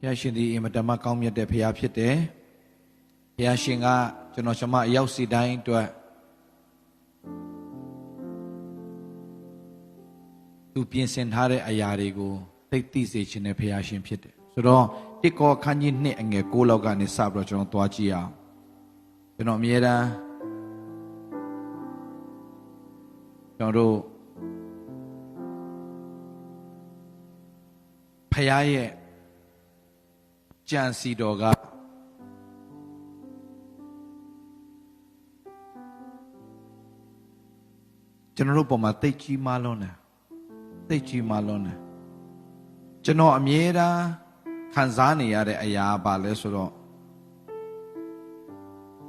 ဖះရှင်ဒီအင်မတန်မှကောင်းမြတ်တဲ့ဖះဖြစ်တယ်ဖះရှင်ကကျွန်တော်ရှမအရောက်စီတိုင်းအတွက်သူပြင်ဆင်ထားတဲ့အရာတွေကိုသိသိစေခြင်းနဲ့ဖះရှင်ဖြစ်တယ်ဆိုတော့တစ်ကောခန်းကြီး2အငယ်6လောက်ကနေစပြီးတော့ကျွန်တော်သွားကြည့်အောင်ကျွန်တော်အမြဲတမ်းကျွန်တော်တို့ဖះရဲ့ကြံစီတော်ကကျွန်တော်တို့ပုံမှာသိကြီးမားလွန်းတယ်သိကြီးမားလွန်းတယ်ကျွန်တော်အမြဲတမ်းခံစားနေရတဲ့အရာပါလဲဆိုတော့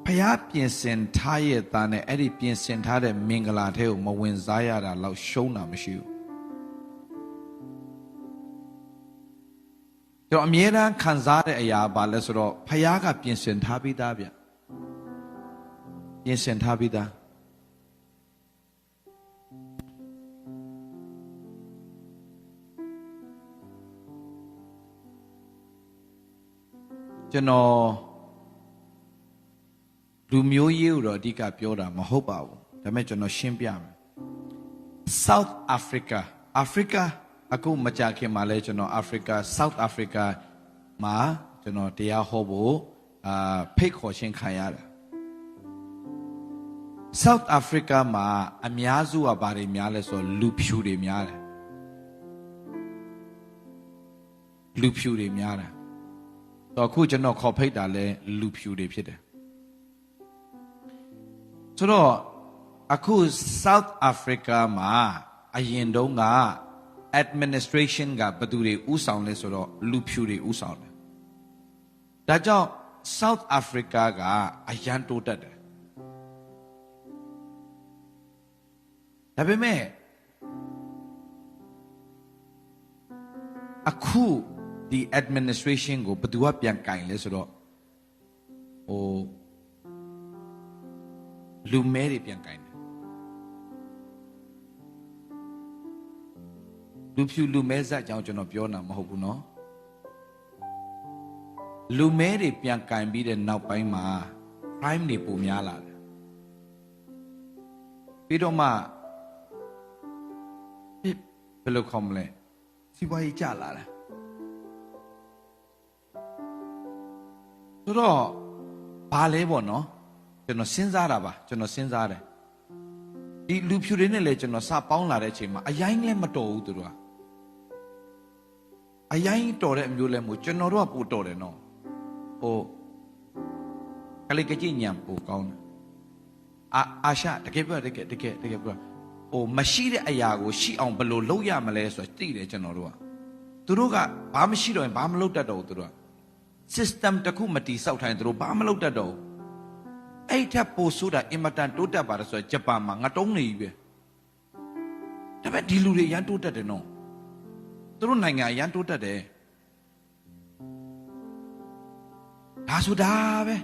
ဖျားပြင်ဆင်ထားရဲ့သားနဲ့အဲ့ဒီပြင်ဆင်ထားတဲ့မင်္ဂလာထဲကိုမဝင်စားရတာလောက်ရှုံးတာမရှိဘူးကျွန်တော်အမြဲတမ်းခံစားတဲ့အရာပါလဲဆိုတော့ဖျားကပြင်ဆင်ထားပြီးသားဗျပြင်ဆင်ထားပြီးသားကျွန်တော်လူမျိုးရေးကိုတော့အဓိကပြောတာမဟုတ်ပါဘူးဒါပေမဲ့ကျွန်တော်ရှင်းပြမယ် South Africa အခုမကြခင်မှာလဲကျွန်တော် South Africa မှာကျွန်တော်တရားဟောဖို့ဖိတ်ခေါ်ခြင်းခံရတာ South Africa မှာအများစုကဘာတွေများလဲဆိုတော့လူဖြူတွေများတယ်လူဖြူတွေများတယ်တော့အခုကျွန်တော်ခေါ်ဖိတ်တာလဲလူဖြူတွေဖြစ်တယ်ဆိုတော့အခု South Africa မှာအရင်တုန်းက administration ကဘယ်သူတွေဥဆောင်လဲဆိုတော့လူဖြူတွေဥဆောင်တယ်ဒါကြောင့် South Africa ကအရန်တိုးတက်တယ်ဒါပေမဲ့အခုဒီ administration ကိုဘယ်သူကပြန်ကင်လဲဆိုတော့လူမဲတွေပြန်ကင်တယ်လူဖြူလူမဲဇက်ကြောင့်ကျွန်တော်ပြောတာမဟုတ်ဘူးเนาะလူမဲတွေပြန်ကင်ပြီးတဲ့နောက်ပိုင်းမှာ crime တွေပိုများလာတယ်ပြီးတော့မှဘယ်လိုခေါ်မလဲစီးပွားရေးကျလာတယ်ဆိုတော့ဘာလဲပေါ့နော်ကျွန်တော်စဉ်းစားတာပါကျွန်တော်စဉ်းစားတယ်ဒီလူဖြူတွေနဲ့လည်းကျွန်တော်စပေါင်းလာတဲ့အချိန်မှာအရင်လည်းမတော်ဘူးသူတို့ကအရင်တော်တဲ့အမျိုးလဲမို့ကျွန်တော်တို့ကပိုတော်တယ်နော်ကလေးကကြီးညံပိုကောင်းတယ်အာရှတကယ်ပြောတကယ်ပြောမရှိတဲ့အရာကိုရှိအောင်ဘယ်လိုလုပ်ရမလဲဆိုတော့သိတယ်ကျွန်တော်တို့ကသူတို့ကဘာမရှိတော့ရင်ဘာမလုပ်တတ်တော့ဘူးသူတို့ကsystem တခုမတီးဆောက်ထိုင်သူတို့ဘာမလုပ်တတ်တော့ဘူးအဲ့ထက်ပိုဆိုတာအင်မတန်တိုးတက်ပါတယ်ဆိုတော့ဂျပန်မှာငါတုံးနေပြီပဲဒါပေမဲ့ဒီလူတွေရန်တိုးတက်တယ်နော်သူတို့နိုင်ငံရန်တိုးတက်တယ်ဒါဆိုတာပဲ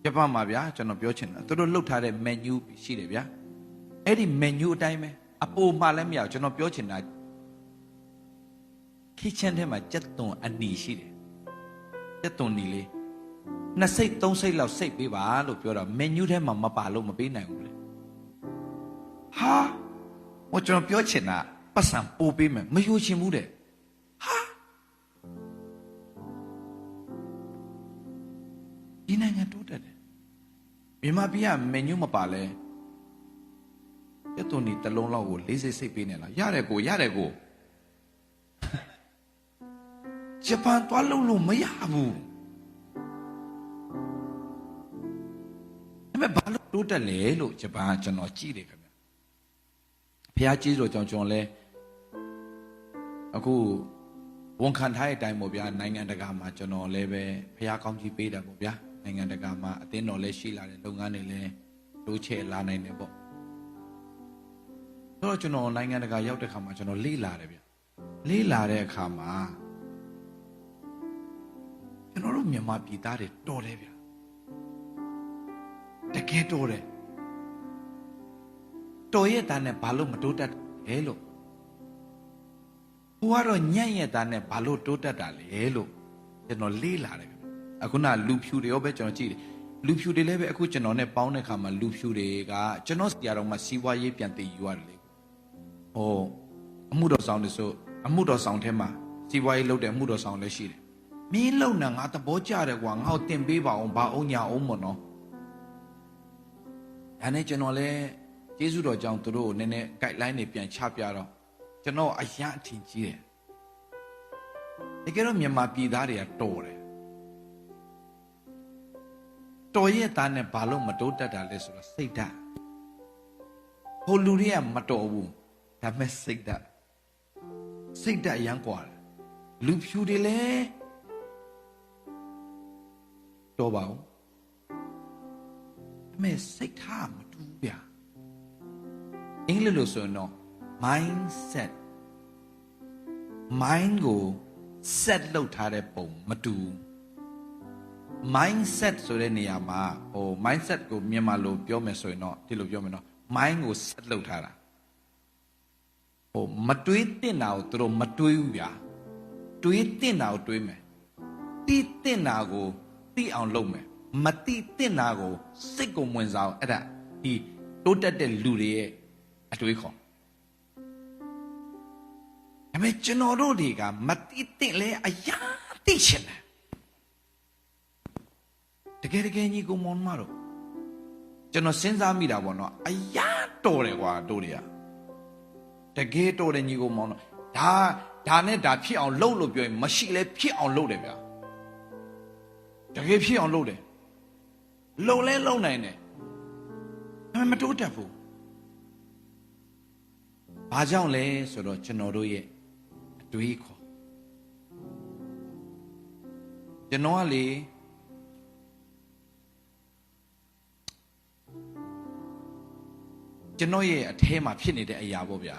ဂျပန်မှာဗျာကျွန်တော်ပြောချင်တာသူတို့လှုပ်ထားတဲ့ menu ရှိတယ်ဗျာအဲ့ဒီ menu အတိုင်းပဲအပေါ်မှာလည်းမရကျွန်တော်ပြောချင်တာ kitchen ထဲမှာကြက်သွန်အနီရှိတယ်ကြက်သွန်နီလေး2စိတ်3စိတ်လောက်စိတ်ပေးပါလို့ပြောတာ menu ထဲမှာမပါလို့မပေးနိုင်ဘူးလေဟာကျွန်တော်ပြောချင်တာပတ်စံပို့ပေးမယ်မယူချင်ဘူးတဲ့ဟာဒီနိုင်ငံတိုးတက်တယ်မြန်မာပြည်က menu မပါလဲကြက်သွန်နီတစ်လုံးလောက်ကို4စိတ်စိတ်ပေးနေလားရတယ်ကိုဂျပန်သွားလို့မရဘူးဒါပေမဲ့ဘာလို့တိုးတက်လဲလို့ဂျပန်ကကျွန်တော်ကြည့်တယ်ခင်ဗျဖះကြီးဆိုကျွန်တော်လဲအခုဝန်ခံထားတဲ့အတိုင်းပေါ့ဗျာနိုင်ငံတကာမှာကျွန်တော်လည်းပဲဖះကောင်းကြီးပေးတာပေါ့ဗျာနိုင်ငံတကာမှာအသင်းတော်လည်းရှိလာတယ်လုပ်ငန်းတွေလည်းတိုးချဲ့လာနိုင်တယ်ပေါ့ဆိုတော့ကျွန်တော်နိုင်ငံတကာရောက်တဲ့ခါမှာကျွန်တော်လေ့လာတယ်ဗျလေ့လာတဲ့အခါမှာကျွန်တော်တို့မြန်မာပြည်သားတွေတော်တယ်ဗျတကယ်တော်တယ်တော်ရဲ့တန်းနဲ့ဘာလို့မတိုးတက်လဲလို့ ဟိုကတော့ညံ့ရက်သားနဲ့ဘာလို့တိုးတက်တာလဲလို့ကျွန်တော်လေးလာတယ်အခုနလူဖြူတွေရောပဲကျွန်တော်ကြည့်တယ်လူဖြူတွေလည်းပဲအခုကျွန်တော်နဲ့ပေါင်းတဲ့ခါမှာလူဖြူတွေကကျွန်တော်ဆရာတော်မှာစီးပွားရေးပြန်တည်ယူရတယ်လေဟိုအမှုတော်ဆောင်တွေဆိုအမှုတော်ဆောင်ထဲမှာစီးပွားရေးလုပ်တဲ့အမှုတော်ဆောင်လည်းရှိတယ်မင်းလုံနာငါသဘောကျတယ်ကွာငါ့ကိုတင်ပေးပါအောင်ဘာအောင်ညာအောင်မနော်ဒါနဲ့ကျွန်တော်လည်းကျေးဇူးတော်ကြောင့်သူတို့ကိုနည်းနည်း guideline တွေပြန်ချပြတော့ကျွန်တော်အရန်အထင်ကြီးတယ်တကယ်တော့မြန်မာပြည်သားတွေကတော်တယ်တော်ရဲ့သားနဲ့ဘာလို့မတိုးတက်တာလဲဆိုတော့စိတ်ဓာတ်ဟိုလူတွေကမတော်ဘူးဒါပေမဲ့စိတ်ဓာတ်ရမ်းกว่าလူဖြူတွေလည်းတော်ပါဘူးဒါပေမဲ့စိတ်ထားမတူဗျာအင်္ဂလိပ်လိုဆိုရင်တော့ mindset mind ကို set လုပ်ထားတဲ့ပုံမတူ mindset ဆိုတဲ့နေရာမှာဟို mindset ကိုမြန်မာလိုပြောမယ်ဆိုရင်တော့ဒီလိုပြောမယ်နော် mind ကို set လုပ်ထားတာဟိုမတွေးတင်တာကိုသူတို့မတွေးဘူးဗျာတွေးတင်တာကိုတွေးမယ်တိတင်တာကိုတိအောင်လုပ်မယ်မတိတင်တာကိုစိတ်ကိုဝင်စားအောင်အဲ့ဒါဒီတိုးတက်တဲ့လူတွေရဲ့အတွေးခေါ်ဒါပေမဲ့ကျွန်တော်တို့တွေကမတိတင်လဲအရာသိချင်တယ်တကယ်ညီကိုမောင်မတို့ကျွန်တော်စဉ်းစားမိတာပေါ့နော်အရာတော်တယ်ကွာတို့တွေကတကယ်တော်တယ်ညီကိုမောင်တို့ဒါနဲ့ဒါဖြစ်အောင်လုပ်လို့ပြောရင်မရှိလဲဖြစ်အောင်လုပ်တယ်ဗျာတကယ်ဖြစ်အောင်လုပ်တယ်လုံလဲလုံနိုင်တယ်ဒါပေမဲ့မတိုးတက်ဘူးဘာကြောင့်လဲဆိုတော့ကျွန်တော်တို့ရဲ့အတွေးခေါ်ကျွန်တော်ကလေကျွန်တော်ရဲ့အထဲမှာဖြစ်နေတဲ့အရာပေါ့ဗျာ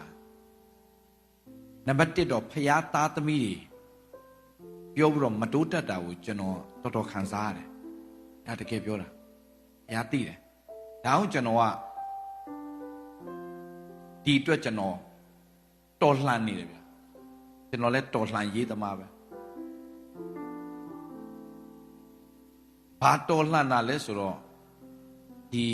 နံပါတ်1တော့ဖျားသားသမီးတွေပြောပြီးတော့မတိုးတက်တာကိုကျွန်တော်တော်တော်ခံစားရတယ်ဒါတကယ်ပြောတာဖျားသိတယ်ဒါအောင်ကျွန်တော်ကဒီအတွက်ကျွန်တော်တော်လှန်နေတယ်ဗျာကျွန်တော်လည်းတော်လှန်ရေးသမားပဲဘာတော်လှန်တာလဲဆိုတော့ဒီ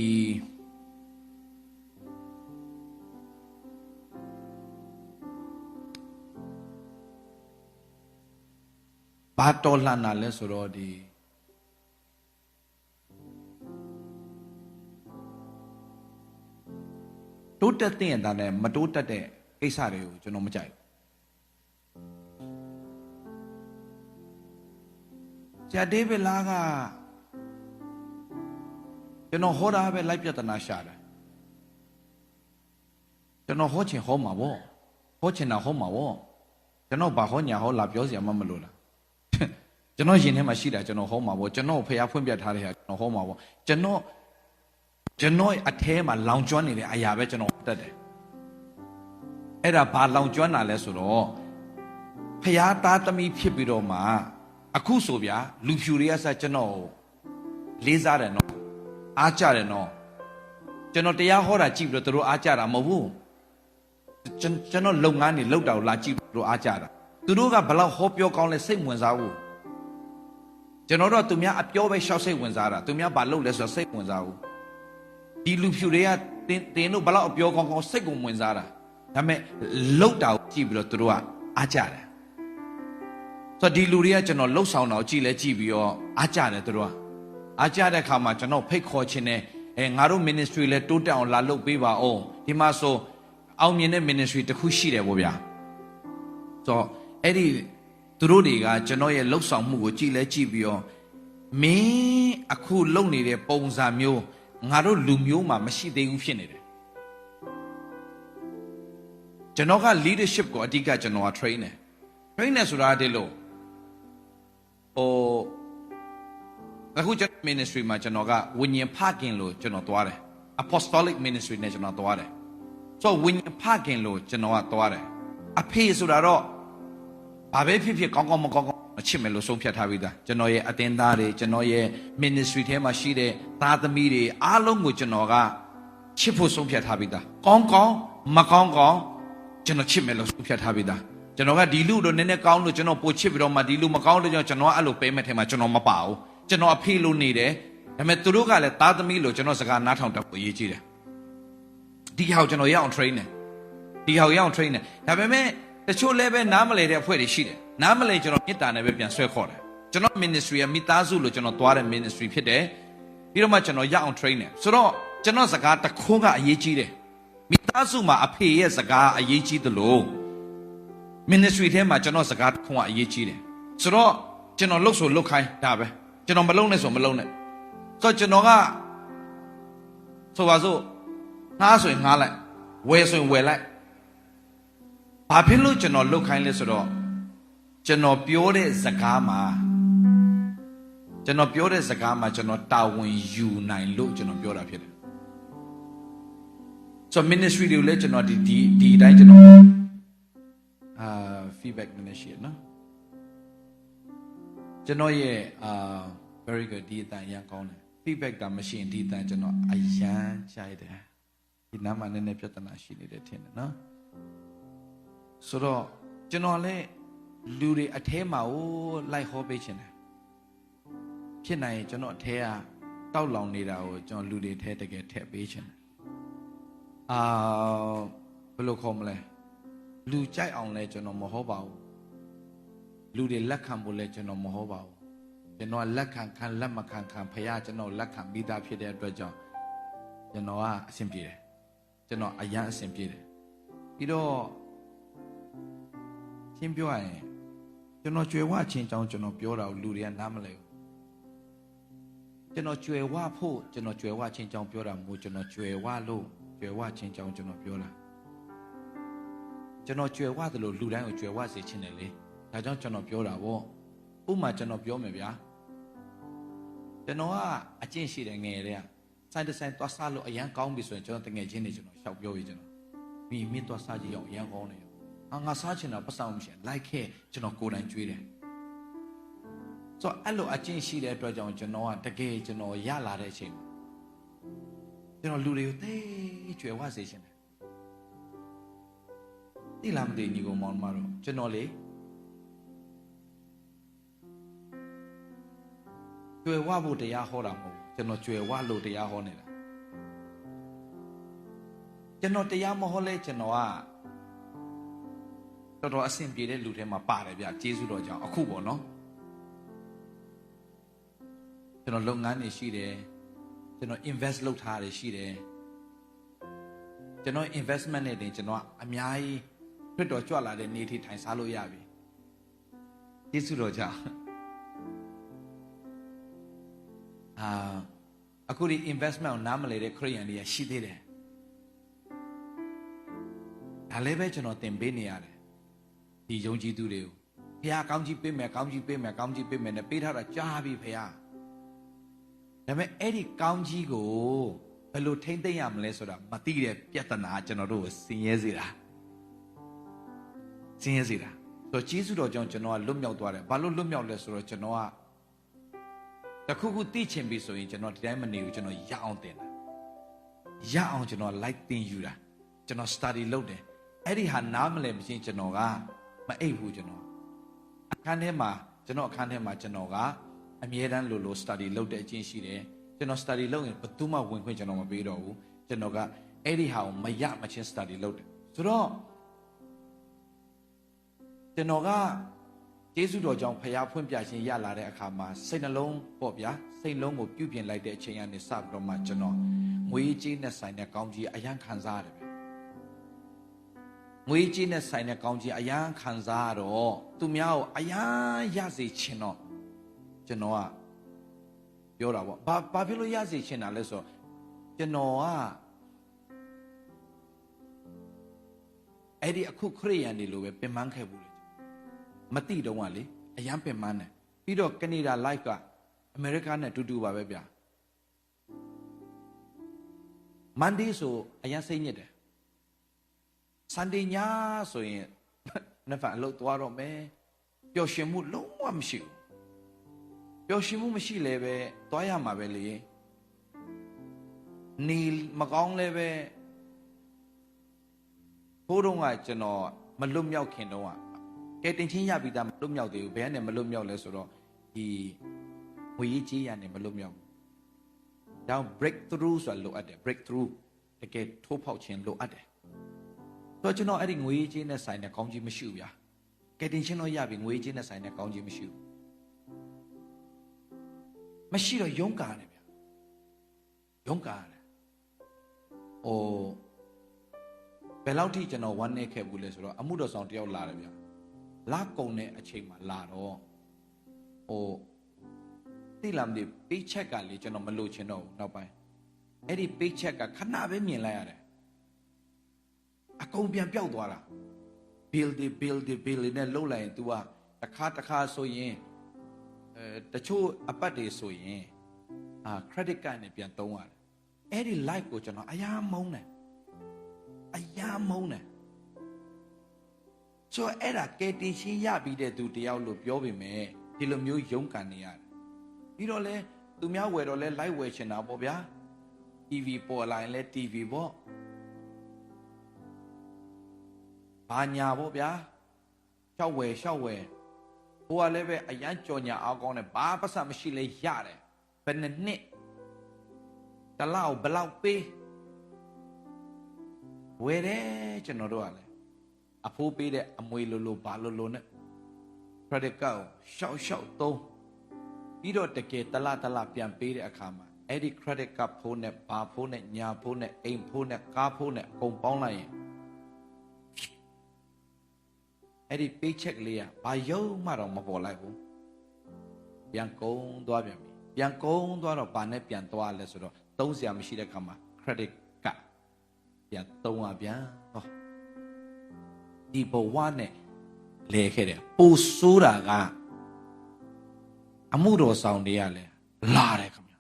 ဘာတော်လှန်တာလဲဆိုတော့ဒီတိုးတက်တဲ့အတိုင်းနဲ့မတိုးတက်တဲ့ကိစ္စတွေကိုကျွန်တော်မကြိုက်ဘူးဆရာဒေးဗစ်လာကကျွန်တော်ဟောတာပဲလိုက်ပြဿနာရှာတယ်ကျွန်တော်ဟောချင်ဟောမှာပေါ့ဟောချင်တာဟောမှာပေါ့ကျွန်တော်ဘာဟောညာဟောလာပြောစရာမှမလိုလားကျွန်တော်ရင်ထဲမှာရှိတာကျွန်တော်ဟောမှာပေါ့ကျွန်တော်ဖျားဖွင့်ပြထားတဲ့ဟာကျွန်တော်ဟောမှာပေါ့ကျွန်တော်အထဲမှာလောင်ကျွမ်းနေတဲ့အရာပဲကျွန်တော်တတ်တယ်အဲ့ဒါဘာလောင်ကျွမ်းတာလဲဆိုတော့ဖျားသားသမီးဖြစ်ပြီးတော့မှအခုဆိုဗျာလူဖြူတွေကစကျွန်တော်လေးစားတယ်နော်အားကြတယ်နော်ကျွန်တော်တရားဟောတာကြည့်ပြီးတော့သူတို့အားကြတာမဟုတ်ဘူးကျွန်တော်လုပ်ငန်းတွေလုပ်တာကိုလာကြည့်ပြီးတော့အားကြတာသူတို့ကဘလောက်ဟောပြောကောင်းလဲစိတ်ဝင်စားဘူးကျွန်တော်တို့ကသူများအပြောပဲရှောက်စိတ်ဝင်စားတာသူများဘာလုပ်လဲဆိုတော့စိတ်ဝင်စားဘူးဒီလူဖြူတွေကတင်းတို့ဘလောက်အပြောကောင်းကောင်းစိတ်ကိုဝင်စားတာဒါပေမဲ့လောက်တာကိုကြည့်ပြီးတော့သူတို့ကအားကြတယ်ဆိုတော့ဒီလူတွေကကျွန်တော်လှုပ်ဆောင်တာကိုကြည့်လဲကြည့်ပြီးတော့အားကြတယ်သူတို့ကအားကြတဲ့အခါမှာကျွန်တော်ဖိတ်ခေါ်ခြင်းနဲ့ငါတို့ ministry လဲတိုးတက်အောင်လာလုပ်ပေးပါအောင်ဒီမှာဆိုအောင်မြင်တဲ့ ministry တစ်ခုရှိတယ်ဗောဗျာဆိုတော့အဲ့ဒီသူတို့တွေကကျွန်တော်ရဲ့လှုပ်ဆောင်မှုကိုကြည့်လဲကြည့်ပြီးတော့မင်းအခုလုပ်နေတဲ့ပုံစံမျိုးငါတို့လူမျိုးမှာမရှိသေးဘူးဖြစ်နေတယ်ကျွန်တော်က leadership ကိုအဓိကကျွန်တော်က train တယ်ဆိုတာဒီလိုအခုကျွန်တော် ministry မှာကျွန်တော်ကဝိညာဉ်ဖခင်လို့ကျွန်တော်သွားတယ် apostolic ministry နဲ့ကျွန်တော်သွားတယ်ဆိုဝိညာဉ်ဖခင်လို့ကျွန်တော်ကသွားတယ်အဖေဆိုတာတော့ဘာပဲဖြစ်ဖြစ်ကောင်းကောင်းမကောင်းကောင်းအချစ်မယ်လို့ဆုံးဖြတ်ထားပြီးသားကျွန်တော်ရဲ့အတင်းသားတွေကျွန်တော်ရဲ့ ministry ထဲမှာရှိတဲ့သားသမီးတွေအားလုံးကိုကျွန်တော်ကချစ်ဖို့ဆုံးဖြတ်ထားပြီးသားကောင်းကောင်းမကောင်းကောင်းကျွန်တော်ချစ်မယ်လို့ဆုံးဖြတ်ထားပြီးသား ကျွန်တော်ကဒီလူတော့နည်းနည်းကောင်းလို့ကျွန်တော်ပို့ချစ်ပြီးတော့မှဒီလူမကောင်းလို့ကျွန်တော်အဲ့လိုပေးမဲ့ထဲမှာကျွန်တော်မပါဘူးကျွန်တော်အဖေလို့နေတယ်ဒါပေမဲ့သူတို့ကလည်းသားသမီးလို့ကျွန်တော်စကားနားထောင်တတ်ဖို့အရေးကြီးတယ်ဒီဟောက်ကျွန်တော်ရအောင် train တယ်ဒီဟောက်ရအောင် train တယ်ဒါပေမဲ့တချို့လည်းပဲနားမလည်တဲ့အဖွဲ့တွေရှိတယ်နားမလည်ကျွန်တော်မေတ္တာနဲ့ပဲပြန်ဆွဲခေါ်တယ်ကျွန်တော် ministry ကမိသားစုလို့ကျွန်တော်သွားတဲ့ ministry ဖြစ်တယ်ပြီးတော့မှကျွန်တော်ရအောင် train တယ်ဆိုတော့ကျွန်တော်စကားတခွန်းကအရေးကြီးတယ်မိသားစုမှာအဖေရဲ့စကားအရေးကြီးတယ်လို့ ministry ထဲမှာကျွန်တော်စကားတခွန်းကအရေးကြီးတယ်ဆိုတော့ကျွန်တော်လှုပ်ဆိုလှုပ်ခိုင်းဒါပဲကျွန်တော်မလှုပ်နဲ့ဆိုမလှုပ်နဲ့ဆိုတော့ကျွန်တော်ကဆိုပါစို့ငှားဆိုရင်ငှားလိုက်ဝယ်ဆိုရင်ဝယ်လိုက်ဘာဖြစ်လို့ကျွန်တော်လှုပ်ခိုင်းလဲဆိုတော့ကျွန်တော်ပြောတဲ့စကားမှာကျွန်တော်တာဝန်ယူနိုင်လို့ကျွန်တော်ပြောတာဖြစ်တယ်ဆို ministry တွေလည်းကျွန်တော်ဒီအတိုင်းကျွန်တော်feedback နည်းနည်းရှိရနော်ကျွန်တော်ရဲ့very good ဒီအတိုင်းရန်ကောင်းတယ် feedback တာမရှိရင်ဒီအတိုင်းကျွန်တော်အရန်ကြိုက်တယ်ဒီနားမှာနည်းနည်းပြဿနာရှိနေတယ်ထင်တယ်နော်ဆိုတော့ကျွန်တော်လည်းလူတွေအထဲမှာလိုက်ဟောပေးခြင်းတယ်ဖြစ်နိုင်ရင်ကျွန်တော်အထဲကတောက်လောင်နေတာကိုကျွန်တော်လူတွေထဲတကယ်ထည့်ပေးခြင်းဘယ်လိုခေါ်မလဲလူကြိုက်အောင်လဲကျွန်တော်မဟောပါဘူးလူတွေလက်ခံဖို့လဲကျွန်တော်မဟောပါဘူးကျွန်တော်လက်ခံခံလက်မခံခံဖခင်ကျွန်တော်လက်ခံပြီးသားဖြစ်တဲ့အတွက်ကြောင့်ကျွန်တော်ကအဆင်ပြေတယ်ကျွန်တော်အရန်အဆင်ပြေတယ်ပြီးတော့ရှင်းပြောရရင်ကျွန်တော်ကြွယ်ဝချင်းကြောင်းကျွန်တော်ပြောတာကိုလူတွေကနားမလဲဘူးကျွန်တော်ကြွယ်ဝဖို့ကျွန်တော်ကြွယ်ဝချင်းကြောင်းပြောတာမို့ကျွန်တော်ကြွယ်ဝလို့ကြွယ်ဝချင်းကြောင်းကျွန်တော်ပြောတာကျွန်တော်ကြွယ်ဝသလိုလူတိုင်းကိုကြွယ်ဝစေချင်တယ်လေဒါကြောင့်ကျွန်တော်ပြောတာပေါ့ဥပမာကျွန်တော်ပြောမယ်ဗျာကျွန်တော်ကအကျင့်ရှိတယ်ငယ်တဲ့ဆိုင်တစ်ဆိုင်သွားစားလို့အရန်ကောင်းပြီဆိုရင်ကျွန်တော်တငယ်ချင်းတွေကျွန်တော်ရှောက်ပြောရေးကျွန်တော်ပြီးမြင့်သွားစားကြည့်အောင်အရန်ကောင်းတယ်ငါစားချင်တာပတ်စံမရှိလိုက်ခဲ့ကျွန်တော်ကိုယ်တိုင်ကြွေးတယ်ဆိုတော့အဲ့လိုအကျင့်ရှိတဲ့အတွက်ကြောင့်ကျွန်တော်ကတကယ်ကျွန်တော်ရလာတဲ့အချိန်မှာကျွန်တော်လူတွေကိုသိကြွယ်ဝစေချင်တယ်တိလာမသိညီကောင်မောင်မတို့ကျွန်တော်လေကြွယ်ဝဖို့တရားဟောတာမဟုတ်ကျွန်တော်ကြွယ်ဝလို့တရားဟောနေတာကျွန်တော်တရားမဟောလဲကျွန်တော်ကတော်တော်အဆင်ပြေတဲ့လူထဲမှာပါတယ်ဗျကျေးဇူးတော်ကြောင့်အခုပေါ့နော်ကျွန်တော်လုပ်ငန်းတွေရှိတယ်ကျွန်တော် invest လုပ်ထားတယ်ရှိတယ်ကျွန်တော် investment နဲ့တင်ကျွန်တော်အများကြီးဖြစ်တော်ကြွလာတဲ့နေ့ထိထိုင်စားလို့ရပြီကျေးဇူးတော်ကြောင့်အခုဒီ investment ကိုနားမလည်တဲ့ခရိယန်တွေကရှိသေးတယ်ဒါလည်းပဲကျွန်တော်သင်ပေးနေရတယ်ဒီယုံကြည်သူတွေကိုဖခင်ကောင်းကြီးပေးမယ်ကောင်းကြီးပေးမယ်ကောင်းကြီးပေးမယ်နဲ့ပေးထားတာကြားပြီဖခင်ဒါပေမဲ့အဲ့ဒီကောင်းကြီးကိုဘယ်လိုထိမ့်သိမ့်ရမလဲဆိုတာမသိတဲ့ပြဿနာကျွန်တော်တို့ကိုဆင်းရဲစေတာဆိုတော့ကျေးဇူးတော်ကြောင့်ကျွန်တော်ကလွတ်မြောက်သွားတယ်ဘာလို့လွတ်မြောက်လဲဆိုတော့ကျွန်တော်ကတခုခုသိချင်ပြီဆိုရင်ကျွန်တော်ဒီတိုင်းမနေဘူးကျွန်တော်ရအောင်တင်တာရအောင်ကျွန်တော် like တင်ယူတာကျွန်တော် study လုပ်တယ်အဲ့ဒီဟာနားမလည်မချင်းကျွန်တော်ကမအိပ်ဘူးကျွန်တော်အခန်းထဲမှာကျွန်တော်ကအမြဲတမ်းလို study လုပ်တဲ့အချင်းရှိတယ်ကျွန်တော် study လုပ်ရင်ဘယ်သူမှဝင်ခွင့်ကျွန်တော်မပေးတော့ဘူးကျွန်တော်ကအဲ့ဒီဟာကိုမရမချင်း study လုပ်တယ်ဆိုတော့ကျွန်တော်ကကျေးဇူးတော်ကြောင့်ဖခင်ဖွင့်ပြခြင်းရလာတဲ့အခါမှာစိတ်နှလုံးပေါ့ဗျာစိတ်လုံးကိုပြုပြင်လိုက်တဲ့အချိန်ကနေစပြီးတော့မှကျွန်တော်ငွေကြေးနဲ့ဆိုင်တဲ့ကောင်းကြီးအယံခံစားရတယ်ဗျငွေကြေးနဲ့ဆိုင်တဲ့ကောင်းကြီးအယံခံစားရတော့သူများကိုအယံရစေချင်တော့ကျွန်တော်ကပြောတာပေါ့ဘာဖြစ်လို့ရစေချင်တာလဲဆိုတော့ကျွန်တော်ကအဲ့ဒီအခုခရိယန်တွေလိုပဲပင်ပန်းခဲ့ဘူးလေမတိတော့ကလေအယံပင်ပန်းတယ်ပြီးတော့ကနေဒါ life ကအမေရိကနဲ့တူတူပါပဲဗျာမန်ဒေးဆိုအယံစိတ်ညစ်တယ်ဆန်ဒေးညဆိုရင်နှစ်ဖက်အလုပ်သွားတော့မယ်ပျော်ရွှင်မှုလုံးဝမရှိဘူးပျော်ရွှင်မှုမရှိလဲပဲသွားရမှာပဲလေနေမကောင်းလဲပဲဘိုးတော်ကကျွန်တော်မလွတ်မြောက်ခင်တော့ ကဲတင်ချင်းရပြီးသားမလွတ်မြောက်သေးဘူးဘယ်နဲ့မလွတ်မြောက်လဲဆိုတော့ဒီငွေရေးကြေးရနဲ့မလွတ်မြောက်ဘူးဒါကြောင့် breakthrough ဆိုတာလိုအပ်တယ် breakthrough တကယ်ထိုးဖောက်ခြင်းလိုအပ်တယ်ဆိုတော့ကျွန်တော်အဲ့ဒီငွေရေးကြေးနဲ့ဆိုင်တဲ့ကောင်းကြီးမရှိဘူးဗျာကဲတင်ချင်းတော့ရပြီငွေရေးကြေးနဲ့ဆိုင်တဲ့ကောင်းကြီးမရှိဘူးမရှိတော့ယုံကားတယ်ဗျာယုံကားတယ်ဘယ်လောက်ထိကျွန်တော်ဝမ်းနေခဲ့ဘူးလဲဆိုတော့အမှုတော်ဆောင်တယောက်လာတယ်ဗျာလာကုန်တဲ့အချိန်မှာလာတော့သိလားမသိပေးချက်ကလေကျွန်တော်မလို့ချင်တော့ဘူးနောက်ပိုင်းအဲ့ဒီပေးချက်ကခဏပဲမြင်လိုက်ရတယ်အကုန်ပြန်ပျောက်သွားတာ bill နဲ့လှုပ်လိုက်ရင် तू ကတစ်ခါဆိုရင်တချို့အပတ်တွေဆိုရင်credit card နဲ့ပြန်သုံးရတယ်အဲ့ဒီ live ကိုကျွန်တော်အယားမုန်းတယ်ဆိုအဲ့ဒါကဲတင်ရှင်းရပြီးတဲ့သူတယောက်လို့ပြောပေမဲ့ဒီလိုမျိုးယုံကန်နေရတယ်ပြီးတော့လဲသူများဝယ်တော့လဲ live ဝယ်ချင်တာပေါ့ဗျာ TV ပေါ်လာရင်လဲ TV ပေါ့ဘာညာပေါ့ဗျာရှောက်ဝယ်ဟိုကလည်းပဲအရန်ကြော်ညာအောင်ကောင်းတယ်ဘာပတ်စံမရှိလဲရတယ်ဘယ်နှစ်တလောက်ဘလောက်ပေးဝယ်တယ်ကျွန်တော်တို့ကလည်းအဖိုးပေးတဲ့အမွေလိုဘာလိုနဲ့ credit card ကိုရှောက်သုံးပြီးတော့တကယ်တလားပြန်ပေးတဲ့အခါမှာအဲ့ဒီ credit card ဖိုးနဲ့ဘာဖိုးနဲ့ညာဖိုးနဲ့အိမ်ဖိုးနဲ့ကားဖိုးနဲ့အကုန်ပေါင်းလိုက်ရင်အဲ့ဒီ paycheck လေးကဘာယုံမှတော့မပေါ်လိုက်ဘူးပြန်ကုန်သွားပြန်ပြီပြန်ကုန်သွားတော့ဘာနဲ့ပြန်သွားလဲဆိုတော့သုံးစရာမရှိတဲ့ခါမှာ credit card ပြန်သုံးရပြန်ဒီဘဝနဲ့လဲခဲ့တယ်ပိုဆိုးတာကအမှုတော်ဆောင်တွေကလည်းလာတယ်ခင်ဗျ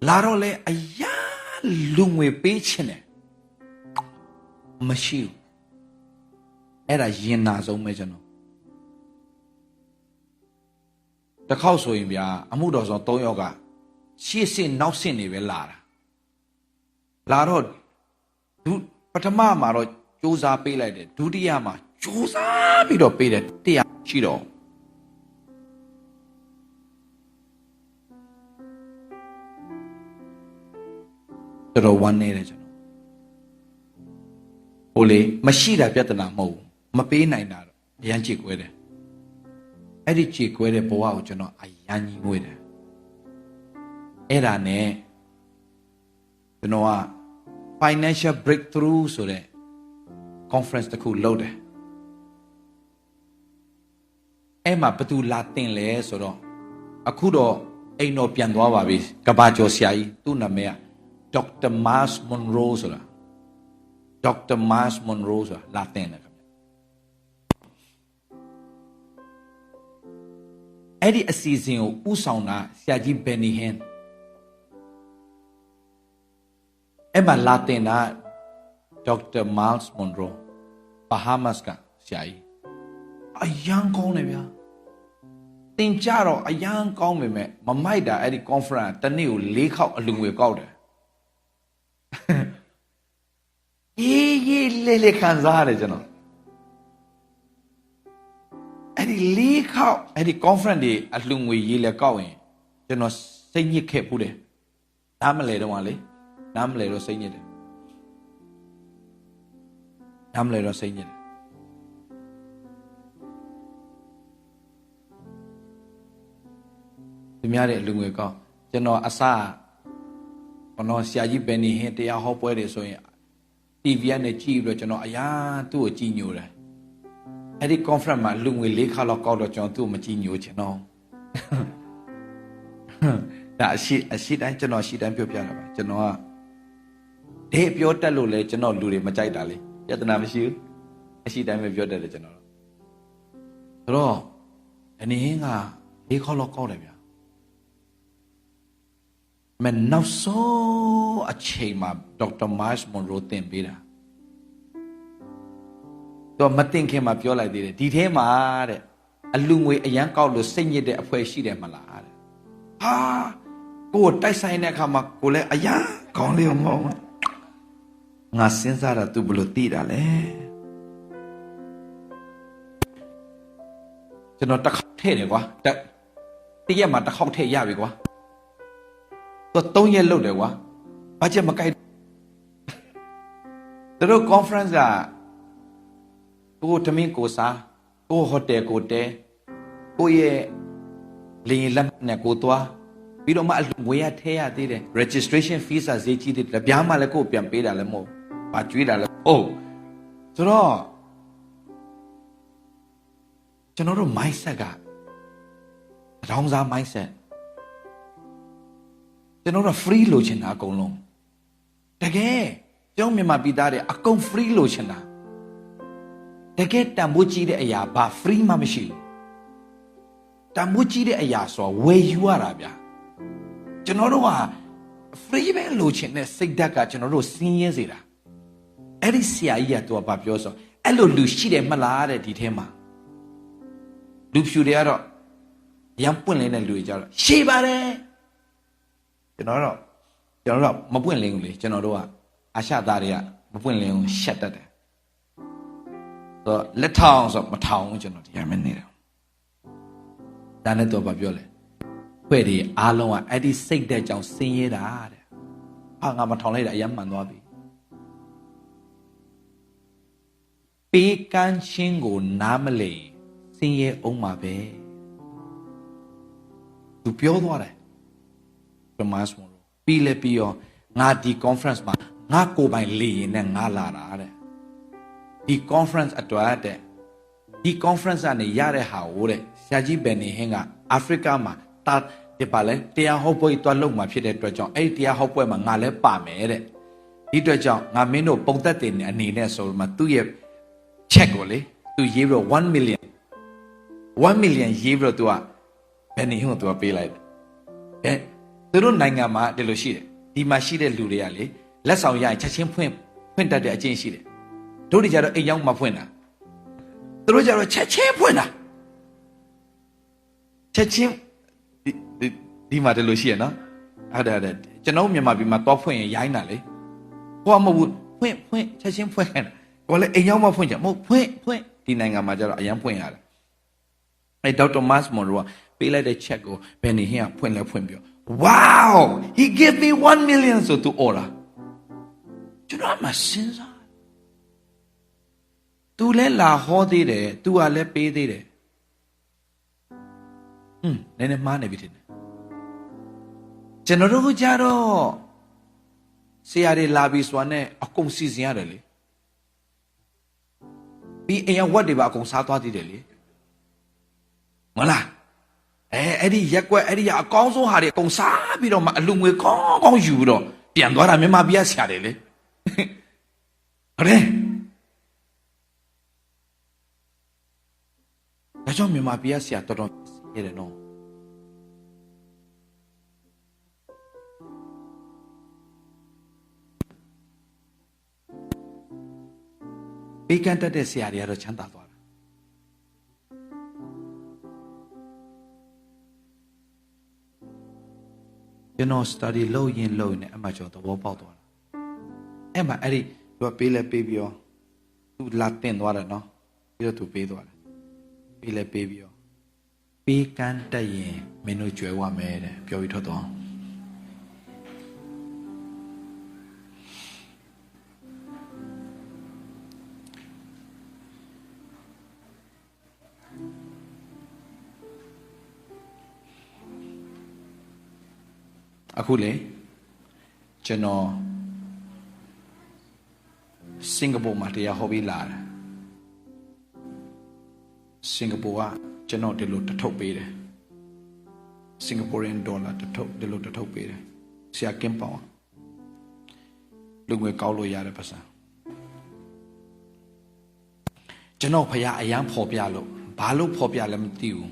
လာတော့လေအရာလူငွေပေးချင်တယ်မရှိဘူးအဲ့ဒါရင်နာဆုံးပဲကျွန်တော်တစ်ခေါက်ဆိုရင်ဗျာအမှုတော်ဆောင်၃ယောက်ကရှေ့ဆင့်နောက်ဆင့်နေပဲလာတော့ပထမမှာတော့စူးစမ်းပေးလိုက်တယ်ဒုတိယမှာစူးစမ်းပြီးတော့ပေးတယ်တရားရှိတော့တော်ဝမ်းနေတယ်ကျွန်တော်ဟိုလေမရှိတာပြဿနာမဟုတ်ဘူးမပေးနိုင်တာတော့အရန်ကြည့်ကွဲတယ်အဲ့ဒီကြည့်ကွဲတဲ့ဘဝကိုကျွန်တော်အရန်ကြီးငွေတယ်အဲ့ဒါနဲ့ကျွန်တော်က financial breakthrough ဆိုတဲ့ conference တစ်ခုလုပ်တယ်အဲ့မှာဘယ်သူလာတင်လဲဆိုတော့အခုတော့အိမ်တော်ပြန်သွားပါပြီကဘာကျော်ဆရာကြီးသူ့နာမည်ကDr. Miles Monroe ဆိုတာ Dr. Miles Monroe ဆိုတာလာတင်တယ်ခင်ဗျအဲ့ဒီအစီအစဉ်ကိုဥဆောင်တာဆရာကြီး Benny Hinn အဲ့မှာလာတင်တာ Dr. Miles Monroe Bahamas ကဆရာကြီးအယံကောင်းတယ်ဗျာတင်ကြတော့အယံကောင်းပေမဲ့မမိုက်တာအဲ့ဒီ conference တနေ့ကို၄ခေါက်အလူငွေကောက်တယ်ရေးလေခံစားရတယ်ကျွန်တော်အဲ့ဒီ၄ခေါက်အဲ့ဒီ conference တွေအလူငွေရေးလေကောက်ရင်ကျွန်တော်စိတ်ညစ်ခဲ့ဘူးတယ်နားမလဲတော့လေနားမလဲတော့စိတ်ညစ်တယ်နားမလဲတော့စိတ်ညစ်တယ်သူများတဲ့အလူငွေကောက်ကျွန်တော်အစားဘနော်ဆရာကြီးဘယ်နေဟင်းတရားဟောပွဲတွေဆိုရင် TV နဲ့ကြည့်ပြီးတော့ကျွန်တော်အရာသူ့ကိုကြည်ညိုတယ်အဲ့ဒီ conference မှာလူငွေ၄ခါလောက်ကောက်တော့ကျွန်တော်သူ့ကိုမကြည်ညိုချင်တော့ဒါအရှိတိုင်းကျွန်တော်ရှိတိုင်းပြောပြတာပါကျွန်တော်ကဒဲပြောတတ်လို့လဲကျွန်တော်လူတွေမကြိုက်တာလေပြဿနာမရှိဘူးအရှိတိုင်းပဲပြောတတ်တယ်ကျွန်တော်ဆိုတော့အနေဟင်းက၄ခါလောက်ကောက်တယ်ဗျာမနောက်ဆုံးအချိန်မှာ Dr. Miles Monroe သင်ပေးတာတော့မတင်ခင်မှာပြောလိုက်သေးတယ်ဒီထဲမှာတဲ့အလူငွေအရန်ကောက်လို့စိတ်ညစ်တဲ့အဖွဲ့ရှိတယ်မလားတဲ့ဟာကိုတိုက်ဆိုင်တဲ့အခါမှာကိုလည်းအရန်ကောင်းလေးမဟုတ်ငါစဉ်းစားတာ तू ဘယ်လိုသိတာလဲ ကျွန်တော်တစ်ခေါက်ထည့်တယ်ကွာတရက်မှာတစ်ခေါက်ထည့်ရပြီကွာသူ3ရက်လုပ်တယ်ကွာဘာချက်မကိုက်သူတို့ conference ကကိုတမင်းကိုစားကိုဟိုတယ်ကိုတဲကိုရဲ့လေလက်နဲ့ကိုသွားပြီးတော့မှငွေရထဲရသေးတယ် registration fees ဈေးကြီးတယ်ဗျာမှလည်းကိုပြန်ပေးတာလည်းမဟုတ်ဘာကျွေးတာလည်းဟုတ်ဆိုတော့ကျွန်တော်တို့ mindset ကတောင်းစား mindset ကျွန်တော်တို့ free လိုချင်တာအကုန်လုံးတကယ်ကျောင်းမြန်မာပြည်သားတွေအကုန် free လိုချင်တာတကယ်တန်ဖိုးကြီးတဲ့အရာဘာ free မှမရှိဘူးတန်ဖိုးကြီးတဲ့အရာဆိုဝယ်ယူရတာဗျာကျွန်တော်တို့က free ပဲလိုချင်တဲ့စိတ်ဓာတ်ကကျွန်တော်တို့စင်းရဲစေတာအဲ့ဒီဆရာကြီးကသူကဘာပြောဆိုအဲ့လိုလူရှိတယ်မလားတဲ့ဒီထဲမှာလူဖြူတွေကတော့ရမ်းပွင့်လင်းတဲ့လူတွေကြတော့ရှိပါတယ်ကျွန်တော်တို့မပွင့်လင်းဘူးလေကျွန်တော်တို့ကအာရှသားတွေကမပွင့်လင်းဘူးရှက်တတ်တယ်ဆိုတော့လက်ထောင်ဆိုမထောင်ဘူးကျွန်တော်တရားမနေတယ်ဒါနဲ့တော့ပြောလဲဖွဲ့တွေအားလုံးကအဲ့ဒီစိတ်တဲ့ကြောင့်ဆင်းရဲတာတဲ့ဟာငါမထောင်လိုက်တာအယမ်းမှန်သွားပြီပေးကမ်းခြင်းကိုနားမလည်ဆင်းရဲအောင်ပါပဲသူပြောသွားတယ်ပမာစမို့ပြီးလဲပြီးရောငါဒီ conference မှာငါကိုယ်ပိုင်လေရင်နဲ့ငါလာတာတဲ့ဒီ conference အတွက်တဲ့ဒီ conference ကနေရတဲ့ဟာကိုတဲ့ဆရာကြီးဘယ်နေဟင်းကအာဖရိကမှာဒီပါလဲတရားဟောပွဲတွားလုပ်မှာဖြစ်တဲ့အတွက်ကြောင့်အဲ့ဒီတရားဟောပွဲမှာငါလည်းပါမယ်တဲ့ဒီအတွက်ကြောင့်ငါမင်းတို့ပုံသက်တင်အနေနဲ့ဆိုမှသူ့ရဲ့ check ကိုလေသူရေးပြီးတော့1 million ရေးပြီးတော့သူကဘယ်နေဟင်းကိုသူကပေးလိုက်တယ်သူတို့နိုင်ငံမှာဒီလိုရှိတယ်ဒီမှာရှိတဲ့လူတွေကလေလက်ဆောင်ရရင်ချက်ချင်းဖွင့်တတ်တဲ့အကျင့်ရှိတယ်တို့တွေကြတော့အိမ်ရောက်မှဖွင့်တာသူတို့ကြတော့ချက်ချင်းဖွင့်တာချက်ချင်းဒီမှာဒီလိုရှိရနော်အဲ့ဒါကျွန်တော်မြန်မာပြည်မှာတော့ဖွင့်ရင်ရိုင်းတာလေဟိုကမဟုတ်ဘူးဖွင့်ချက်ချင်းဖွင့်တယ်ကိုလည်းအိမ်ရောက်မှဖွင့်ကြမဟုတ်ဖွင့်ဒီနိုင်ငံမှာကြတော့အရန်ဖွင့်ရတယ်အဲ့ဒေါက်တာမတ်မော်ရိုကပေးလိုက်တဲ့ချက်ကိုဘယ်နေဟင်းကဖွင့်လဲဖွင့်ပြော wow he gave me 1 million ဆိုသူအော်တာကျွန်တော်မှစဉ်းစားသူလည်းလာဟောသေးတယ်သူကလည်းပေးသေးတယ်နည်းနည်းမှားနေပြီထင်တယ်ကျွန်တော်တို့ကြတော့ဆရာတွေလာပြီးစွာနဲ့အကုန်စီစဉ်ရတယ်လေပြီးအရင်ဝတ်တွေပါအကုန်စားသွားသေးတယ်လေမလားအဲ့ဒီရက်ွက်အဲ့ဒီအကောင်းဆုံးဟာတွေအကုန်စားပြီးတော့မှအလူငွေကောင်းယူပြီးတော့ပြန်သွားတာမြန်မာပြည်ဆရာတွေလေဟုတ်တယ်ဒါကြောင့်မြန်မာပြည်ဆရာတော်တော်ရတယ်နော်ပေးကမ်းတတ်တဲ့ဆရာတွေကတော့ချမ်းသာသွားတာကျွန်တော် study လုပ်ရင်နဲ့အမှကျွန်တော်သဘောပေါက်သွားတာအဲ့မှာအဲ့ဒီသူကပေးလဲပေးပြီးတော့သူလာတင်သွားတယ်နော်ပြီးတော့သူပေးသွားတယ်ပေးလဲပေးပြီးတော့ပေးကမ်းတတ်ရင်မင်းတို့ကြွယ်ဝမယ်တဲ့ပြောပြီးထွက်သွားအခုလေကျွန်တော်စင်ကာပူမှာတရားဟောပြီးလာတယ်စင်ကာပူကကျွန်တော်ဒီလိုတထုပ်ပေးတယ်စင်ကာပူရန်ဒေါ်လာတထုပ်ဒီလိုတထုပ်ပေးတယ်ဆရာကင်းပေါင်လူငွေကောက်လို့ရတဲ့ပတ်စံကျွန်တော်ဖခင်အရန်ဖော်ပြလို့ဘာလို့ဖော်ပြလဲမသိဘူး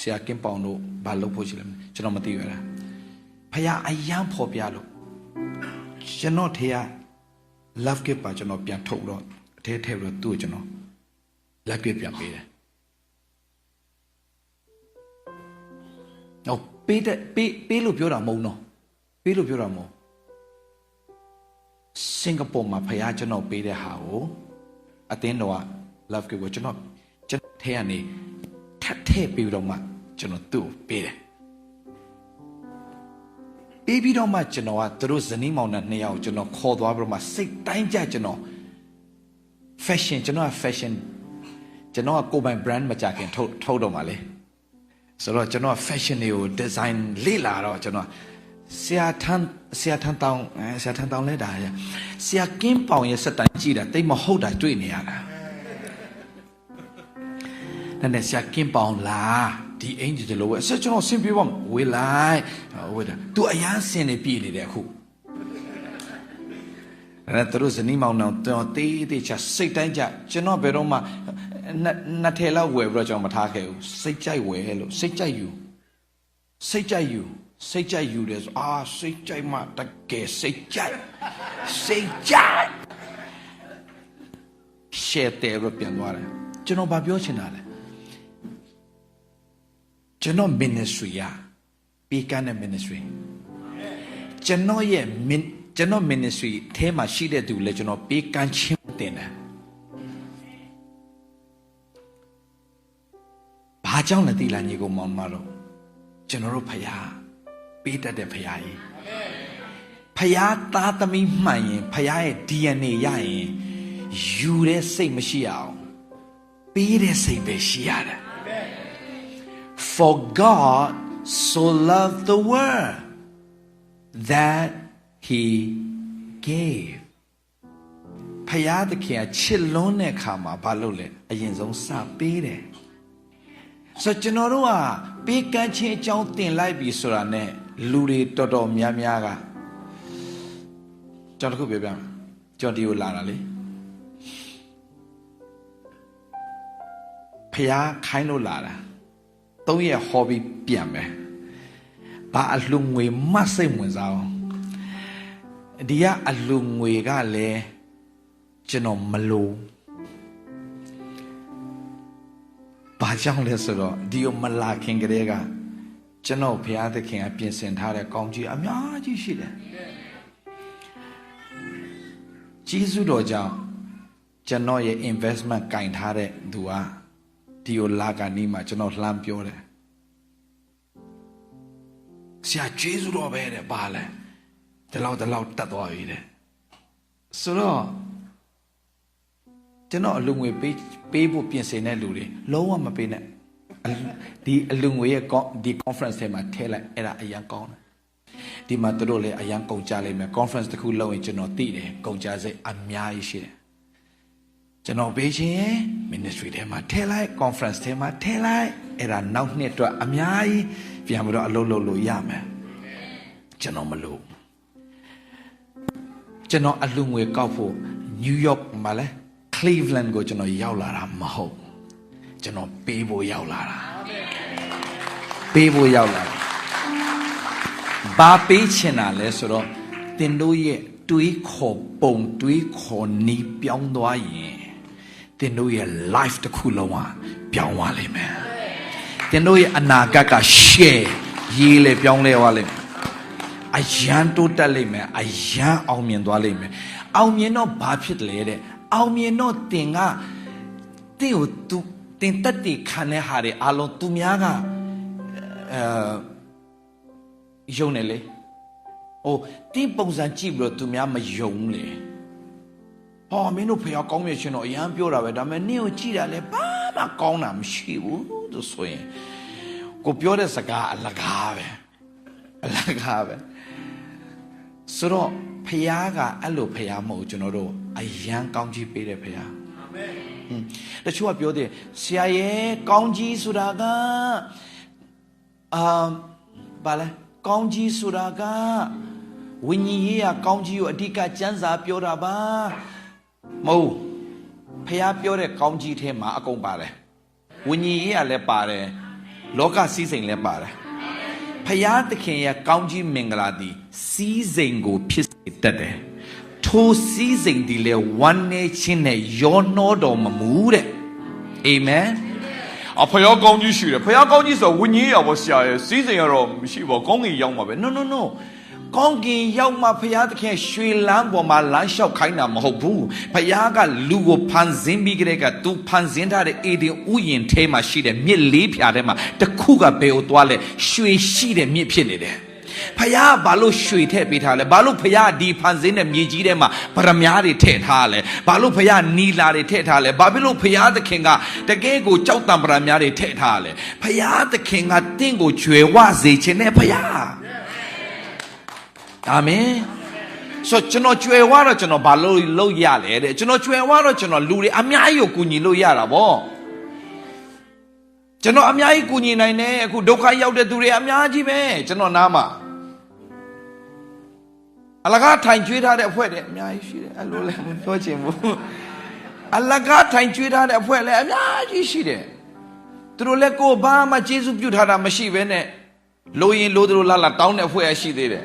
ဆရာကင်းပေါင်တို့ဘာလို့ဖို့ရှိလဲကျွန်တော်မသိရတာဖခင်အယံဖော်ပြလို့ကျွန်တော်ထေရ love gift ပါကျွန်တော်ပြန်ထုတ်တော့အထဲထဲတော့သူ့ကိုကျွန်တော် love gift ပြန်ပေးတယ်။ဟောပေးလို့ပြောတာမဟုတ်နော်။ပေးလို့ပြောတာမဟုတ်စင်ကာပူမှာဖခင်ကျွန်တော်ပေးတဲ့ဟာကိုအတင်းတော်က love gift ကိုကျွန်တော်ထဲကနေထ ထည့်ပြီးတော့မှကျွန်တော်သူ့ကိုပေးတယ်ပေးပြီးတော့မှကျွန်တော်ကသူတို့ဇနီးမောင်နှံ2ယောက်ကျွန်တော်ခေါ်သွားပြီးတော့မှစိတ်တိုင်းကြကျွန်တော် fashion ကျွန်တော်က fashion ကျွန်တော်ကကိုယ်ပိုင် brand မကြခင်ထုတ်တော့မှာလေဆိုတော့ကျွန်တော် fashion တွေကို design လေ့လာတော့ကျွန်တော်ဆရာထန်းတောင်းလဲတာဆရာကင်းပေါင်ရဲ့စက်တိုင်းကြည့်တာတိတ်မဟုတ်တာတွေ့နေရတာနဲ့ဆရာကင်းပေါင်လားဒီအင်ဂျီတလို့ပဲဆက်ကျွန်တော်ဆင်ပြေပါဝေးလိုက်ဝေးတာသူအရန်ဆင်နေပြည်နေတယ်အခုအဲ့ဒါတို့ဇနီးမောင်နှံတော်တေးချစိတ်တိုင်းကြကျွန်တော်ဘယ်တော့မှနှစ်ထည်လောက်ဝယ်ပြီးတော့ကျွန်တော်မထားခဲ့ဘူးစိတ်ကြိုက်ဝယ်လို့စိတ်ကြိုက်ယူတယ်ဆိုစိတ်ကြိုက်မှတကယ်စိတ်ကြိုက်ရှယ်တယ်လို့ပြန်သွားတယ်ကျွန်တော်ဘာပြောချင်တာလဲကျွန်တော် ministry ရပေးကမ်းတဲ့ ministry ကျွန်တော် ministry အဲမှာရှိတဲ့သူလည်းကျွန်တော်ပေးကမ်းခြင်းတင်တယ်ဘာကြောင့်လဲသိလားညီကောင်မောင်မတော်ကျွန်တော်တို့ဖယားပေးတတ်တဲ့ဖယားကြီးဖယားသားသမီးမှန်ရင်ဖယားရဲ့ DNA ရရင်ယူတဲ့စိတ်မရှိအောင်ပေးတဲ့စိတ်ပဲရှိရတယ် For God so loved the world that he gave ဖယားသခင်ချစ်လွန်းတဲ့အခါမှာဘာလုပ်လဲအရင်ဆုံးစပေးတယ်ဆိုကျွန်တော်တို့ကပေးကမ်းခြင်းအကြောင်းတင်လိုက်ပြီဆိုတာ ਨੇ လူတွေတော်တော်များများကကျွန်တော်တခုပြောပြမယ်ကျွန်တော်ဒီကိုလာတာလေဖျားခိုင်းလို့လာတာ3ရက် hobby ပြန်မယ်ဘာအလှငွေမစိတ်ဝင်စားအောင်ဒီကအလှငွေကလည်းကျွန်တော်မလို့ဘာကြောင့်လဲဆိုတော့ဒီကိုမလာခင်ကလေးကကျွန်တော်ဘုရားသခင်ကပြင်ဆင်ထားတဲ့ကောင်းကြီးအများကြီးရှိတယ်ကျေးဇူးတော်ကြောင့်ကျွန်တော်ရဲ့ investment ကင်ထားတဲ့သူကဒီကိုလာကနီးမှာကျွန်တော်လှမ်းပြောတယ်ဆရာကျေးဇူးတော်ပဲတဲ့ပါလဲဒီလောက်တက်သွားပြီတဲ့ဆိုတော့ကျွန်တော်အလူငွေပေးဖို့ပြင်ဆင်တဲ့လူတွေလုံးဝမပေးနဲ့ဒီအလူငွေရဲ့ဒီ conference ထဲမှာထည့်လိုက်အဲ့ဒါအရန်ကောင်းတယ်ဒီမှာတို့လည်းအရန်ကုန်ကြလိမ့်မယ် conference တစ်ခုလုပ်ရင်ကျွန်တော်သိတယ်ကုန်ကြစိတ်အများကြီးရှိတယ်ကျွန်တော်ပေးခြင်း ministry ထဲမှာထည့်လိုက် conference ထဲမှာထည့်လိုက်အဲ့ဒါနောက်နှစ်အတွက်အများကြီးပြန်ပြီးတော့အလုပ်လုပ်လို့ရမယ်ကျွန်တော်မလို့ကျွန်တော်အလူငွေကောက်ဖို့ New York မှာလဲCleveland ကိုကျွန်တော်ရောက်လာတာမဟုတ်ကျွန်တော်ပေးဖို့ရောက်လာတာဘာပေးချင်တာလဲဆိုတော့တင်တို့ရဲ့တွေးခေါ်ပုံတွေးခေါ်နီးပြောင်းသွားရင်တင်တို့ရဲ့ life တစ်ခုလုံးဟာပြောင်းသွားလိမ့်မယ်တင်တို့ရဲ့အနာဂတ်က share ရေးလေပြောင်းလဲသွားလိမ့်မယ်အယံတိုးတက်လိမ့်မယ်အယံအောင်မြင်သွားလိမ့်မယ်အောင်မြင်တော့ဘာဖြစ်လဲတဲ့အောင်မြင်တော့တင်ကတင်ကိုသူတင်တက်တည်ခံတဲ့ဟာတွေအလုံးသူများကယုံနေလေဟိုတင်းပုံစံကြည့်ပြီးတော့သူများမယုံလေဟောမင်းတို့ဖေကောင်းမြတ်ရှင်တော့အရန်ပြောတာပဲဒါပေမဲ့နင့်ကိုကြည့်တာလဲဘာမှကောင်းတာမရှိဘူးသူဆိုရင်ကိုပြောတဲ့စကားအလကားပဲဆိုတော့ဖယားကအဲ့လိုဖယားမဟုတ်ကျွန်တော်တို့အယံကောင်းကြီးပေးတဲ့ဖယားအာမင်တချို့ကပြောတယ်ဆရာရဲ့ကောင်းကြီးဆိုတာကဘာလဲကောင်းကြီးဆိုတာကဝိညာဉ်ရေးကကောင်းကြီးကိုအဓိကကျမ်းစာပြောတာပါမဟုတ်ဖယားပြောတဲ့ကောင်းကြီးထဲမှာအကုန်ပါတယ်ဝိညာဉ်ရေးကလည်းပါတယ်လောကစည်းစိမ်လည်းပါတယ်ဖယားသခင်ရဲ့ကောင်းကြီးမင်္ဂလာသည်စီးစိမ်ကိုဖြစ်စေတတ်တယ်ထိုစီးစိမ်ဒီလေဝမ်းနေခြင်းနဲ့ရောနှောတော်မမူတဲ့အာမင်အဖယားကောင်းကြီးရှိတယ်ဖယားကောင်းကြီးဆိုဝိညာဉ်ရပါဆရာရဲ့စီးစိမ်ကတော့မရှိပါကောင်းကင်ရောက်မှာပဲ no ကောင်းကင်ရောက်မှဖယားသခင်ရွှေလန်းပေါ်မှာလမ်းလျှောက်ခိုင်းတာမဟုတ်ဘူးဖယားကလူကိုဖန်ဆင်းပြီးကြတဲ့ကသူဖန်ဆင်းထားတဲ့အေဒင်ဥယျာဉ်ထဲမှာရှိတဲ့မြစ်လေးဖြာထဲမှာတစ်ခုကဘယ်ကိုသွားလဲရွှေရှိတဲ့မြစ်ဖြစ်နေတယ်ဖယားဘာလို့ရွှေထည့်ပေးထားလဲဘာလို့ဖယားဒီဖန်ဆင်းတဲ့မြေကြီးထဲမှာဗရမ ्यां တွေထည့်ထားလဲဘာလို့ဖယားနီလာတွေထည့်ထားလဲဘာဖြစ်လို့ဖယားသခင်ကတကယ်ကိုကြောက်တံဗရမ ्यां တွေထည့်ထားလဲဖယားသခင်ကတင့်ကိုကျွယ်ဝစေခြင်းနဲ့ဖယားအာမင်ဆိုကျွန်တော်ကျွယ်ဝတော့ကျွန်တော်ဘာလို့လုပ်ရလဲတဲ့ကျွန်တော်ကျွယ်ဝတော့ကျွန်တော်လူတွေအများကြီးကိုကူညီလို့ရတာဗောကျွန်တော်အများကြီးကူညီနိုင်တယ်အခုဒုက္ခရောက်တဲ့သူတွေအများကြီးပဲကျွန်တော်နားမှာအလကားထိုင်ကျွေးထားတဲ့အဖွဲ့တွေအများကြီးရှိတယ်အဲ့လိုလည်းမပြောချင်ဘူးအလကားထိုင်ကျွေးထားတဲ့အဖွဲ့လည်းအများကြီးရှိတယ်သူတို့လည်းကိုယ်ဘာမှကျေးဇူးပြုထားတာမရှိဘဲနဲ့လိုရင်လိုသူတို့လာတောင်းတဲ့အဖွဲ့အရှိသေးတယ်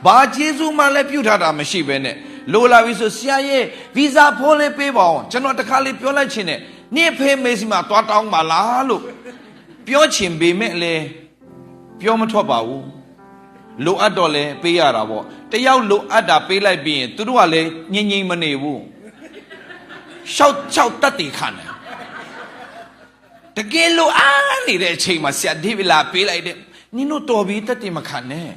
ဘာကျေးဇူးမှလည်းပြုထားတာမရှိဘဲနဲ့လိုလာပြီဆိုဆရာရဲ့ဗီဇာဖိုးလေးပေးပါအောင်ကျွန်တော်တခါလေးပြောလိုက်ချင်တယ်နေ့ဖေးမေးစီမှာသွားတောင်းပါလားလို့ပြောချင်ပေမဲ့လေပြောမထွက်ပါဘူးလိုအပ်တော့လဲပေးရတာပေါ့တယောက်လိုအပ်တာပေးလိုက်ပြီးရင်သူတို့ကလည်းငြိမ်ငြိမ်မနေဘူးရှောက်တက်တည်ခံတယ်တကယ်လိုအားနေတဲ့အချိန်မှာဆရာဒီဗလာပေးလိုက်တယ်နင်တို့တော်ပြီးတက်တည်မခံနဲ့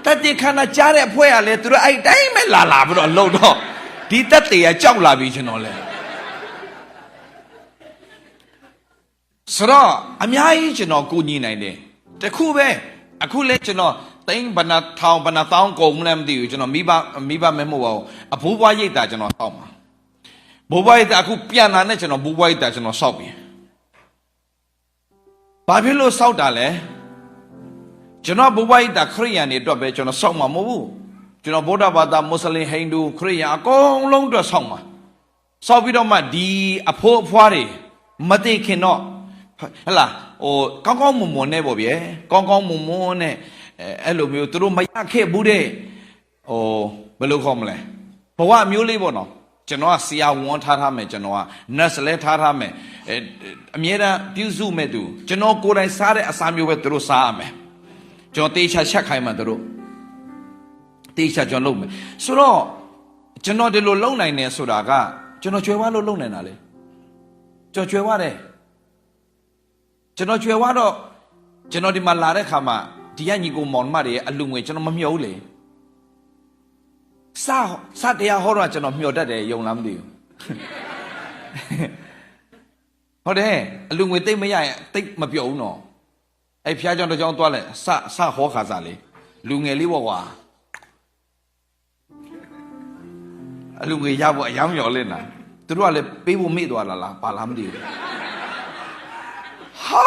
တက်တည်ခံတာကြားတဲ့အဖွဲ့ကလည်းသူတို့အဲ့တိုင်းပဲလာပြီးတော့လှုပ်တော့ဒီတက်တည်ကကြောက်လာပြီကျွန်တော်လဲဆိုတော့အများကြီးကျွန်တော်ကူညီနိုင်တယ်တခုပဲအခုလဲကျွန်တော်သိန်းဘဏ္ဍထောင်ဘဏ္ဍတောင်းကုန်မလဲမသိဘူးကျွန်တော်မိဘမဲမဟုတ်ပါဘူးအဘိုးဘွားရိတ်တာကျွန်တော်တောက်မှာဘိုးဘွားရိတ်တာအခုပြန်လာနဲ့ကျွန်တော်ဘိုးဘွားရိတ်တာကျွန်တော်စောက်ပြီဘာဖြစ်လို့စောက်တာလဲကျွန်တော်ဘိုးဘွားရိတ်တာခရိယန်တွေအတွက်ပဲကျွန်တော်စောက်မှာမဟုတ်ဘူးကျွန်တော်ဗုဒ္ဓဘာသာမွတ်စလင်ဟိန္ဒူခရိယန်အကုန်လုံးအတွက်စောက်မှာစောက်ပြီးတော့မှဒီအဖိုးအဖွားတွေမသိခင်တော့ဟလာဟိုကောင်းကောင်းမွန်မွန်နဲ့ပေါ့ဗျာကောင်းကောင်းမွန်မွန်နဲ့အဲ့လိုမျိုးသူတို့မရခဲ့ဘူးတဲ့ဟိုဘယ်လိုခေါ်မလဲဘဝမျိုးလေးပေါ့နော်ကျွန်တော်ကဆရာဝန်ထားမယ်ကျွန်တော်က nurse လဲထားမယ်အမြဲတမ်းပြုစုမဲ့သူကျွန်တော်ကိုယ်တိုင်စားတဲ့အစာမျိုးပဲသူတို့စားရမယ်ကျွန်တော်တေချာချက်ခိုင်းမှသူတို့တေချာကျွန်တော်လုပ်မယ်ဆိုတော့ကျွန်တော်ဒီလိုလုပ်နိုင်တယ်ဆိုတာကကျွန်တော်ကျွဲဝါလို့လုပ်နိုင်တာလေကျွန်တော်ကျွဲဝါတယ်ကျွန်တော်ကျွယ်ဝတော့ကျွန်တော်ဒီမှာလာတဲ့ခါမှာဒီကညီကိုမောင်မတွေရဲ့အလူငွေကျွန်တော်မမျှော်ဘူးလေစတရားဟောတော့ကျွန်တော်မျှော်တတ်တယ်ယုံလားမသိဘူးဟုတ်တယ်အလူငွေတိတ်မရရင်တိတ်မပြောဘူးနော်အဲ့ဖျားကြောင်တစ်ကြောင်သွားလဲစဟောခါစားလေလူငယ်လေးပေါ့ကွာအလူငွေရဖို့အယောင်မျှော်လင့်တာသူတို့ကလည်းပေးဖို့မေ့သွားလားဘာလားမသိဘူးဟာ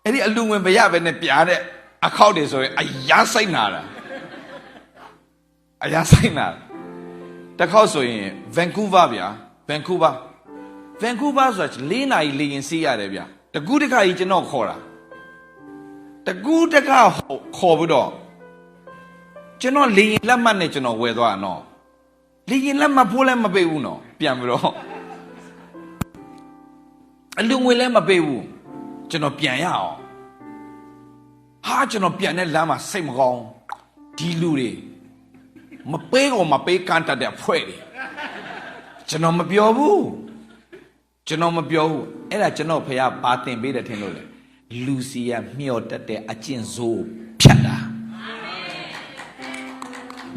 အဲ့ဒီအလူငွေမရပဲနဲ့ပြားတဲ့အခောက်တွေဆိုရင်အရာစိတ်နာတာအရာစိတ်နာတစ်ခေါက်ဆိုရင်ဗန်ကူးဗားဗျာဗန်ကူးဗားဆိုတာ4 နာရီလေရင်စီးရတယ်ဗျာတကူးတခါကြီးကျွန်တော်ခေါ်တာတကူးတခါခေါ်ပြီးတော့ကျွန်တော်လေရင်လက်မှတ်နဲ့ကျွန်တော်ဝယ်သွားတာနော်လေရင်လက်မှတ်ဖိုးလည်းမပေးဘူးနော်ပြန်ပြီးတော့အလူငွေလည်းမပေးဘူးကျွန်တော်ပြန်ရအောင်ဟာကျွန်တော်ပြန်တဲ့လမ်းမှာစိတ်မကောင်းဒီလူတွေမပေးကောင်မပေးကန်တတ်တဲ့ဖွဲ့တွေကျွန်တော်မပြောဘူးအဲ့ဒါကျွန်တော်ဖះပါတင်ပေးတယ်ထင်လို့လေလူစီယာမျောတတ်တဲ့အကျင့်စိုးဖြတ်တာ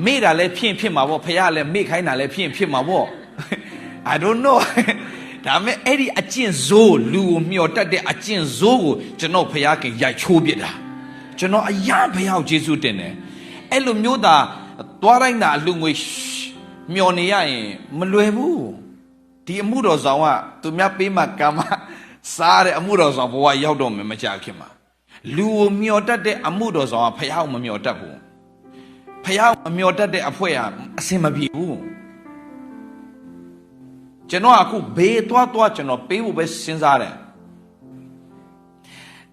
မေ့တာလည်းဖြစ်မှာပေါ့ဖះလည်းမေ့ခိုင်းတာလည်းဖြစ်မှာပေါ့ I don't know ဒါမဲ့အဲ့ဒီအကျင့်စိုးလူကိုမျောတတ်တဲ့အကျင့်စိုးကိုကျွန်တော်ဖះခင်ရိုက်ချိုးပြတာကျွန်တော်အရာဖះကိုယေရှုတင်တယ်အဲ့လိုမျိုးသာသွားတိုင်းသာအလူငွေမျောနေရရင်မလွယ်ဘူးဒီအမှုတော်ဆောင်ကသူများပေးမှကံမစားတဲ့အမှုတော်ဆောင်ဘဝရောက်တော့မယ်မကြခင်မှာလူကိုမျောတတ်တဲ့အမှုတော်ဆောင်ကဖះကိုမမျောတတ်ဘူးဖះကိုမမျောတတ်တဲ့အဖွဲကအစင်မပြေဘူးကျွန်တော်အခုဘေးသွားကျွန်တော်ပေးဖို့ပဲစဉ်းစားတယ်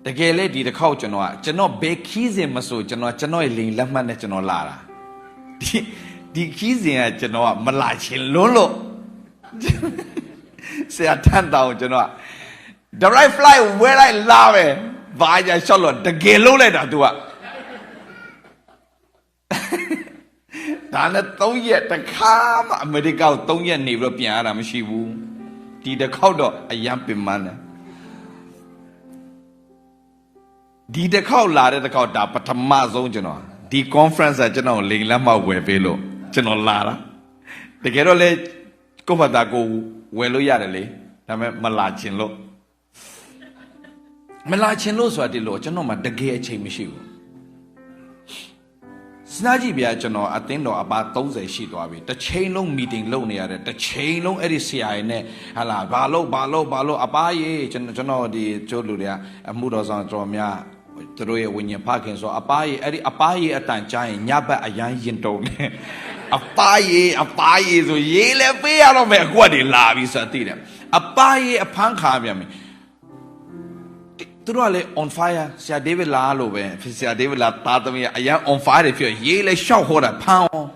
တကယ်လေဒီတစ်ခေါက်ကျွန်တော်ဘေးခီးစဉ်မဆိုကျွန်တော်ရဲ့လိန်လက်မှတ်နဲ့ကျွန်တော်လာတာဒီခီးစဉ်ကကျွန်တော်ကမလာချင်လွန်းလို့ဆရာထန်တောင်ကျွန်တော် the right flight ဝဲလိုက်လာပဲဘာကြရှော့လို့တကယ်လုံးလိုက်တာ तू က ဒါနဲ့3ရက်တစ်ခါမှအမေရိကကို3ရက်နေပြီးတော့ပြန်ရတာမရှိဘူးဒီတစ်ခေါက်တော့အယံပင်မနဲ့ဒီတစ်ခေါက်လာတဲ့တစ်ခေါက်ဒါပထမဆုံးကျွန်တော်ဒီ conference ကကျွန်တော်လိန်လက်မဝယ်ပေးလို့ကျွန်တော်လာတာတကယ်တော့လေကိုယ့်ဘာသာကိုဝယ်လို့ရတယ်လေဒါပေမဲ့မလာချင်လို့ဆိုတာဒီလိုကျွန်တော်မှတကယ်အချိန်မရှိဘူးစနာကြည့်ဗျာကျွန်တော်အသင်းတော်အပါ30ရှိသွားပြီတစ်ချိန်လုံး meeting လုပ်နေရတယ်တစ်ချိန်လုံးအဲ့ဒီဆရာကြီးနဲ့ဟာလာဘာလို့အပါရေးကျွန်တော်ဒီကျိုးလူတွေကအမှုတော်ဆောင်တော်များသူတို့ရဲ့ဝိညာဉ်ဖခင်ဆိုအပါရေးအဲ့ဒီအပါရေးအတန်ကြားရင်ညဘက်အရန်ရင်တုံနေအပါရေးဆိုရေးလဲပေးရတော့မယ်အကွက်တွေလာပြီဆိုသိတယ်အပါရေးအဖမ်းခါပြန်ပြီသူတို့ကလေ on fire ဆရာဒေးဗစ်လာလို့ပဲဆရာဒေးဗစ်လာသားသမီးအရန် on fire တွေဖြစ်ရေးလဲရှောက်ဟောတာဖမ်းအောင်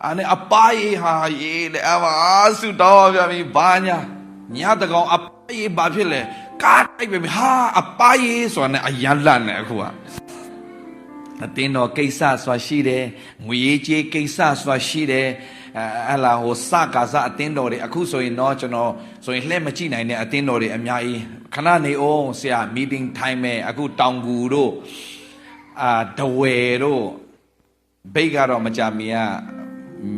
အဲ့အပါရေးဟာရေးလဲအမဆူတော်ပြန်ပြီဘာညာညတကောင်အပါရေးဘာဖြစ်လဲကားတိုက်ပြီဟာအပါရေးဆိုတာနဲ့အရန်လန့်နေအခုကအတင်းတော်ကိစ္စဆိုတာရှိတယ်ငွေရေးကြေးကိစ္စဆိုတာရှိတယ်အလာဟိုစကားစအတင်းတော်တွေအခုဆိုရင်တော့ကျွန်တော်ဆိုရင်လှည့်မကြည့်နိုင်တဲ့အတင်းတော်တွေအများကြီးခဏနေအောင်ဆရာ meeting time မဲ့အခုတောင်ကူတို့တဝယ်တို့ဘိတ်ကတော့မကြမီက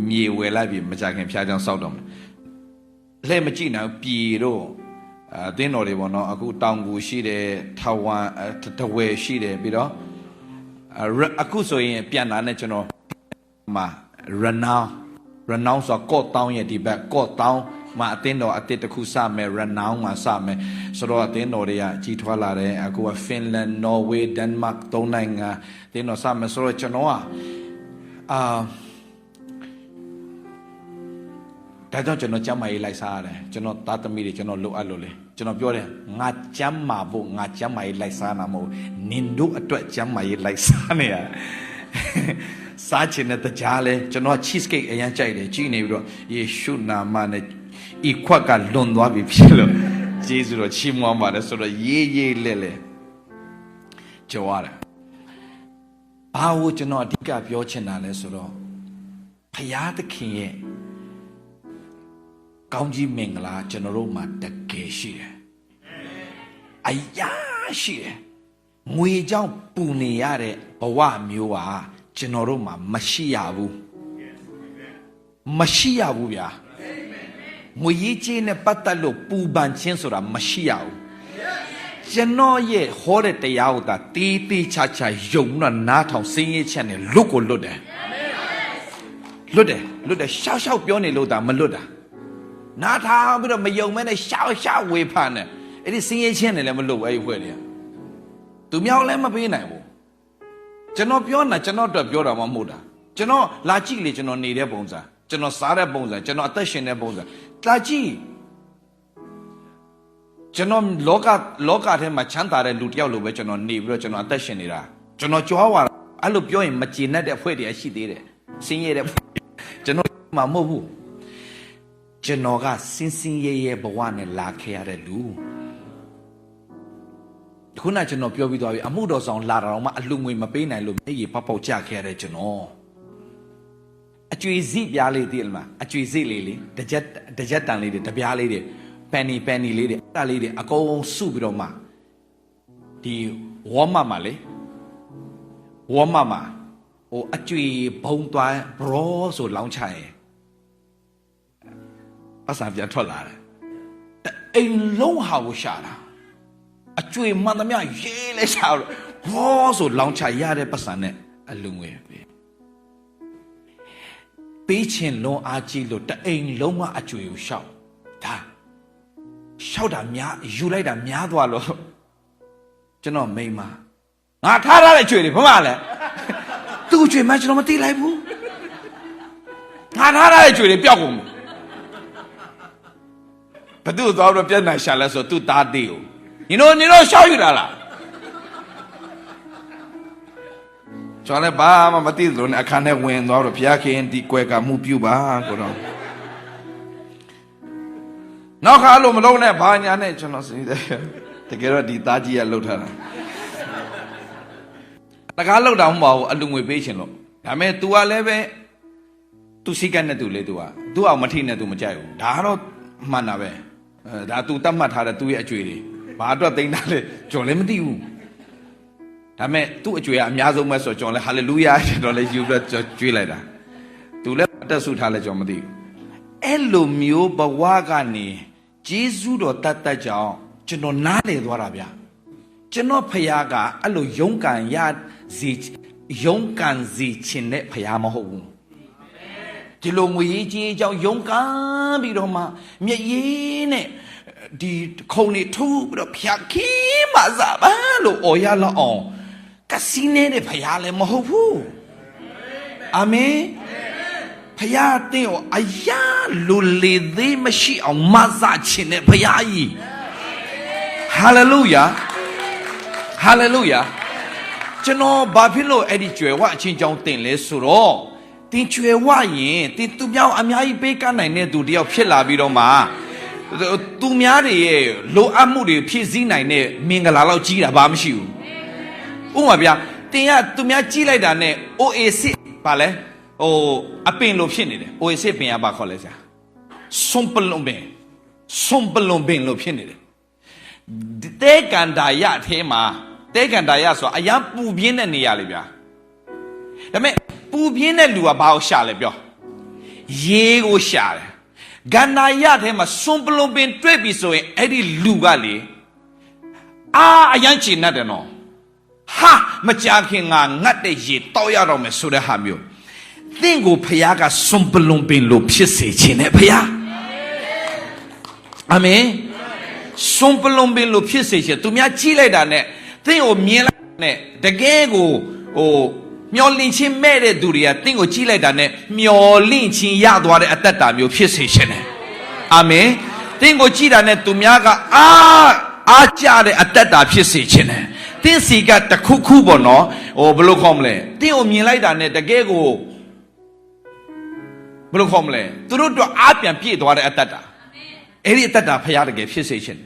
မြေဝယ်လိုက်ပြီမကြခင်ဖျားချောင်းစောက်တော့မယ်လှည့်မကြည့်နိုင်ပြည်တို့အတင်းတော်တွေပေါ့နော်အခုတောင်ကူရှိတယ်ထာဝမ်တဝယ်ရှိတယ်ပြီးတော့အခုဆိုရင်ပြန်လာနဲ့ကျွန်တော်မှာရနောင်းဆိုကော့တောင်းရဲ့ဒီဘက်ကော့တောင်းမှာအတင်းတော်အတစ်တစ်ခုစမယ်ရနောင်းမှာစမယ်ဆိုတော့အတင်းတော်တွေကကြီးထွားလာတယ်အခုကဖင်လန်နော်ဝေးဒန်မတ်၃နိုင်ငံအတင်းတော်စမယ်ဆိုတော့ကျွန်တော်ကဒါကြောင့်ကျွန်တော်ကျမ်းမာရေးလိုက်စားရတယ်ကျွန်တော်သားသမီးတွေကျွန်တော်လိုအပ်လို့လေကျွန်တော်ပြောတယ်ငါကျမ်းမာဖို့ငါကျမ်းမာရေးလိုက်စားတာမဟုတ်နင်တို့အတွက်ကျမ်းမာရေးလိုက်စားနေရစားချင်တဲ့ကြားလဲကျွန်တော် cheese cake အရင်ကြိုက်တယ်ကြည့်နေပြီးတော့ယေရှုနာမနဲ့ဤခွက်ကလွန်သွားပြီဖြစ်လို့ယေရှုတော်ချီးမွမ်းပါတယ်ဆိုတော့ရေးလဲကြော်ရတယ်ဘာလို့ကျွန်တော်အဓိကပြောချင်တာလဲဆိုတော့ဖယားသခင်ရဲ့ကောင်းကြီးမင်္ဂလာကျွန်တော်တို့မှာတကယ်ရှိတယ်အရာရှိတယ်ငွေကြောင့်ပူနေရတဲ့ဘဝမျိုးပါကျွန်တော်တို့မှာမရှိရဘူးဗျာငွေရေးကြေးနဲ့ပတ်သက်လို့ပူပန်ခြင်းဆိုတာမရှိရဘူးကျွန်တော်ရဲ့ဟောတဲ့တရားကိုသာတီးတီးချာချာယုံတော့နားထောင်စင်းရေးချက်နဲ့လွတ်တယ်ရှောက်ပြောနေလို့သာမလွတ်တာနားထောင်ပြီးတော့မယုံမဲနဲ့ရှောက်ဝေဖန်တယ်အဲ့ဒီစင်းရေးချက်နဲ့လည်းမလွတ်ဘူးအဲ့ဒီဖွဲ့တွေကသူမြောက်လည်းမပေးနိုင်ဘူးကျွန်တော်ပြောတာကျွန်တော်အတွက်ပြောတာမှမဟုတ်တာကျွန်တော်လာကြည့်လေကျွန်တော်နေတဲ့ပုံစံကျွန်တော်စားတဲ့ပုံစံကျွန်တော်အသက်ရှင်တဲ့ပုံစံလာကြည့်ကျွန်တော်လောကထဲမှာချမ်းသာတဲ့လူတစ်ယောက်လိုပဲကျွန်တော်နေပြီးတော့ကျွန်တော်အသက်ရှင်နေတာကျွန်တော်ကြွားသွားအဲ့လိုပြောရင်မကျေနပ်တဲ့အဖွဲ့တွေရှိသေးတယ်စင်းရဲတဲ့ကျွန်တော်မှမဟုတ်ဘူးကျွန်တော်ကစင်းရဲဘဝနဲ့လာခဲ့ရတဲ့လူခုနကျွန်တော်ပြောပြီးသွားပြီအမှုတော်ဆောင်လာတာတော့မှအလူငွေမပေးနိုင်လို့မျက်ရည်ပေါက်ကြခဲ့ရတဲ့ကျွန်တော်အကျွေစီပြားလေးသိလားမအကျွေစီလေးတကြက်တန်လေးတွေတပြားလေးတွေပန်နီလေးတွေအဲ့ဒါလေးတွေအကုန်စုပြီးတော့မှဒီဝေါ်မမှာဟိုအကျွေဘုံသွားဘရောဆိုလောင်းချရင်အဆန်ပြန်ထွက်လာတယ်အိမ်လုံးဟာကိုရှာတာအကျွေမှန်သမျှရေးလဲရှာတော့ဘောဆိုလောင်ချရတဲ့ပတ်စံနဲ့အလုံငယ်ပဲပေးချင်လုံးအားကြီးလို့တအိမ်လုံးကအကျွေကိုရှောက်တာများယူလိုက်တာများသွားလို့ကျွန်တော်မိမငါထားထားတဲ့ကျွေတွေဘာမှလဲသူ့ကျွေမှကျွန်တော်မသိလိုက်ဘူးငါထားထားတဲ့ကျွေတွေပျောက်ကုန်ဘသူ့သွားတော့ပြဿနာရှာလဲဆိုသူ့သားသေးကို你都小雨来了，将来爸妈没地路，那看那温度了，别看地怪个目标吧，个了。那看路没路呢，爸伢呢，真的是的，这个地大鸡也路他了。တကားလောက်တောင်မဟုတ်အလူငွေပေးချင်လို့ဒါမဲ့ तू ကလည်းပဲ तू စိတ်ကနဲ့ तू လေ तू အောင်မထိနဲ့ तू မကြိုက်ဘူးဒါကတော့မှန်တာပဲဒါ तू တတ်မှတ်ထားတဲ့ तू ရဲ့အကျွေးတွေဘာအတွက်သိမ်းတာလဲကျွန်တော်လည်းမသိဘူးဒါမဲ့ तू အကျွေးကအများဆုံးပဲဆိုတော့ကျွန်တော်လည်းဟာလေလုယာကျွန်တော်လည်းယူပြီးကျွေးလိုက်တာ तू လည်းအသက်ဆုထားလဲကျွန်တော်မသိဘူးအဲ့လိုမျိုးဘဝကနေဂျေဇုတော်တတ်ကြောင်ကျွန်တော်နားလေသွားတာဗျာကျွန်တော်ဖခင်ကအဲ့လိုယုံကန်ရစီယုံကန်စီခြင်းနဲ့ဖခင်မဟုတ်ဘူးဒီလိုငွေကြီးအကြောင်းယုံကန်ပြီးတော့မှမျက်ရည်နဲ့ဒီခုံနေထူပြီးတော့ဖျက်ခင်းမစားပါလို့အော်ရလောက်အောင်ကစီနေတဲ့ဖခင်လည်းမဟုတ်ဘူးအာမင်ဖယားတင်းကိုအရာလူလေသေးမရှိအောင်မဆခြင်းနဲ့ဖယားကြီးဟာလေလုယာဟာလေလုယာကျွန်တော်ဘာဖြစ်လို့အဲ့ဒီကြွယ်ဝအချင်းကြောင့်တင်လဲဆိုတော့တင်ကြွယ်ဝရင်တင်သူများအများကြီးပေးကနိုင်တဲ့သူတယောက်ဖြစ်လာပြီးတော့မှသူများတွေရဲ့လိုအပ်မှုတွေဖြည့်ဆည်းနိုင်တဲ့မင်္ဂလာလောက်ကြီးတာဘာမှမရှိဘူးဥပမာဗျာတင်ကသူများကြီးလိုက်တာနဲ့ OAC ပါလဲအပင်လိုဖြစ်နေတယ် OAC ပင်ကဘာခေါ်လဲဆရာဆွန်ပလုံပင်လို့ဖြစ်နေတယ်တဲကန်ဒါရအထဲမှာတဲကန်ဒါရဆိုအရန်ပူပြင်းတဲ့နေရာလေဗျာဒါပေမဲ့ပူပြင်းတဲ့လူကဘာကိုရှာလဲပြောရေကိုရှာတယ်ကန်ဒါရထဲမှာဆွန်ပလုံပင်တွေ့ပြီဆိုရင်အဲ့ဒီလူကလေအရန်ချင်တတ်တယ်နော်ဟာမကြခင်ငါငတ်တဲ့ရေတောက်ရတော့မယ်ဆိုတဲ့ဟာမျိုးသင်ကိုဖခင်ကဆွန်ပလုံပင်လို့ဖြစ်စေခြင်းနဲ့ဖခင်အာမင်ဆွန်ပလုံပင်လို့ဖြစ်စေခြင်းသူများကြီးလိုက်တာနဲ့သင်ကိုမြင်လိုက်နဲ့တကယ်ကိုမျောလင့်ခြင်းမဲ့တဲ့သူတွေကသင်ကိုကြီးလိုက်တာနဲ့မျောလင့်ခြင်းရသွားတဲ့အတ္တတာမျိုးဖြစ်စေခြင်းနဲ့အာမင်သင်ကိုကြီးတာနဲ့သူများကအားကြတဲ့အတ္တတာဖြစ်စေခြင်းနဲ့သင်စီကတခုခုပေါ့နော်ဘယ်လိုခေါ်မလဲသင်ကိုမြင်လိုက်တာနဲ့တကယ်ကိုဘယ်လိုခေါ်မလဲသူတို့တော့အားပြန်ပြည့်သွားတဲ့အတ္တတာအဲ့ဒီအတ္တတာဖရားတကယ်ဖြစ်စေခြင်း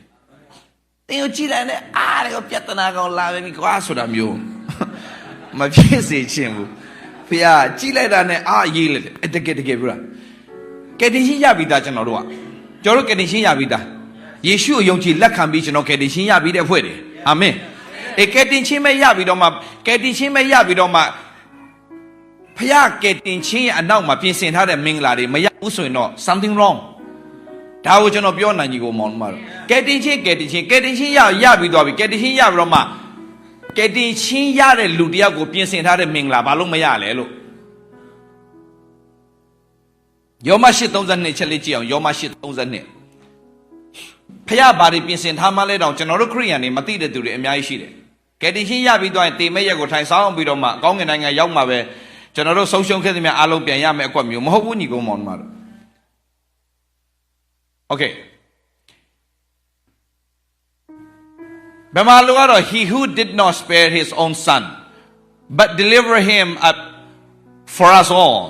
သင်ကိုကြည့်လိုက်နဲ့အားတွေကိုပြဿနာကောင်လာပြီကွာဆိုတာမျိုးမဖြစ်စေခြင်းဘူးဖရားကြည့်လိုက်တာနဲ့ရေးလိုက်တယ်တကယ်ပြောတာကယ်တင်ရှင်ရပြီသားကျွန်တော်တို့ကယ်တင်ရှင်ရပြီသားယေရှုကိုယုံကြည်လက်ခံပြီးကျွန်တော်ကယ်တင်ရှင်ရပြီတဲ့ဖွဲ့တယ်အာမင်ကယ်တင်ရှင်မဲ့ရပြီးတော့မှဖျားကယ်တင်ခြင်းရဲ့အနောက်မှာပြင်ဆင်ထားတဲ့မင်္ဂလာတွေမရဘူးဆိုရင်တော့ something wrong ဒါကိုကျွန်တော်ပြောနိုင်ကြီးကိုမောင်မတော်ကယ်တင်ခြင်းရပြီးသွားပြီကယ်တင်ခြင်းရပြီးတော့မှကယ်တင်ခြင်းရတဲ့လူတယောက်ကိုပြင်ဆင်ထားတဲ့မင်္ဂလာဘာလို့မရလဲလို့ယောမ 8:32 ချက်လေးကြည့်အောင်ယောမ 8:32ဖျားဘာတွေပြင်ဆင်ထားမှလဲတော့ကျွန်တော်တို့ခရိယန်တွေမသိတဲ့သူတွေအများကြီးရှိတယ်ကယ်တင်ခြင်းရပြီးသွားရင်တေမဲ့ရက်ကိုထိုင်ဆောင်ပြီးတော့မှကောင်းကင်နိုင်ငံရောက်မှာပဲကျွန်တော်တို့ဆုံးရှုံးခဲ့သမျှအားလုံးပြန်ရမယ်အကွက်မျိုးမဟုတ်ဘူးညီကောင်မောင်တို့ Okay ဘယ်မှာလို့ကတော့ he who did not spare his own son but deliver him up for us all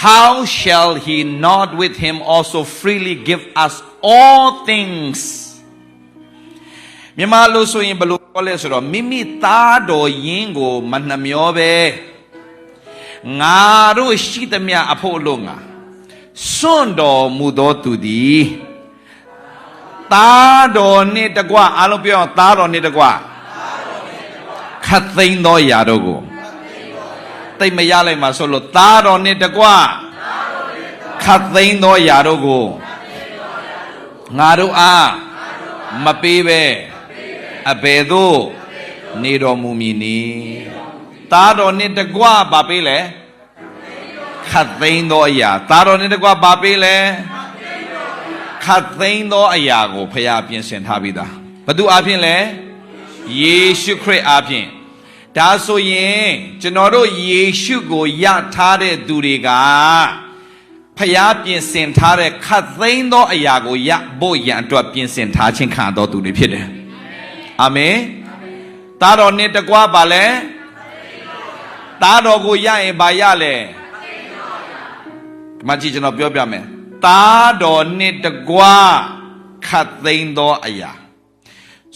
how shall he not with him also freely give us all things မြန်မာလို့ဆိုရင်ဘယ်လိုပြောလဲဆိုတော့မိမိသားတော်ယင်းကိုမနှမျောပဲငါတို့ရှိသမျှအဖို့လုံးငါစွန့်တော်မူသောသူသည်သားတော်နှင့်တကွအားလုံးပြောအောင်သားတော်နှင့်တကွခတ်သိမ်းသောယာတို့ကိုသိမရလိုက်မှာဆိုလို့သားတော်နှင့်တကွခတ်သိမ်းသောယာတို့ကိုငါတို့အားမပေးပဲအဘယ်သို့နေတော်မူမည်နည်းသားတော်နှင့်တကွဘာပေးလဲခတ်သိမ်းသောအရာသားတော်နှင့်တကွဘာပေးလဲခတ်သိမ်းသောအရာကိုဖခင်ပြင်ဆင်ထားပြီးသားဘသူအပြင်လဲယေရှုခရစ်အပြင်ဒါဆိုရင်ကျွန်တော်တို့ယေရှုကိုယထားတဲ့သူတွေကဖခင်ပြင်ဆင်ထားတဲ့ခတ်သိမ်းသောအရာကိုယဖို့ရန်အတွက်ပြင်ဆင်ထားခြင်းခံတော်သူတွေဖြစ်တယ်အာမင်သားတော်နှင့်တကွပါလဲသားတော်ကိုရရင်ဘာရလဲဒီမှာကြည့်ကျွန်တော်ပြောပြမယ်သားတော်နှင့်တကွခတ်သိမ်းသောအရာ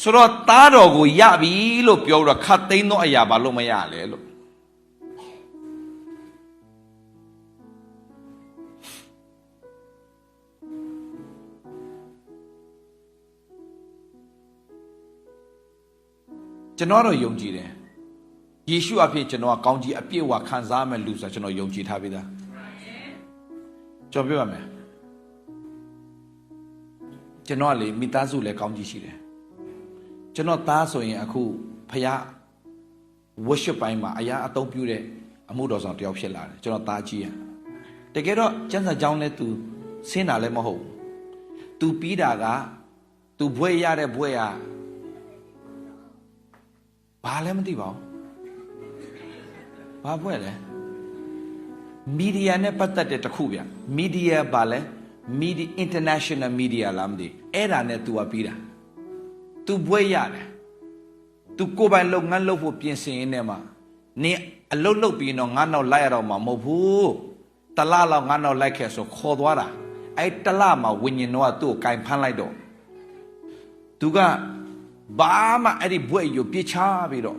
ဆိုတော့သားတော်ကိုရပြီလို့ပြောတော့ခတ်သိမ်းသောအရာဘာလို့မရလဲလို့ကျွန်တော်တော့ယုံကြည်တယ်ယေရှုအဖြစ်ကျွန်တော်ကကောင်းကြီးအပြည့်အဝခံစားမယ်လူဆိုကျွန်တော်ယုံကြည်ထားပြီးသားကျွန်တော်ပြောရမယ်ကျွန်တော်လေမိသားစုလည်းကောင်းကြီးရှိတယ်ကျွန်တော်သားဆိုရင်အခုဖခင် worship ပိုင်းမှာအရာအသုံးပြုတဲ့အမှုတော်ဆောင်တယောက်ဖြစ်လာတယ်ကျွန်တော်သားကြီးရတကယ်တော့ကျမ်းစာကြောင်းလဲ तू ဆင်းတာလည်းမဟုတ်ဘူး तू ပြီးတာက तू ဘွဲ့ရတဲ့ဘွဲ့ရဘာလဲမသိပါဘူးဘာဘွဲ့လဲမီဒီယာနဲ့ပတ်သက်တဲ့တစ်ခုဗျမီဒီယာဘာလဲမီဒီ international media လားမသိအဲ့ဒါနဲ့ तू ကပြီးတာ तू ဘွဲ့ရတယ် तू ကိုယ်ပိုင်လုပ်ငန်းလုပ်ဖို့ပြင်ဆင်ရင်းနဲ့မှာနင်အလုပ်လုပ်ပြီးတော့ငါနောက်လိုက်ရတော့မှာမဟုတ်ဘူးတလလောက်ငါနောက်လိုက်ခဲ့ဆိုခေါ်သွားတာအဲ့တလမှာဝิญဉ်တော့သူ့ကိုကင်ဖမ်းလိုက်တော့ तू ကဘာမှအဲ့ဒီဘွဲ့ယူပြစ်ချပြီးတော့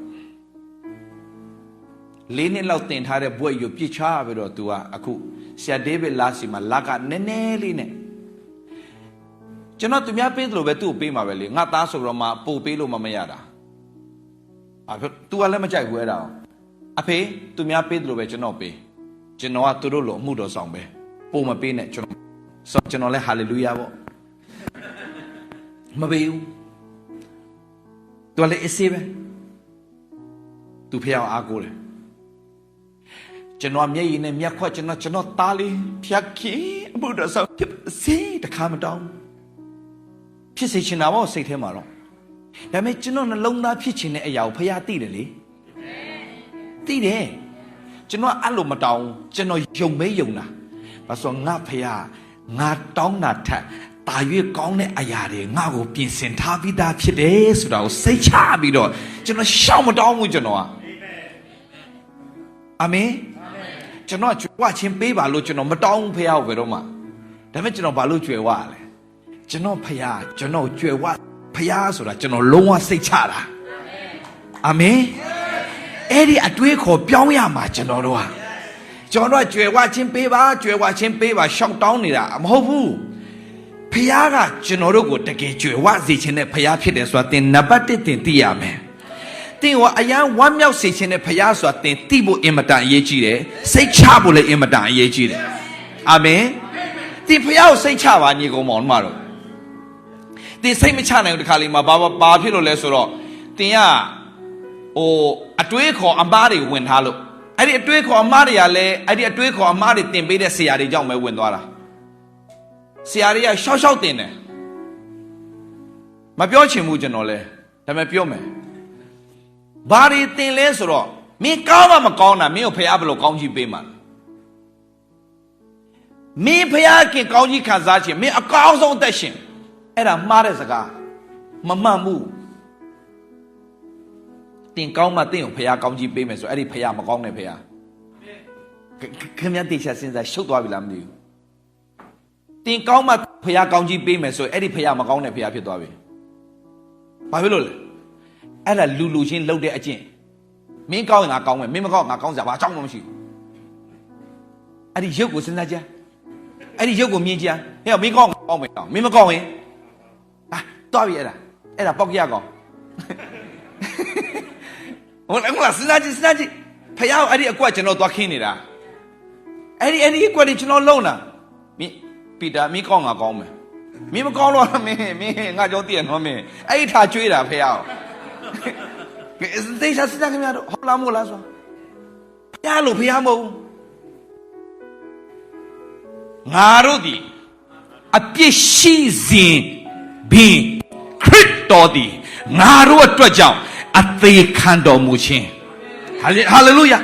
၄နှစ်လောက်တင်ထားတဲ့ဘွဲ့ယူပြစ်ချပြီးတော့ तू ကအခုဆရာဒေးဗစ်လာစီမှာလကနည်းနည်းလေးနဲ့ကျွန်တော်သူများပေးသလိုပဲသူ့ကိုပေးမှာပဲလေငါသားဆိုတော့မှပို့ပေးလို့မရတာဘာဖြစ် तू ကလည်းမကြိုက်ဘူးအဲ့ဒါအဖေသူများပေးသလိုပဲကျွန်တော်ပေးကျွန်တော်ကသူတို့လိုအမှုတော်ဆောင်ပဲပို့မပေးနဲ့ကျွန်တော်လည်းဟာလေလုယာပေါ့မပေးဘူးသူလည်းအစေးပဲသူဖျောက်အားကိုးတယ်ကျွန်တော်မျက်ရည်နဲ့မျက်ခွက်ကျွန်တော်သားလေးဖြတ်ခင်းအမှုတော်ဆောင်ဖြစ်စေတခါမတောင်းဖြစ်စေချင်တာပေါ့စိတ်ထဲမှာတော့ဒါပေမဲ့ကျွန်တော်နှလုံးသားဖြစ်ချင်တဲ့အရာကိုဖျားသိတယ်လေသိတယ်ကျွန်တော်အဲ့လိုမတောင်းကျွန်တော်ယုံမဲယုံတာဘာလို့ငါဖျားငါတောင်းတာထက်တာ၍ကောင်းတဲ့အရာတွေငါ့ကိုပြင်ဆင်ထားပြီးသားဖြစ်တယ်ဆိုတာကိုစိတ်ချပြီးတော့ကျွန်တော်ရှောက်မတောင်းဘူးကျွန်တော်ကအာမင်ကျွန်တော်ကြွယ်ဝခြင်းပေးပါလို့ကျွန်တော်မတောင်းဘူးဖះကိုဘယ်တော့မှဒါပေမဲ့ကျွန်တော်ဘာလို့ကြွယ်ဝလဲကျွန်တော်ဖះကျွန်တော်ကြွယ်ဝဖះဆိုတာကျွန်တော်လုံးဝစိတ်ချတာအာမင်အဲ့ဒီအတွေးခေါ်ပြောင်းရမှာကျွန်တော်တို့ကကြွယ်ဝခြင်းပေးပါကြွယ်ဝခြင်းပေးပါရှောက်တောင်းနေတာမဟုတ်ဘူးဖះကကျွန်တော်တို့ကိုတကယ်ကြွယ်ဝစေခြင်းနဲ့ဖះဖြစ်တယ်ဆိုတာသင်နံပါတ်1သင်သိရမယ်သင်ကအရန်ဝမ်းမြောက်စေခြင်းနဲ့ဖះဆိုတာသင်သိဖို့အင်မတန်အရေးကြီးတယ်စိတ်ချဖို့လည်းအင်မတန်အရေးကြီးတယ်အာမင်သင်ဖះကိုစိတ်ချပါညီကောင်မောင်တို့သင်စိတ်မချနိုင်ဘူးတခါလေးမှာဘာဖြစ်လို့လဲဆိုတော့သင်ကအတွေးခေါ်အမားတွေဝင်ထားလို့အဲ့ဒီအတွေးခေါ်အမားတွေကလည်းအဲ့ဒီအတွေးခေါ်အမားတွေတင်ပေးတဲ့ဆရာတွေကြောင့်ပဲဝင်သွားတာဆရာတွေကရှောက်တင်တယ်မပြောချင်ဘူးကျွန်တော်လဲဒါပေမဲ့ပြောမယ်ဘာတွေတင်လဲဆိုတော့မင်းကောင်းမှမကောင်းတာမင်းကိုဖះဘယ်လိုကောင်းကြီးပေးမှာမင်းဖះခင်ကောင်းကြီးခံစားခြင်းမင်းအကောင်းဆုံးအသက်ရှင်အဲ့ဒါမှားတဲ့စကားမမှန်ဘူးတင်ကောင်းမှတင်ကိုဖះကောင်းကြီးပေးမယ်ဆိုအဲ့ဒီဖះမကောင်းတဲ့ဖះခင်ဗျားတေချာစဉ်းစားရှုပ်သွားပြီလားမသိဘူးတင်ကောင်းမှဖះကောင်းကြီးပေးမယ်ဆိုအဲ့ဒီဖះမကောင်းတဲ့ဖះဖြစ်သွားပြီဘာဖြစ်လို့လဲအဲ့ဒါလူချင်းလှုပ်တဲ့အကျင့်မင်းကောင်းရင်ငါကောင်းမယ်မင်းမကောင်းငါကောင်းစရာဘာအကြောင်းမှမရှိဘူးအဲ့ဒီရုပ်ကိုစဉ်းစားကြအဲ့ဒီရုပ်ကိုမြင်ကြဟဲ့မင်းကောင်းကောင်းမယ်မင်းမကောင်းရင်တွားပြီအဲ့ဒါပေါက်ကြကောင်ဟုတ်လားစဉ်းစားကြည့်ဖះအဲ့ဒီအကွက်ကျွန်တော်သွားခင်းနေတာအဲ့ဒီအကွက်တွေကျွန်တော်လုံးတာမင်းပီတာမင်းကောင်းငါကောင်းမယ်မင်းမကောင်းတော့မင်းငါကြောင့်တည့်ရနော်မင်းအဲ့ဒီထားကျွေးတာဖះတေချာစဉ်းစားခင်ဗျားတို့ဟုတ်လားမို့လားဆိုဖះလို့ဖះမဟုတ်ငါတို့ဒီအပြစ်ရှိစဉ်ဘင်ခရစ်တော်ဒီငါတို့အတွက်ကြောင့်အသေးခံတော်မူခြင်းဟာလေလုယာ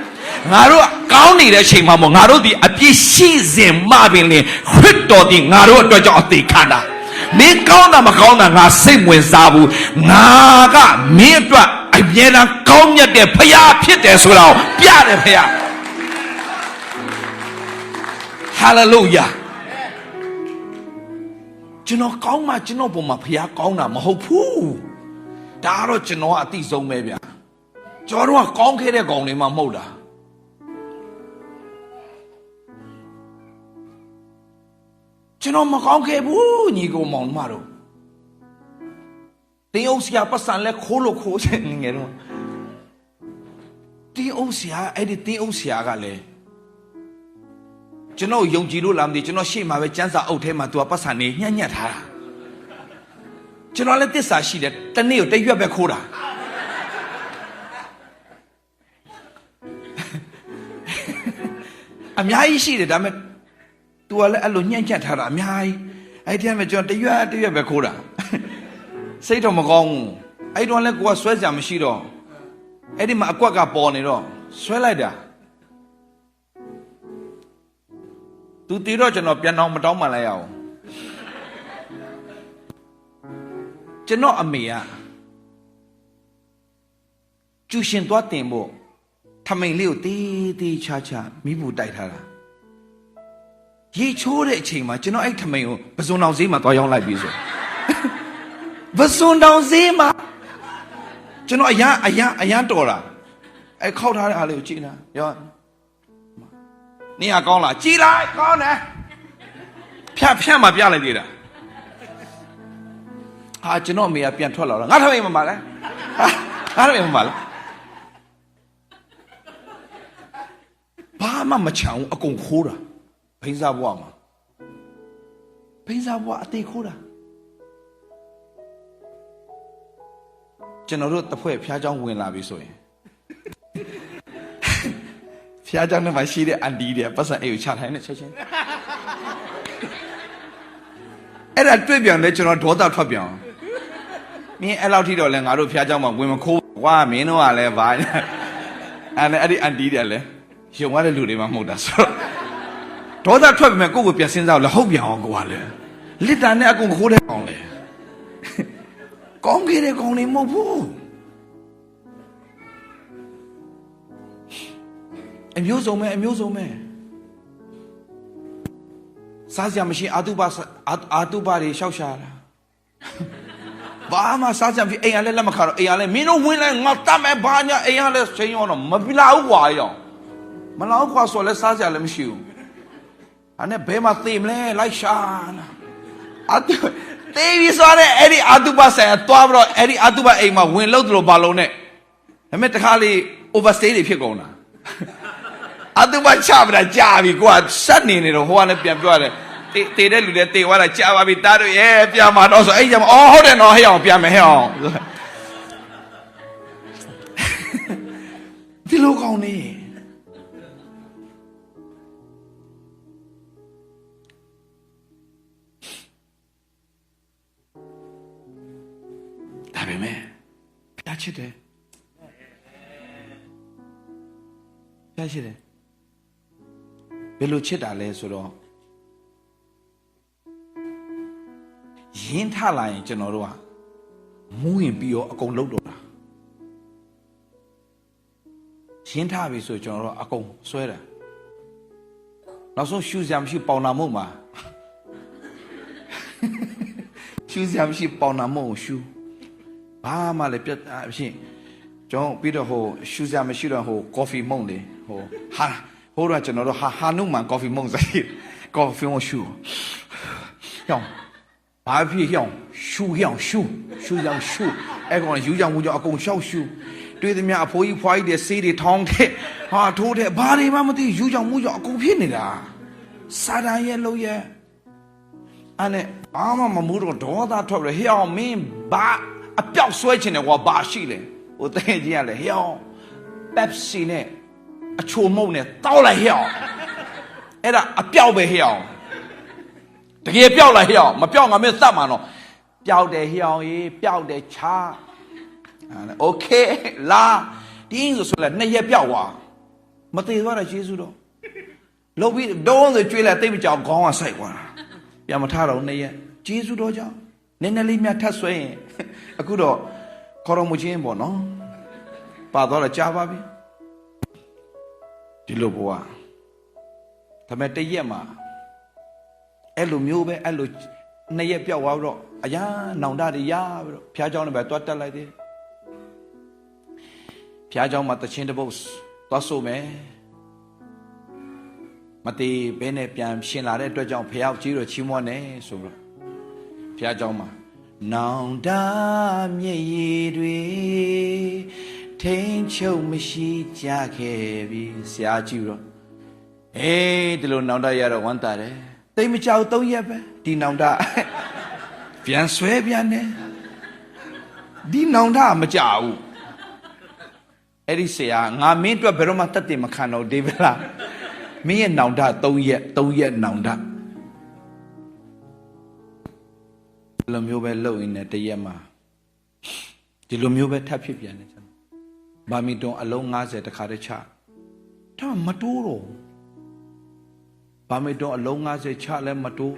ငါတို့ကောင်းနေတဲ့အချိန်မှာမို့ငါတို့ဒီအပြစ်ရှိစဉ်မှပင်လေခရစ်တော်ဒီငါတို့အတွက်ကြောင့်အသေးခံတာမင်းကောင်းတာမကောင်းတာငါစိတ်ဝင်စားဘူးငါကမင်းအတွက်အမြဲတမ်းကောင်းမြတ်တဲ့ဖခင်ဖြစ်တယ်ဆိုတာကိုပြတယ်ဖခင်ဟာလေလုယာကျွန်တော်ကောင်းမှကျွန်တော်ပုံမှာဖခင်ကောင်းတာမဟုတ်ဘူး ဒါတော့ကျွန်တော်ကအတိဆုံးပဲဗျာကျွန်တော်တို့ကကောင်းခဲ့တဲ့ကောင်တွေမှမဟုတ်တာကျွန်တော်မကောင်းခဲ့ဘူးညီကောင်မောင်မတို့တင်းအုပ်ဆရာပတ်စံလဲခိုးလို့ခိုးချင်ငယ်တော့တင်းအုပ်ဆရာအဲ့ဒီတင်းအုပ်ဆရာကလည်းကျွန်တော်ယုံကြည်လို့လားမသိကျွန်တော်ရှေ့မှာပဲစန်းစာအုပ်ထဲမှာသူကပတ်စံနေညှက်ထားတာကျွန်တော်လည်းတစ္ဆာရှိတယ်တနေ့ကိုတရွက်ပဲခိုးတာအများကြီးရှိတယ်ဒါပေမဲ့ तू ကလည်းအဲ့လိုညှက်ထားတာအများကြီးအဲ့ဒီမှာကျွန်တော်တရွက်ပဲခိုးတာစိတ်တော့မကောင်းဘူးအဲ့တော့လည်းကိုကဆွဲကြမရှိတော့အဲ့ဒီမှာအကွက်ကပေါ်နေတော့ဆွဲလိုက်တာ तू တီတော့ကျွန်တော်ပြန်အောင်မတောင်းမှလိုက်ရအောင်ကျွန်တော်အမေကကျူရှင်သွားတင်ဖို့ထမိန်လေးကိုတေးသေးချာချာမိဘူးတိုက်ထားတာရေချိုးတဲ့အချိန်မှာကျွန်တော်အဲ့ထမိန်ကိုပဇွန်တောင်ဈေးမှာသွားရောင်းလိုက်ပြီဆိုပဇွန်တောင်ဈေးမှာကျွန်တော်အရန်တော်တာအဲ့ခောက်ထားတဲ့အားလေးကိုကြည့်နေရောနေရကောင်းလားကြည်လိုက်ကောင်းတယ်ဖြတ်မှာပြလိုက်သေးတာဟာကျွန်တော်အမေကပြန်ထွက်လာတော့ငါထမိန်မမလဲငါထမိန်မမလဲဘာမှမချောင်အကုန်ခိုးတာဘိန်းစားဘွားမှာဘိန်းစားဘွားအသေးခိုးတာကျွန်တော်တို့တဖွဲ့ဖျားเจ้าဝင်လာပြီဆိုရင်ဖျားเจ้าနဲ့မှရှိတဲ့အန်ဒီတွေပတ်စံအိတ်ကိုချထိုင်နေချက်ချင်းအဲ့ဒါတွေ့ပြန်လဲကျွန်တော်ဒေါသထွက်ပြန်မင်းအဲ့လောက်ထိတော့လဲငါတို့ဖျားเจ้าမှာဝင်မခိုးကွာမင်းတို့ကလည်းဘာအဲ့ဒီအန်ဒီတွေလည်းယုံရတဲ့လူတွေမှမဟုတ်တာဆိုတော့ဒေါသထွက်ပြန်ကိုယ့်ကိုပြန်စဉ်းစားလို့ဟုတ်ပြန်အောင်ကွာလေလစ်တာနဲ့အကုန်ခိုးတဲ့ကောင်လေကောင်းခဲ့တဲ့ကောင်တွေမဟုတ်ဘူးအမျိုးစုံပဲစားစရာမရှိအာတုပတွေရှောက်ရှာတာဘာမှစားစရာမရှိအိမ်ကလည်းလက်မခါတော့အိမ်ကလည်းမင်းတို့ဝင်လိုက်ငါတတ်မယ်ဘာညာအိမ်ကလည်းချိန်ရောတော့မပြလာဘူးကွာရောမလာဘူးကွာဆိုလည်းစားစရာလည်းမရှိဘူးအဲ့နဲ့ဘယ်မှာသိမလဲလိုက်ရှာနာတေးပြီးဆိုတဲ့အဲ့ဒီအာတုပဆိုင်ကတွားပြီးတော့အဲ့ဒီအာတုပအိမ်မှာဝင်လို့တို့ဘာလုံးနဲ့ဒါပေမဲ့တခါလေး overstay တွေဖြစ်ကုန်တာအာတုပချပတာကြာပြီကိုကစက်နေတော့ဟိုကလည်းပြန်ပြောရတယ်တေးတဲ့လူတွေတေးသွားတာကြာပါပြီတားတို့ရဲ့ပြန်มาတော့ဆိုအဲ့ကြမှာအော်ဟုတ်တယ်နော်ဟဲ့အောင်ပြန်မယ်ဟဲ့အောင်ဒီလိုကောင်းနေဒါပေမဲ့ပြချစ်တယ်ဘယ်လိုချစ်တာလဲဆိုတော့ရင်းထလာရင်ကျွန်တော်တို့ကမူးရင်ပြီးတော့အကုန်လုံးတော့တာရင်းထပြီဆိုကျွန်တော်တို့အကုန်ဆွဲတာနောက်ဆုံးရှူစရာမရှိပေါင်နာမုံမှာရှူစရာမရှိပေါင်နာမုံရှူဘာမှလည်းပြတ်ဖြစ်ကျွန်တော်ပြီးတော့ဟိုရှူစရာမရှိတော့ဟိုကော်ဖီမုံလေဟိုတော့ကျွန်တော်တို့ဟာနုမှန်ကော်ဖီမုံစားကော်ဖီမုံရှူရောဘာဖြစ်ရောရှူရောရှူအဲ့ကောင်ယူကြောင်မူကြောင်အကုန်ရှောက်ရှူတွေ့သမျှအဖိုးကြီးဖွားကြီးတွေစေးတွေထောင်းတဲ့ဟာထိုးတဲ့ဘာတွေမှမသိယူကြောင်မူကြောင်အကုန်ဖြစ်နေတာစာတန်ရဲ့လို့ရဲ့အဲ့နဲ့ဘာမှမမှုတော့ဒေါသထွက်ပြီးဟဲ့အောင်မင်းဘာအပြောက်ဆွဲချင်တယ်ကွာဘာရှိလဲဟိုတဲ့ကြီးကလည်းဟဲ့အောင်ပက်ဆီနဲ့အချိုမုံနဲ့တောက်လိုက်ဟဲ့အောင်အဲ့ဒါအပြောက်ပဲဟဲ့အောင်တကယ်ပြောက်လိုက်ဟဲ့အောင်မပြောက်ငါမင်းသတ်မှာတော့ပြောက်တယ်ဟဲ့အောင်ရေးပြောက်တယ်ချာโอเคလာတင်းဆိုလဲနှစ်ရက်ပြောက်သွားမသေးသွားတာယေရှုတော့လှုပ်ပြီးဒုံးဆိုကျွေးလိုက်တိတ်မကြောက်ခေါင်းကစိုက်သွားတာပြန်မထတော့နှစ်ရက်ယေရှုတော့ကြောင့်နည်းနည်းလေးမြတ်ထပ်ဆွဲရင်အခုတော့ခေါ်တော်မူခြင်းပေါ့နော်ပါတော့လည်းကြားပါပြီဒီလိုဘဝဒါပေမဲ့တရက်မှာအဲ့လိုမျိုးပဲအဲ့လိုနှစ်ရက်ပြောက်သွားတော့အရာနောင်တတွေရပြီးတော့ဖျားเจ้าနဲ့ပဲတွားတက်လိုက်သေး ဖျားเจ้าမှာတချင်းတစ်ပုတ်သွားဆိုမယ်မတေးဘဲနဲ့ပြန်ရှင်လာတဲ့အတွက်ကြောင့်ဖျားကြီးတော့ချီးမွမ်းနေဆိုတော့ဖျားเจ้าမှာနောင်တမြေရည်တွေထိန်ချုပ်မရှိကြခဲ့ပြီဆရာကြီးတော့ဒီလိုနောင်တရတော့ဝမ်းသာတယ်တိတ်မကြောက်3ရက်ပဲဒီနောင်တပြန်ဆွဲပြန်နေဒီနောင်တမကြောက်ဘူးအဲ့ဒီဆရာငါမင်းအတွက်ဘယ်တော့မှတတ်တယ်မခံတော့ဒေးဗလားမင်းရဲ့နောင်တ3ရက်နောင်တဒီလိုမျိုးပဲလုပ်ရင်းနဲ့တရက်မှာဒီလိုမျိုးပဲထပ်ဖြစ်ပြန်တယ်ကျွန်တော်ဘာမီတွန်အလုံး90တခါတည်းချဒါမတိုးတော့ဘာမီတွန်အလုံး90ချလဲမတိုး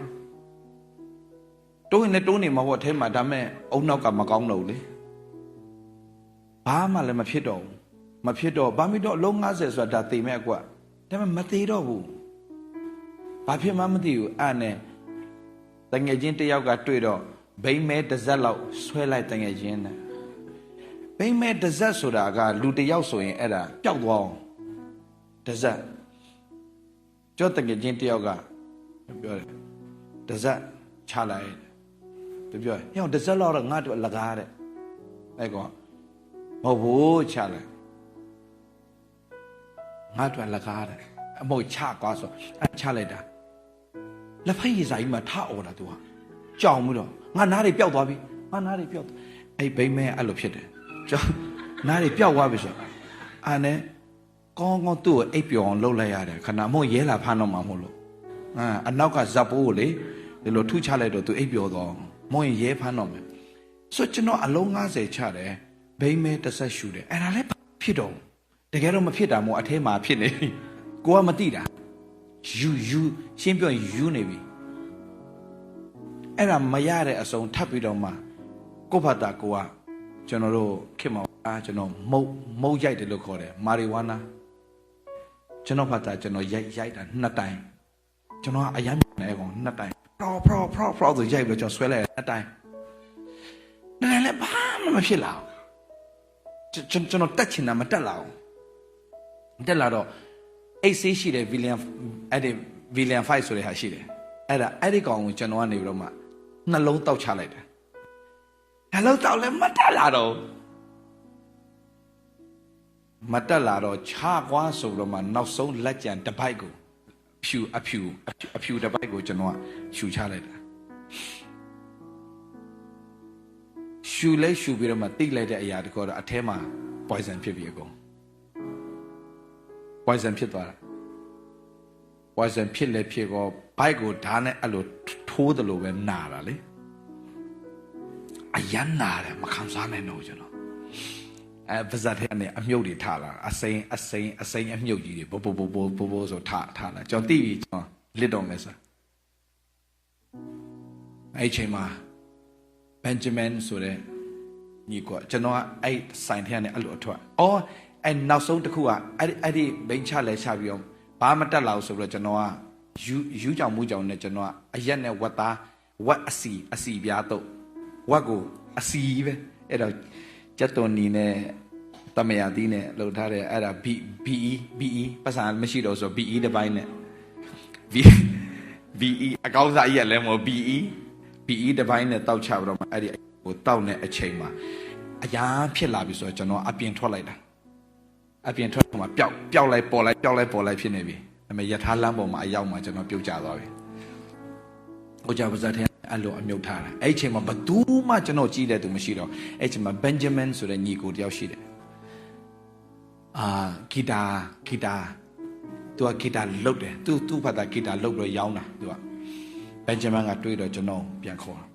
တိုးရင်လည်းတိုးနေမှာပေါ့အထဲမှာဒါမဲ့အုံနောက်ကမကောင်းတော့ဘူးလေဘာမှလည်းမဖြစ်တော့ဘူးမဖြစ်တော့ဘာမီတွန်အလုံး90ဆိုတာဒါသိမဲ့ကွာဒါမဲ့မသေးတော့ဘူးဘာဖြစ်မှမသိဘူးအဲ့နဲ့တငယ်ချင်းတယောက်ကတွေ့တော့ဘိမ့်မဲတစ်စက်လောက်ဆွဲလိုက်တငယ်ချင်းနဲ့ဘိမ့်မဲတစ်စက်ဆိုတာကလူတစ်ယောက်ဆိုရင်အဲ့ဒါပျောက်သွားအောင်တစ်စက်ကျော်တငယ်ချင်းတယောက်ကပြောတယ်တစ်စက်ချလိုက်သူပြောဟဲ့တစ်စက်လောက်တော့ငါတို့လကားတဲ့အဲ့ကောင်မဟုတ်ဘူးချလိုက်ငါတို့လကားတဲ့အမို့ချကွာဆိုအချလိုက်တာလက်ဖက်ရည်စာကြီးမှာထအော်တာ तू ဟာကြောင်ပြီးတော့ငါနားတွေပျောက်သွားပြီငါနားတွေပျောက်အဲ့ဘိမ့်မဲအဲ့လိုဖြစ်တယ်ကြောင်နားတွေပျောက်သွားပြီဆိုအာနဲ့ကောင်းကောင်းသူ့ကိုအိပ်ပျော်အောင်လုပ်လိုက်ရတယ်ခဏမို့ရဲလာဖမ်းတော့မှာမဟုတ်လို့အနောက်ကဇက်ပိုးကိုလေဒီလိုထုချလိုက်တော့ तू အိပ်ပျော်တော့မို့ရင်ရဲဖမ်းတော့မယ်ဆိုကျွန်တော်အလုံး90ချတယ်ဘိမ့်မဲတစ်ဆက်ရှူတယ်အဲ့ဒါလည်းဖြစ်တော့တကယ်တော့မဖြစ်တာမို့အထဲမှာဖြစ်နေပြီကိုကမသိတာယူရှင်းပြောယူနေပြီအဲ့ဒါမရတဲ့အစုံထပ်ပြီးတော့မှကိုဖတ်တာကိုကကျွန်တော်တို့ခင်မောကျွန်တော်မုတ်ရိုက်တယ်လို့ခေါ်တယ်မာရီဝါနာကျွန်တော်ဖတ်တာကျွန်တော်ရိုက်တာ2တိုင်ကျွန်တော်အရမ်းနေကောင်2တိုင်ဖရောဆိုရိုက်ပြီးတော့ကျွန်တော်ဆွဲလိုက်2တိုင်ဒါလည်းဘာမှမဖြစ်လာဘူးကျွန်တော်တက်ချင်တာမတက်လာဘူးတက်လာတော့အိတ်ဆေးရှိတယ်ဗီလီယံအဲ့ဒီဗီလီယံ5ဆိုတဲ့ဟာရှိတယ်အဲ့ဒီကောင်ကိုကျွန်တော်ကနေပြီးတော့မှနှလုံးတောက်ချလိုက်တယ်နှလုံးတောက်လဲမတက်လာတော့ချကွာဆိုတော့မှနောက်ဆုံးလက်ကြံတစ်ပိုက်ကိုအဖြူတစ်ပိုက်ကိုကျွန်တော်ကရှူချလိုက်တာရှူပြီးတော့မှတိတ်လိုက်တဲ့အရာတကောတော့အထဲမှာ poison ဖြစ်ပြီအကုန် poison ဖြစ်သွားတာ poison ဖြစ်လဲဖြစ်ကောဘိုက်ကိုဓာတ်နဲ့အဲ့လိုထိုးတယ်လို့ပဲနာတာလေအရန်နာတယ်မခံစားနိုင်တော့ကျွန်တော်ပါဇက်ထဲကနေအမြုပ်တွေထလာအစိမ်းအမြုပ်ကြီးတွေဘောဆိုထလာကျွန်တော်သိပြီကျွန်တော်လစ်တော့မယ်ဆိုအဲ့ချိန်မှာဘန်ဂျမန်ဆိုတဲ့ညီကကျွန်တော်ကအဲ့ဆိုင်ထဲကနေအဲ့လိုအထွက်အဲ့နောက်ဆုံးတစ်ခုကအဲ့ဒီဘိန်းချလဲချပြီးတော့ဘာမတက်လာဘူးဆိုတော့ကျွန်တော်ကယူကြောင်မှုကြောင်နဲ့ကျွန်တော်ကအရက်နဲ့ဝက်သားဝက်အစီပြားတော့ဝက်ကိုအစီပဲအဲ့တော့ကျက်တော်နီနဲ့တမယာသီးနဲ့လှုပ်ထားတဲ့အဲ့ဒါ BE ပတ်စံမရှိတော့ဆို BE တစ်ပိုင်းနဲ့ BE အကောင်းစားကြီးလည်းမဟုတ် BE တစ်ပိုင်းနဲ့တောက်ချပြီးတော့အဲ့ဒီကိုတောက်နေအချိန်မှာအရာဖြစ်လာပြီဆိုတော့ကျွန်တော်အပြင်ထွက်လိုက်တာအပြင်ထွက်တော့မှပျောက်လိုက်ပေါ်လိုက်ဖြစ်နေပြီဒါပေမဲ့ယထာလမ်းပေါ်မှာအရောက်မှာကျွန်တော်ပြုတ်ကျသွားပြီဟိုကြပါစတဲ့အဲ့လိုအမြုပ်ထားတာအဲ့ချိန်မှာဘသူမှကျွန်တော်ကြည့်တဲ့သူမရှိတော့အဲ့ချိန်မှာဘန်ဂျမန်ဆိုတဲ့ညီကိုတယောက်ရှိတယ်ဂီတာသူကဂီတာလုတ်တယ်သူ့ဖတ်တာဂီတာလုတ်ပြီးရောင်းတာသူကဘန်ဂျမန်ကတွေးတော့ကျွန်တော်ပြန်ခေါ်တာ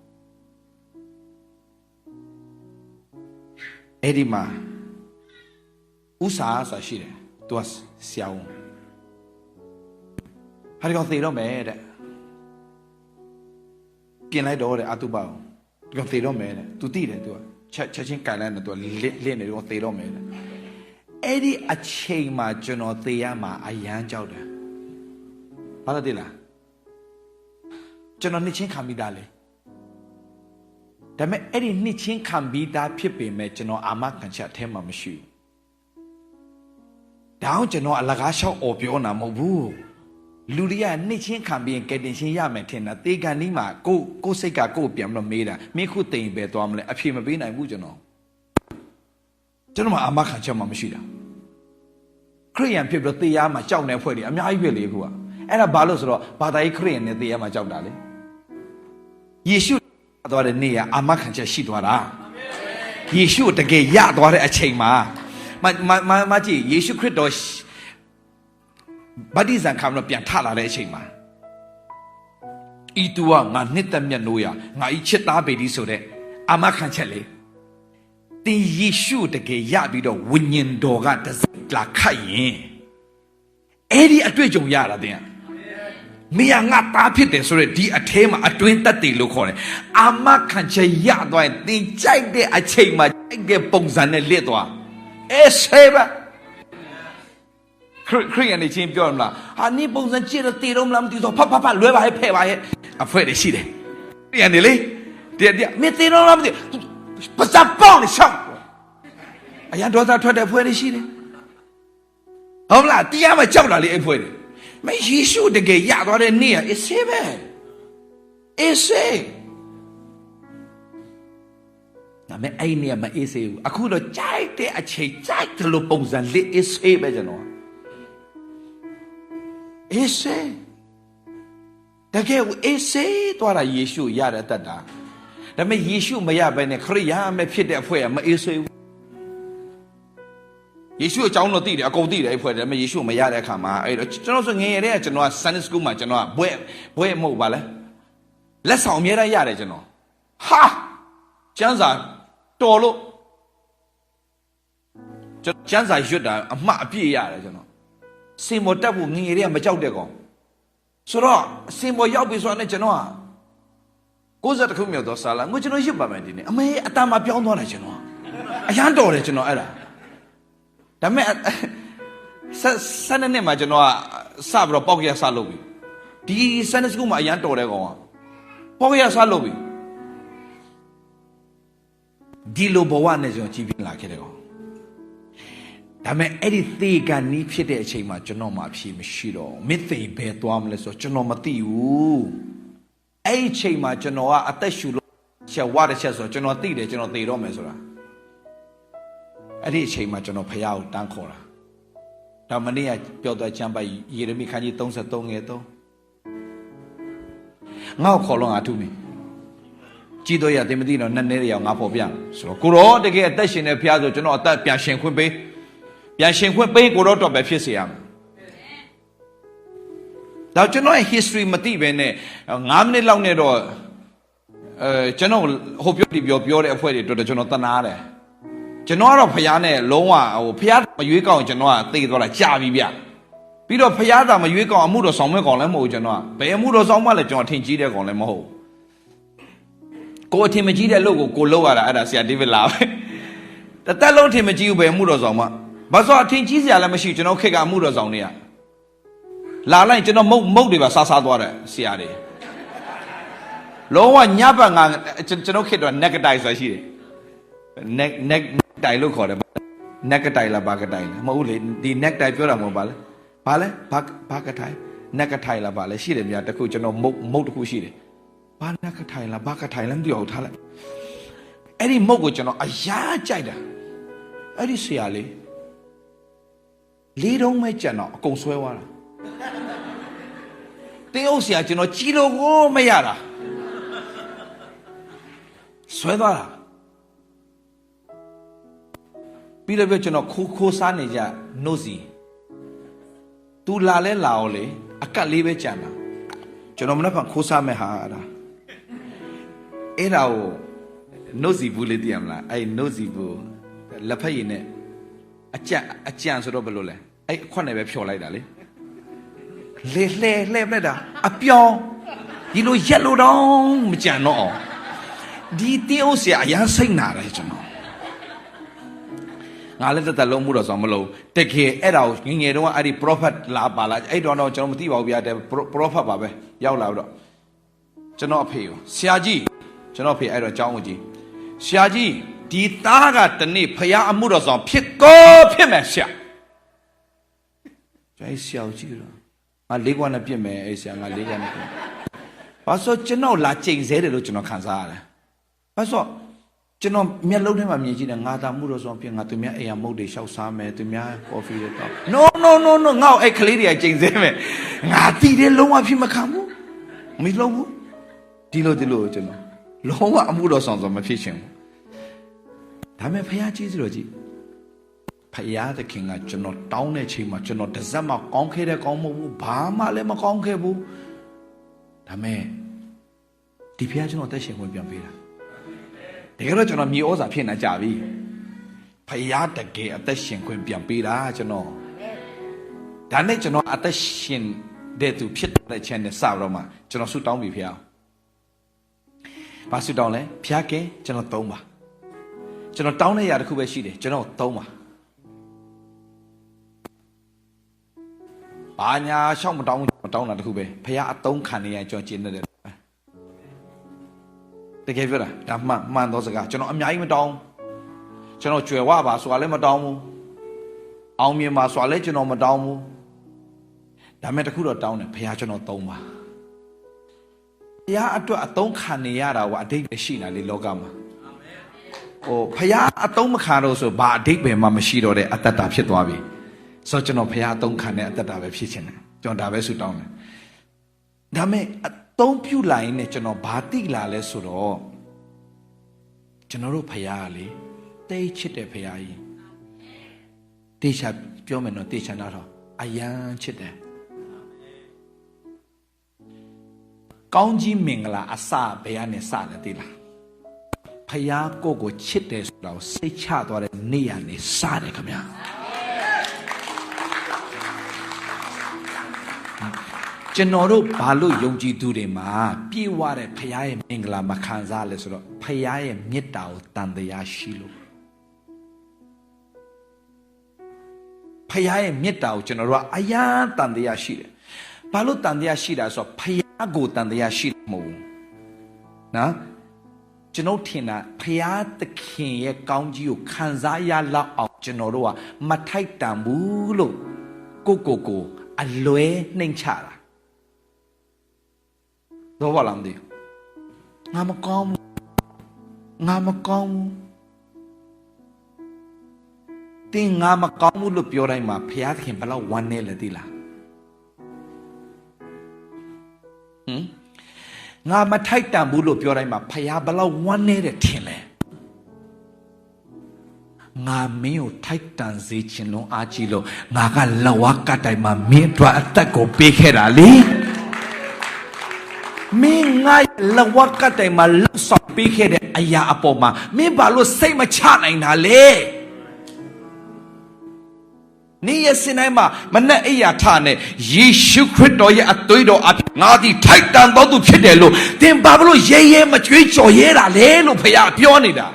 အဲ့ဒီမှာဥစားဆိုတာရှိတယ်သူကဆရာဝန်ဟာဒီကောင်သေတော့မယ်တဲ့ပြင်လိုက်တော့တဲ့အတုပါဒီကောင်သေတော့မယ်တဲ့သူသိတယ်သူကချက်ချင်းကန်လိုက်တယ်သူကလစ်နေတော့သေတော့မယ်တဲ့အဲ့ဒီအချိန်မှာကျွန်တော်သေရမှာအယမ်းကြောက်တယ်ဘာလို့သိလားကျွန်တော်နှစ်ချင်းခံပြီးသားလေဒါပေမဲ့အဲ့ဒီနှစ်ချင်းခံပြီးသားဖြစ်ပေမဲ့ကျွန်တော်အာမခံချက်အထဲမှာမရှိဘူး ဒါအောင်ကျွန်တော်အလကားလျှောက်អော်ပြောနာမဟုတ်ဘူးလူတွေကနှစ်ချင်းခံပြီးကဲတင်ချင်းရမယ်ထင်တာတေကန်နီးမှာကိုစိတ်ကကိုပြန်ပြီးတော့မေးတာမင်းခုတိမ်ပဲသွားမလဲအဖြေမပေးနိုင်ဘူးကျွန်တော်မှာအာမခံချက်မှမရှိတာခရိယန်ဖြစ်ပြီးတော့တေးရမှာကြောက်နေဖွဲ့တယ်အများကြီးပဲလေခုကအဲ့ဒါဘာလို့ဆိုတော့ဘာသာရေးခရိယန်နဲ့တေးရမှာကြောက်တာလေယေရှုသွားတဲ့နေ့ကအာမခံချက်ရှိသွားတာယေရှုတကယ်ရသွားတဲ့အချိန်မှာမကြည့်ယေရှုခရစ်တော်ဗတ္တိဇံခံလို့ပြန်ထလာတဲ့အချိန်မှာဤသူကငါနှစ်သက်မြတ်လို့ရငါဤချစ်သားပေဒီဆိုတဲ့အာမခံချက်လေတင်ယေရှုတကယ်ရပြီးတော့ဝိညာဉ်တော်ကတစလာခတ်ရင်အဲ့ဒီအတွေ့အကြုံရတာတင်မင်းငါသားဖြစ်တယ်ဆိုတော့ဒီအထဲမှာအတွင်းတက်တယ်လို့ခေါ်တယ်အာမခံချက်ရသွားရင်တင်ကြိုက်တဲ့အချိန်မှာကြိုက်တဲ့ပုံစံနဲ့လက်သွားအေးဆေးပါခရိယန်နေချင်းပြောမလားဟာနေပုံစံကြည့်တော့တည်တော့မလားမသိတော့ဖဖလွဲပါဟဲ့ဖဲ့ပါဟဲ့အဖွဲတွေရှိတယ်ခရိယန်နေလေတဲ့မင်းတည်တော့မလားမသိပါစပေါင်းရှောက်အရန်ဒေါသထွက်တဲ့ဖွဲတွေရှိတယ်ဟုတ်လားတရားမကြောက်တာလေအဖွဲတွေမယေရှုတကယ်ရသွားတဲ့နေ့အစေးပဲအစေးဒါမဲ့အဲ့နေ့မအေးစေးဘူးအခုတော့ကြိုက်တဲ့အချိန်ကြိုက်တယ်လို့ပုံစံလေးအစေးပဲကျွန်တော်အေးစေးတကယ်အေးစေးသွားတာယေရှုရတဲ့တတ်တာဒါမဲ့ယေရှုမရဘဲနဲ့ခရိယာမဲ့ဖြစ်တဲ့အဖွဲ့ကမအေးစေးဘူးယေရှုအကြောင်းတော့သိတယ်အကုန်သိတယ်အဖွဲ့ဒါမဲ့ယေရှုမရတဲ့အခါမှာအဲ့တော့ကျွန်တော်ဆိုငယ်ရတဲ့ကျွန်တော်က Sunday School မှာကျွန်တော်ကဘွဲမဟုတ်ပါလဲလက်ဆောင်အများကြီးရတယ်ကျွန်တော်ဟာကျမ်းစာတော်လို့ကျမ်းစာရွတ်တာအမှတ်အပြည့်ရတယ်ကျွန်တော်စင်မော်တက်ဖို့ငငယ်တွေကမကြောက်တဲ့ကောင်ဆိုတော့စင်မော်ရောက်ပြီဆိုတော့ကျွန်တော်က60ခုမြောက်တော့စာလာငွေကျွန်တော်ရွတ်ပါမယ်ဒီနေ့အမေအတန်မှာပြောင်းသွားတယ်ကျွန်တော်အရန်တော်တယ်ကျွန်တော်အဲ့ဒါဒါပေမဲ့12နှစ်မှာကျွန်တော်ကစပြီးတော့ပေါက်ရဆလုပ်ပြီဒီSunday Schoolမှာအရန်တော်တဲ့ကောင်ကပေါက်ရဆလုပ်ပြီဒီလိုဘဝနဲ့ကျွန်တော်ကြီးပြင်းလာခဲ့တဲ့ကောင်ဒါမဲ့အဲ့ဒီသေကန်နီးဖြစ်တဲ့အချိန်မှာကျွန်တော်မှအဖြေမရှိတော့မသိဘဲသွားမလဲဆိုတော့ကျွန်တော်မသိဘူးအဲ့ဒီအချိန်မှာကျွန်တော်ကအသက်ရှူလို့ချက်ဝတဲ့ချက်ဆိုတော့ကျွန်တော်သိတယ်ကျွန်တော်သေတော့မယ်ဆိုတာအဲ့ဒီအချိန်မှာကျွန်တော်ဖယားကိုတန်းခေါ်တာဒါမနေ့ကပြောတော့ကျမ်းပိုက်ယေရမိခန်းကြီး33ငယ်3ငါ့ကိုခေါ်လို့ငါထုမယ်ကြည်တော့ရတင်မသိတော့နှစ်နေ့ရောငါပေါ်ပြဆိုတော့ကိုရောတကယ်အသက်ရှင်တဲ့ဖယားဆိုကျွန်တော်အသက်ပြန်ရှင်ခွင့်ပေးကိုရောတော့ပဲဖြစ်စေရမယ်ဒါကျွန်တော်ရဲ့ history မသိပဲနဲ့9မိနစ်လောက်နဲ့တော့ကျွန်တော်ဟိုပြောတဲ့အဖွဲ့တွေတော်တော်ကျွန်တော်တနာတယ်ကျွန်တော်ကတော့ဖယားနဲ့လုံးဝဖယားမရွေးကောင်းကျွန်တော်ကသိသွားတာကြာပြီဗျပြီးတော့ဖယားသာမရွေးကောင်းအမှုတော်ဆောင်မဲ့ကောင်လည်းမဟုတ်ကျွန်တော်ကဘယ်အမှုတော်ဆောင်မှလည်းကျွန်တော်ထင်ကြီးတဲ့ကောင်လည်းမဟုတ်ကိုအထင်မကြီးတဲ့လို့ကိုလောက်ရတာအဲ့ဒါဆရာဒေးဗစ်လာပဲတသက်လုံးထင်မကြီးဘူးဘယ်အမှုတော်ဆောင်မှဘာလို့အထင်ကြီးစရာလည်းမရှိကျွန်တော်ခက်ကအမှုတော်ဆောင်တွေကလာလိုက်ကျွန်တော်မုတ်တွေပါစားသွားတယ်ဆရာတွေလုံးဝညဘက်ငါကျွန်တော်ခက်တော့ negative ဆိုတာရှိတယ်neck တိုင်လို့ခေါ်တယ် neck တိုင်လားဘာကတိုင်လဲမဟုတ်လေဒီ neck တိုင်ပြောတာမဟုတ်ပါလဲဘာကတိုင် neck တိုင်လားဘာလဲရှိတယ်များတခုကျွန်တော်မုတ်တခုရှိတယ်ဘာ neck တိုင်လားဘာကတိုင်လဲမသိအောင်ထားလိုက်အဲ့ဒီမုတ်ကိုကျွန်တော်အရာကြိုက်တာအဲ့ဒီဆရာလေးတုံးမဲ့ကြံတော့အကုန်ဆွဲသွားတာတင်းအုပ်ဆရာကျွန်တော်ကြီးလို့ကိုမရတာဆွဲသွားတာပြီးတော့ကျွန်တော်ခိုးစားနေကြနှုတ်စီသူလာလဲလာအောင်လေအကတ်လေးပဲကြံတာကျွန်တော်မနေ့ကခိုးစားမဲ့ဟာအဲ့ဒါကိုနှုတ်စီဘူးလေးသိရမလားအဲ့နှုတ်စီဘူးလက်ဖက်ရည်နဲ့အကြံဆိုတော့ဘယ်လိုလဲအဲ့အခွက်နဲ့ပဲဖြော်လိုက်တာလေလှဲပလက်တာအပြောင်းဒီလိုရက်လို့တော့မကြံတော့အောင်ဒီတင်းအိုးဆရာအရန်စိတ်နာတယ်ကျွန်တော်ငါလည်းတက်လုံးမှုတော့ဆောင်မလို့တကယ်အဲ့ဒါကိုငယ်တုန်းကအဲ့ဒီ prophet လာပါလားအဲ့တော့ကျွန်တော်မသိပါဘူးဗျာတဲ့ prophet ပါပဲရောက်လာတော့ကျွန်တော်အဖေကိုဆရာကြီးကျွန်တော်အဖေအဲ့တော့အကြောင်းကိုကြည့်ဆရာကြီးဒီသားကတနေ့ဖယားအမှုတော်ဆောင်ဖြစ်မယ်ဆရာ ကျွန်တော်ရှောက်ကြည့်တော့ငါ၄ခွက်နဲ့ပြစ်မယ်အဲ့ဆရာငါ၄ခွက်နဲ့ပြစ်ဘာလို့ကျွန်တော်လာချိန်ဆဲတယ်လို့ကျွန်တော်ခံစားရတယ်ဘာလို့ကျွန်တော်မျက်လုံးထဲမှာမြင်ကြည့်တယ်ငါသာမှုတော့ဆိုဖြစ်ငါသူများအိမ်ရမုတ်တွေရှောက်စားမယ်သူများကော်ဖီတွေတောက် no ငါ့အဲ့ကလေးတွေကချိန်ဆဲမယ်ငါတီးတယ်လုံးဝဖြစ်မခံဘူးမလုံးဘူးဒီလိုကျွန်တော်လုံးဝအမှုတော်ဆောင်မဖြစ်ချင်ဘူးဒါမဲ့ဖခင်ကြီးဆိုတော့ကြည့်ဖခင်သခင်ကကျွန်တော်တောင်းတဲ့ချိန်မှာကျွန်တော်တစ်စက်မှကောင်းခဲ့တဲ့ကောင်းမဟုတ်ဘူးဘာမှလည်းမကောင်းခဲ့ဘူးဒါမဲ့ဒီဖခင်ကျွန်တော်တက်ရှင်ဝင်ပြန်ပေးတာတကယ်တော့ကျွန်တော်မြေဩဇာဖြစ်နေကြပြီဖခင်တကယ်အသက်ရှင်ခွင့်ပြန်ပေးတာကျွန်တော်ဒါနဲ့ကျွန်တော်အသက်ရှင်တဲ့သူဖြစ်တဲ့ချက်နဲ့စတော့မှကျွန်တော်ဆုတောင်းပြီဖခင်ဘာဆုတောင်းလဲဖခင်ကကျွန်တော်သုံးပါကျွန်တော်တောင်းတဲ့ຢာတစ်ခုပဲရှိတယ်ကျွန်တော်သုံးပါဘာညာရှောက်မတောင်းတာတစ်ခုပဲဖခင်အသုံးခံနေရကျွန်တော်ကျင်းနေတယ်တကယ်ပြောတာဒါမှန်သောစကားကျွန်တော်အများကြီးမတောင်းကျွန်တော်ကြွယ်ဝပါဆိုတာလည်းမတောင်းဘူးအောင်မြင်ပါဆိုတာလည်းကျွန်တော်မတောင်းဘူးဒါမဲ့တစ်ခုတော့တောင်းတယ်ဖခင်ကျွန်တော်သုံးပါဖခင်အတွက်အသုံးခံနေရတာကအဓိပ္ပာယ်ရှိလားလေလောကမှာဖခင်အသုံးမခံတော့ဆိုဘာအဓိပ္ပာယ်မှမရှိတော့တဲ့အတ္တတာဖြစ်သွားပြီဆိုတော့ကျွန်တော်ဖခင်အသုံးခံတဲ့အတ္တတာပဲဖြစ်ချင်တယ်ကျွန်တော်ဒါပဲဆုတောင်းတယ်ဒါမဲ့အသုံးပြုလိုက်ရင်ကျွန်တော်ဘာတိလာလဲဆိုတော့ကျွန်တော်တို့ဖခင်ကလေတိတ်ချစ်တဲ့ဖခင်ကြီးတေချာပြောမယ်နော်တေချာနာတော့အယံချစ်တယ်ကောင်းကြီးမင်္ဂလာအစဘယ်ကနေစလဲသိလားဖယားကိုချစ်တယ်ဆိုတာကိုစိတ်ချသွားတဲ့နေ့ရနေစတယ်ခင်ဗျာကျွန်တော်တို့ဘာလို့ယုံကြည်သူတွေမှာပြေဝတဲ့ဖယားရဲ့မင်္ဂလာမခံစားလဲဆိုတော့ဖယားရဲ့မေတ္တာကိုတန်တရားရှိလို့ဖယားရဲ့မေတ္တာကိုကျွန်တော်တို့ကအယံတန်တရားရှိတယ်ဘာလို့တန်တရားရှိတာဆိုတော့ဖယားကိုတန်တရားရှိလို့မဟုတ်ဘူးနော်ကျွန်တော်ထင်တာဖယားသခင်ရဲ့ကောင်းကြီးကိုခံစားရလောက်အောင်ကျွန်တော်တို့ကမထိုက်တန်ဘူးလို့ကိုအလွဲနှိမ်ချတာတော့ဘာလဲမသိငါမကောင်းဘူးတင်းငါမကောင်းဘူးလို့ပြောတိုင်းမှာဖယားသခင်ဘယ်လောက်ဝမ်းနည်းလဲသိလားငါမထိုက်တန်ဘူးလို့ပြောတိုင်းမှာဖယားဘယ်လောက်ဝမ်းနည်းတယ်ထင်လဲငါမင်းကိုထိုက်တန်စေချင်လုံးအားကြီးလို့ငါကလဝကတိုင်းမှာမင်းအတွက်အသက်ကိုပေးခဲ့တာလေမင်းငါလဝကတိုင်းမှာလှဆောင်ပေးခဲ့တဲ့အရာအပေါ်မှာမင်းဘာလို့စိတ်မချနိုင်တာလဲနေ့ရက်စဉ်တိုင်းမှာမနဲ့အိယာထနဲ့ယေရှုခရစ်တော်ရဲ့အသွေးတော်အဖြစ်ငါသည်ထိုက်တန်သောသူဖြစ်တယ်လို့သင်ဘာလို့ရဲမကြွေးကြော်ရဲတာလဲလို့ဖခင်ပြောနေတာ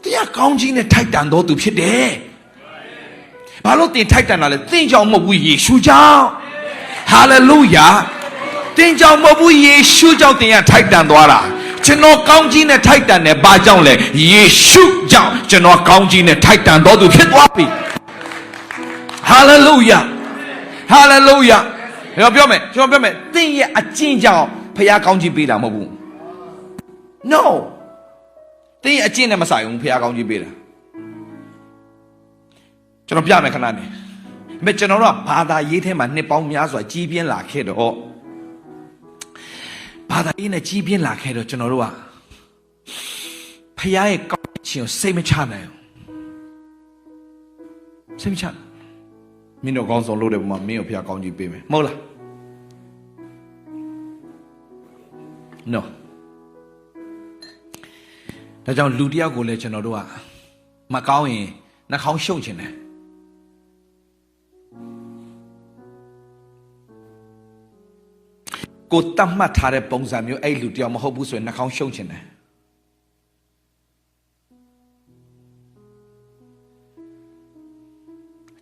တရားကောင်းကြီးနဲ့ထိုက်တန်သောသူဖြစ်တယ်ဘာလို့သင်ထိုက်တန်တာလဲသင်ကြောင့်မဟုတ်ဘူးယေရှုကြောင့်ဟာလေလုယာသင်ကြောင့်မဟုတ်ဘူးယေရှုကြောင့်သင်ကထိုက်တန်သွားတာကျွန်တော်ကောင်းကြီးနဲ့ထိုက်တန်တယ်ဘာကြောင့်လဲယေရှုကြောင့်ကျွန်တော်ကောင်းကြီးနဲ့ထိုက်တန်တော်သူဖြစ်သွားပြီဟာလေလုယာပြောမယ်သင်ရဲ့အကျင့်ကြောင့်ဖခင်ကောင်းကြီးပေးတာမဟုတ်ဘူး no သင်ရဲ့အကျင့်နဲ့မဆိုင်ဘူးဖခင်ကောင်းကြီးပေးတာကျွန်တော်ပြမယ်ခဏနေမဲ့ကျွန်တော်တို့ကဘာသာရေးထဲမှာနှစ်ပေါင်းများစွာကြီးပြင်းလာခဲ့တော့ဘာသာရေးနဲ့ကြီးပြင်းလာခဲ့တော့ကျွန်တော်တို့ကဖခင်ရဲ့ကောင်းခြင်းကိုစိတ်မချနိုင်ဘူးစိတ်မချမင်းတို့ကောင်းဆောင်လို့တဲ့ပုံမှာမင်းကိုဖခင်ကောင်းကြီးပေးမယ်မဟုတ်လား no ဒါကြောင့်လူတယောက်ကိုလည်းကျွန်တော်တို့ကမကောင်းရင်နှာခေါင်းရှုံချင်တယ်ကိုတတ်မှတ်ထားတဲ့ပုံစံမျိုးအဲ့လူတယောက်မဟုတ်ဘူးဆိုရင်နှာခေါင်းရှုံချင်တယ်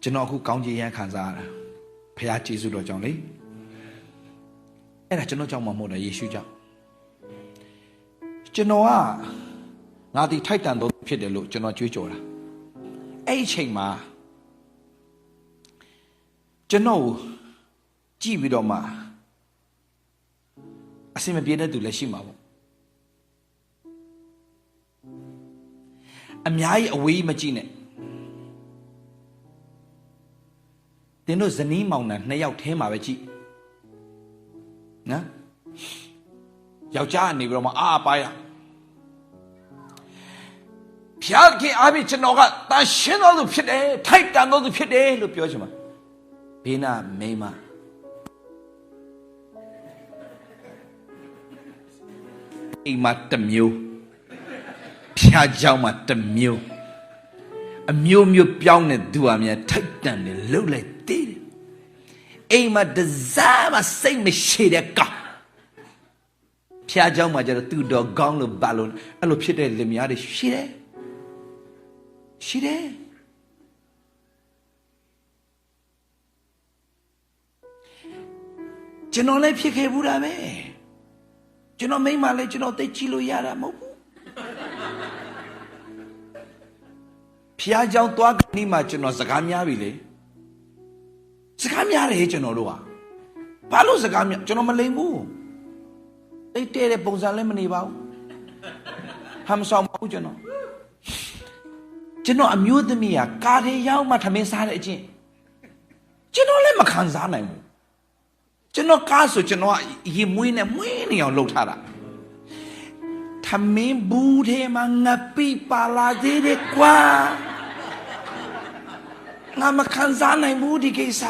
ကျွန်တော်အခုကောင်းကြီးရန်ခံစားရတာဖခင်ကျေးဇူးတော်ကြောင့်လေအဲ့ဒါကျွန်တော်ကြောင့်မဟုတ်တယ်ယေရှုကြောင့်ကျွန်တော်ကငါဒီထိုက်တန်သောဖြစ်တယ်လို့ကျွန်တော်ကြွေးကြော်တာအဲ့ဒီအချိန်မှာ ကျွန်တော်ကြည့်ပြီးတော့မှအစင်မပြေတဲ့သူလည်းရှိမှာပေါ့အများကြီးအဝေးမကြည့်နဲ့တင်းတို့ဇနီးမောင်နှံ2ယောက်ထဲမှာပဲကြည့်နော်ယောက်ျားကနေပြီးတော့မှအားပါရဖျားခင်အားဖြင့်ကျွန်တော်ကတန်ရှင်းတော်သူဖြစ်တယ်ထိုက်တန်တော်သူဖြစ်တယ်လို့ပြောချင်မှာဘေးနာမိန်းမအိမ်မှာတစ်မျိုးဖျားเจ้าမှာတစ်မျိုးအမျိုးမျိုးပြောင်းတဲ့သူအများထိုက်တန်တယ်လှုပ်လိုက်သေးတယ်အိမ်မှာတစားမှစိတ်မရှိတဲ့ကောင်ဖျားเจ้าမှာကျတော့သူတော်ကောင်းလို့ဘာလို့အဲ့လိုဖြစ်တဲ့လင်မယားတွေရှိတယ်ကျွန်တော်လည်းဖြစ်ခဲ့ဘူးတာပဲကျွန်တော်မိန်းမလည်းကျွန်တော်သိကြည့်လို့ရတာမဟုတ်ဘူးဖျားเจ้าသွားကနေမှကျွန်တော်စကားများပြီလေစကားများတယ်ကျွန်တော်တို့ကဘာလို့စကားများကျွန်တော်မလိမ်ဘူးတိတ်တဲ့ပုံစံလည်းမနေပါဘူးဟမ်ဆောင်ပါဘူးကျွန်တော်အမျိုးသမီးကကားထဲရောက်မှထမင်းစားတဲ့အချင်းကျွန်တော်လည်းမခံစားနိုင်ဘူးကျွန်တော်ကားဆိုကျွန်တော်ရေမွေးနဲ့မွေးနေအောင်လုပ်ထားတာထမင်းဘူးထဲမှာငပိပါလာသေးတယ်ကွာငါမခံစားနိုင်ဘူးဒီကိစ္စ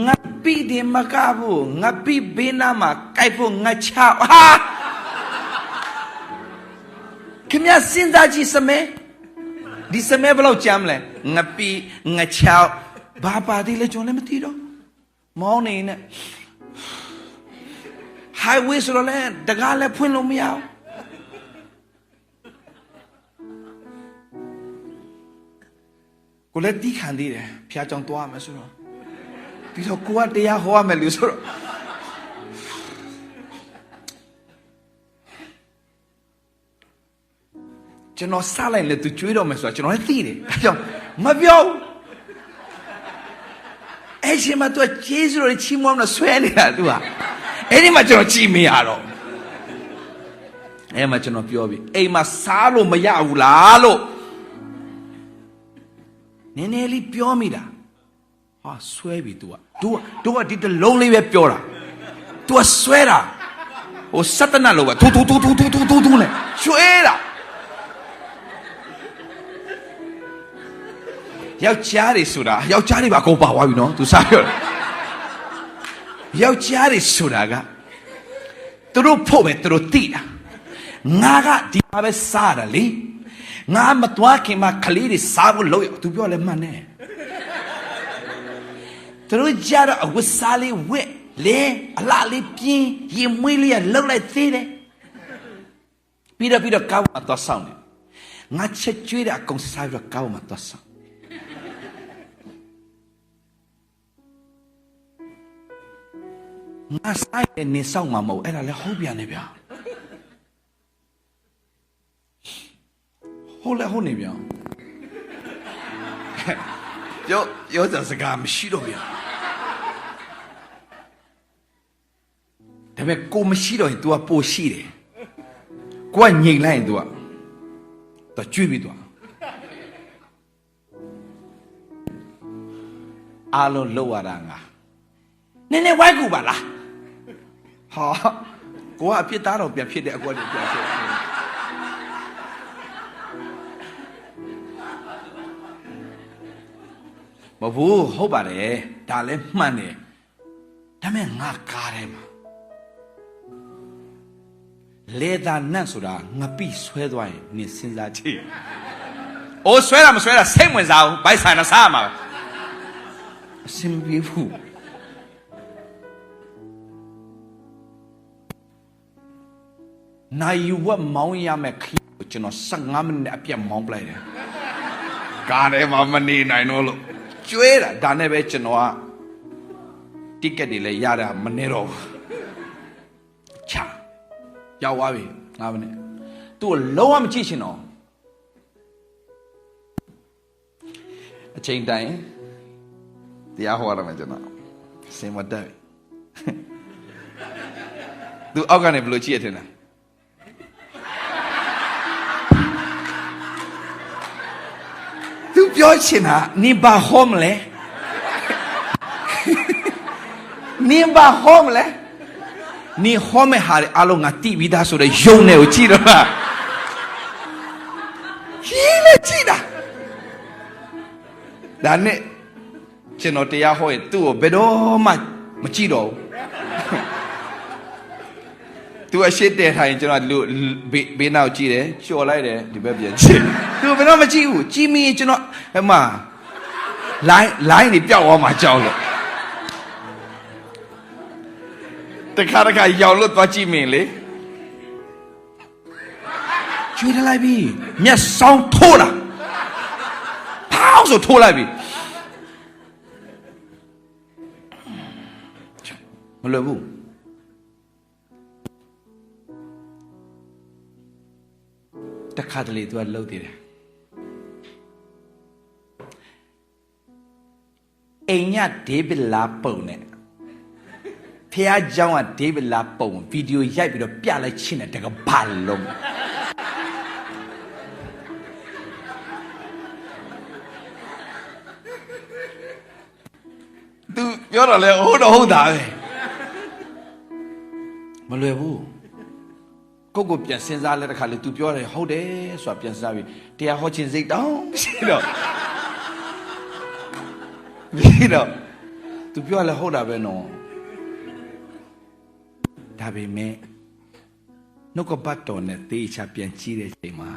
ငပိဒီမကဘူးငပိဘေးနာမှာကြိုက်ဖို့ငါချဟာခင်ဗျာစဉ်းစားကြည့်စမဲဒီစမဲဘယ်လောက်ကြမ်းလဲငပိငချောက်ဘာပါသေးလဲကျွန်တော်လည်းမသိတော့မောင်းနေနဲ့ highway ဆိုတော့လည်းတကားလည်းဖွင့်လို့မရဘူးကိုလည်းတီးခံသေးတယ်ဖျားကြောင်သွားမယ်ဆိုတော့ပြီးတော့ကိုကတရားဟောရမယ်လို့ဆိုတော့ကျွန်တော်စားလိုက်လေသူကျွေးတော့မယ်ဆိုတော့ကျွန်တော်လည်းသိတယ်အဲကြောင့်မပြောဘူးအဲ့ဒီမှာသူကျေးဇူးတော်ချီးမွမ်းတော့ဆွဲနေတာသူကအဲ့ဒီမှာကျွန်တော်ကြည်မရတော့အဲ့မှာကျွန်တော်ပြောပြီအိမ်မှာစားလို့မရဘူးလားလို့နည်းနည်းလေးပြောမိတာဟာဆွဲပြီသူကတို့ကဒီတလုံးလေးပဲပြောတာသူကဆွဲတာဟိုစက်တနတ်လို့ပဲထူနဲ့ရွှေတာယောက်ျားတွေဆိုတာယောက်ျားတွေပါကုန်ပါသွားပြီနော်သူစားပြောတယ်ယောက်ျားတွေဆိုတာကသူတို့ဖို့ပဲသူတို့သိတာငါကဒီမှာပဲစားတာလေငါမသွားခင်မှာခလေးတွေစားဖို့လုပ်ရသူပြောလဲမှန်တယ်သူတို့ကြတော့အဝတ်စားလေးဝက်လေအလားလေးပြင်းရင်မွေးလေးကလှုပ်လိုက်သေးတယ်ပြီးတော့ကောင်းမှတော့ဆောင်းတယ်ငါချက်ကျွေးတဲ့အကုန်စားပြီးတော့ကောင်းမှတော့ဆောင်းငါဆိုင်နေဆောင်မှာမဟုတ်အဲ့ဒါလည်းဟုတ်ပြန်နေဗျာဟုတ်နေဗျာပြောတဲ့စကားမရှိတော့ဗျာဒါပေမဲ့ကိုမရှိတော့ရင် तू ကပိုရှိတယ်ကိုကညိတ်လိုက်ရင် तू ကကျွေးပြီးသွားအားလုံးလောက်ရတာငါနည်းနည်းဝိုက်ကူပါလားဟာကိုကအဖြစ်သားတော့ပြန်ဖြစ်တဲ့အကွက်တွေပြန်ဖြစ်မဘူးဟုတ်ပါတယ်ဒါလည်းမှန်တယ်ဒါပေမဲ့ငါကားထဲမှာလေသာနတ်ဆိုတာငပိဆွဲသွားရင်နင်စဉ်းစားကြည့်အိုးဆွဲတာမဆွဲတာစိတ်ဝင်စားဘူးဘိုက်ဆိုင်တော့စားမှာအစင်ပြေဘူးနိုင်ယူဝတ်မောင်းရမယ်ခီးကိုကျွန်တော်15မိနစ်အပြတ်မောင်းပလိုက်တယ်ကားထဲမှာမနေနိုင်တော့လို့ကျွေးတာဒါနဲ့ပဲကျွန်တော်ကတိကက်တွေလည်းရတာမနေတော့ဘူးချာရောက်သွားပြီ9မိနစ်သူ့ကိုလုံးဝမကြည့်ရှင်တော့ အချိန်တိုင်းတရားဟောရမယ်ကျွန်တော်စင်မတက်သူအောက်ကနေဘယ်လိုကြည့်ရထင်လဲသူပြောချင်တာနင်ဘာဟောမလဲနင်ဘာဟောမလဲနင်ဟောမဲ့ဟာအလုံးငါတိပြီးသားဆိုတဲ့ယုံနေကိုကြည့်တော့လားကြီးလေကြည့်တာဒါနဲ့ကျွန်တော်တရားဟောရင်သူ့ကိုဘယ်တော့မှမကြည့်တော့ဘူးသူအရှိတဲထိုင်ကျွန်တော်လူဘေးနောက်ကြည့်တယ်လျှော်လိုက်တယ်ဒီဘက်ပြန်ကြည့်သူဘယ်တော့မကြည့်ဘူးကြည့်မိရင်ကျွန်တော်ဟဲ့မလိုင်းနေပြောက်သွားမှကြောက်လို့တခါရောက်လို့သွားကြည့်မင်းလေကျွေးလိုက်ပြီမျက်စောင်းထိုးလာဖောင်းဆိုထိုးလိုက်ပြီမလွယ်ဘူးတခါတလေသူကလှုပ်သေးတယ်အိမ်ညဒေးဗစ်လာပုံနဲ့ဖះเจ้าကဒေးဗစ်လာပုံဗီဒီယိုရိုက်ပြီးတော့ပြလိုက်ချင်းတယ်တကဘာလုံးသူပြောတော့လေဟုတ်တော့ဟုတ်တာပဲမလွယ်ဘူးကိုကိုပြန်စဉ်းစားလဲတခါလေ तू ပြောတယ်ဟုတ်တယ်ဆိုတာပြန်စဉ်းစားပြီးတရားဟောခြင်းစိတ်တောင်းရှိတော့ပြီးတော့ तू ပြောလဲဟုတ်တာပဲနော်ဒါပေမဲ့နှုတ်ကပတ်တော်နဲ့သေချာပြန်ကြည့်တဲ့ချိန်မှာ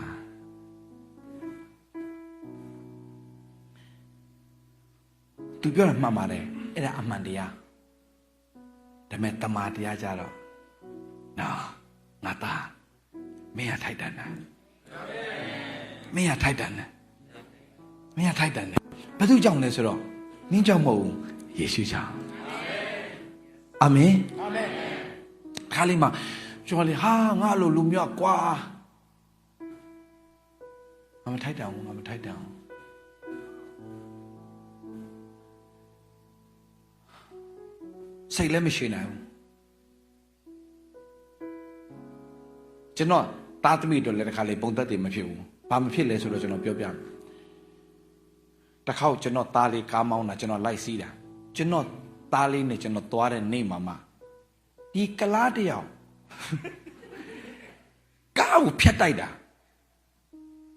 သူပြောတာမှန်ပါတယ်အဲ့ဒါအမှန်တရားဒါပေမဲ့တမာတရားကြတော့နော်ငါသားမင်းရထိုက်တန်တယ်မင်းရထိုက်တန်တယ်မင်းရထိုက်တန်တယ်ဘယ်သူကြောင့်လဲဆိုတော့မင်းကြောင့်မဟုတ်ဘူးယေရှုကြောင့်အာမင်အာမင်ခါလေးမှာကျွန်တော်လေဟာငါလိုလူမျိုးကွာငါမထိုက်တန်ဘူးငါမထိုက်တန်ဘူးစိတ်လည်းမရှိနိုင်ဘူးကျွန်တော်တာသမီတို့လည်းတစ်ခါလေပုံသက်တယ်မဖြစ်ဘူးဘာမဖြစ်လဲဆိုတော့ကျွန်တော်ပြောပြမယ်တစ်ခေါက်ကျွန်တော်သားလေးကားမောင်းတာကျွန်တော်လိုက်စီးတာကျွန်တော်သားလေးနဲ့ကျွန်တော်သွားတဲ့နေ့မှာဒီကလားတယောက်ကားကိုဖျက်တိုက်တာ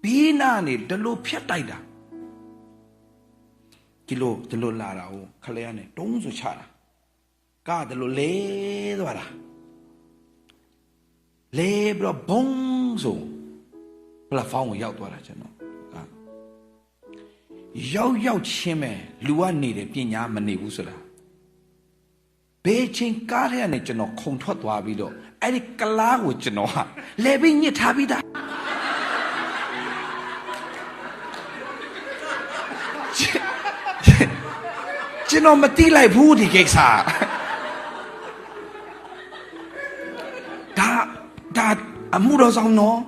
ဘေးနာနေဒလို့ဖျက်တိုက်တာဒီလိုလာတာကိုခလဲကနေတုံးဆိုချတာကားဒလို့လဲသွားတာလေဘရဘုံဆိုပလက်ဖောင်းကိုရောက်သွားတာကျွန်တော်ရောက်ချင်းမဲ့လူကနေတယ်ပညာမနေဘူးဆိုတာဘေးချင်းကားထဲကနေကျွန်တော်ခုန်ထွက်သွားပြီးတော့အဲ့ဒီကလားကိုကျွန်တော်ဟာလဲပြီးညစ်ထားပြီးသားကျွန်တော်မတိလိုက်ဘူးဒီကိစ္စဒါအမှုတော်ဆောင်နော်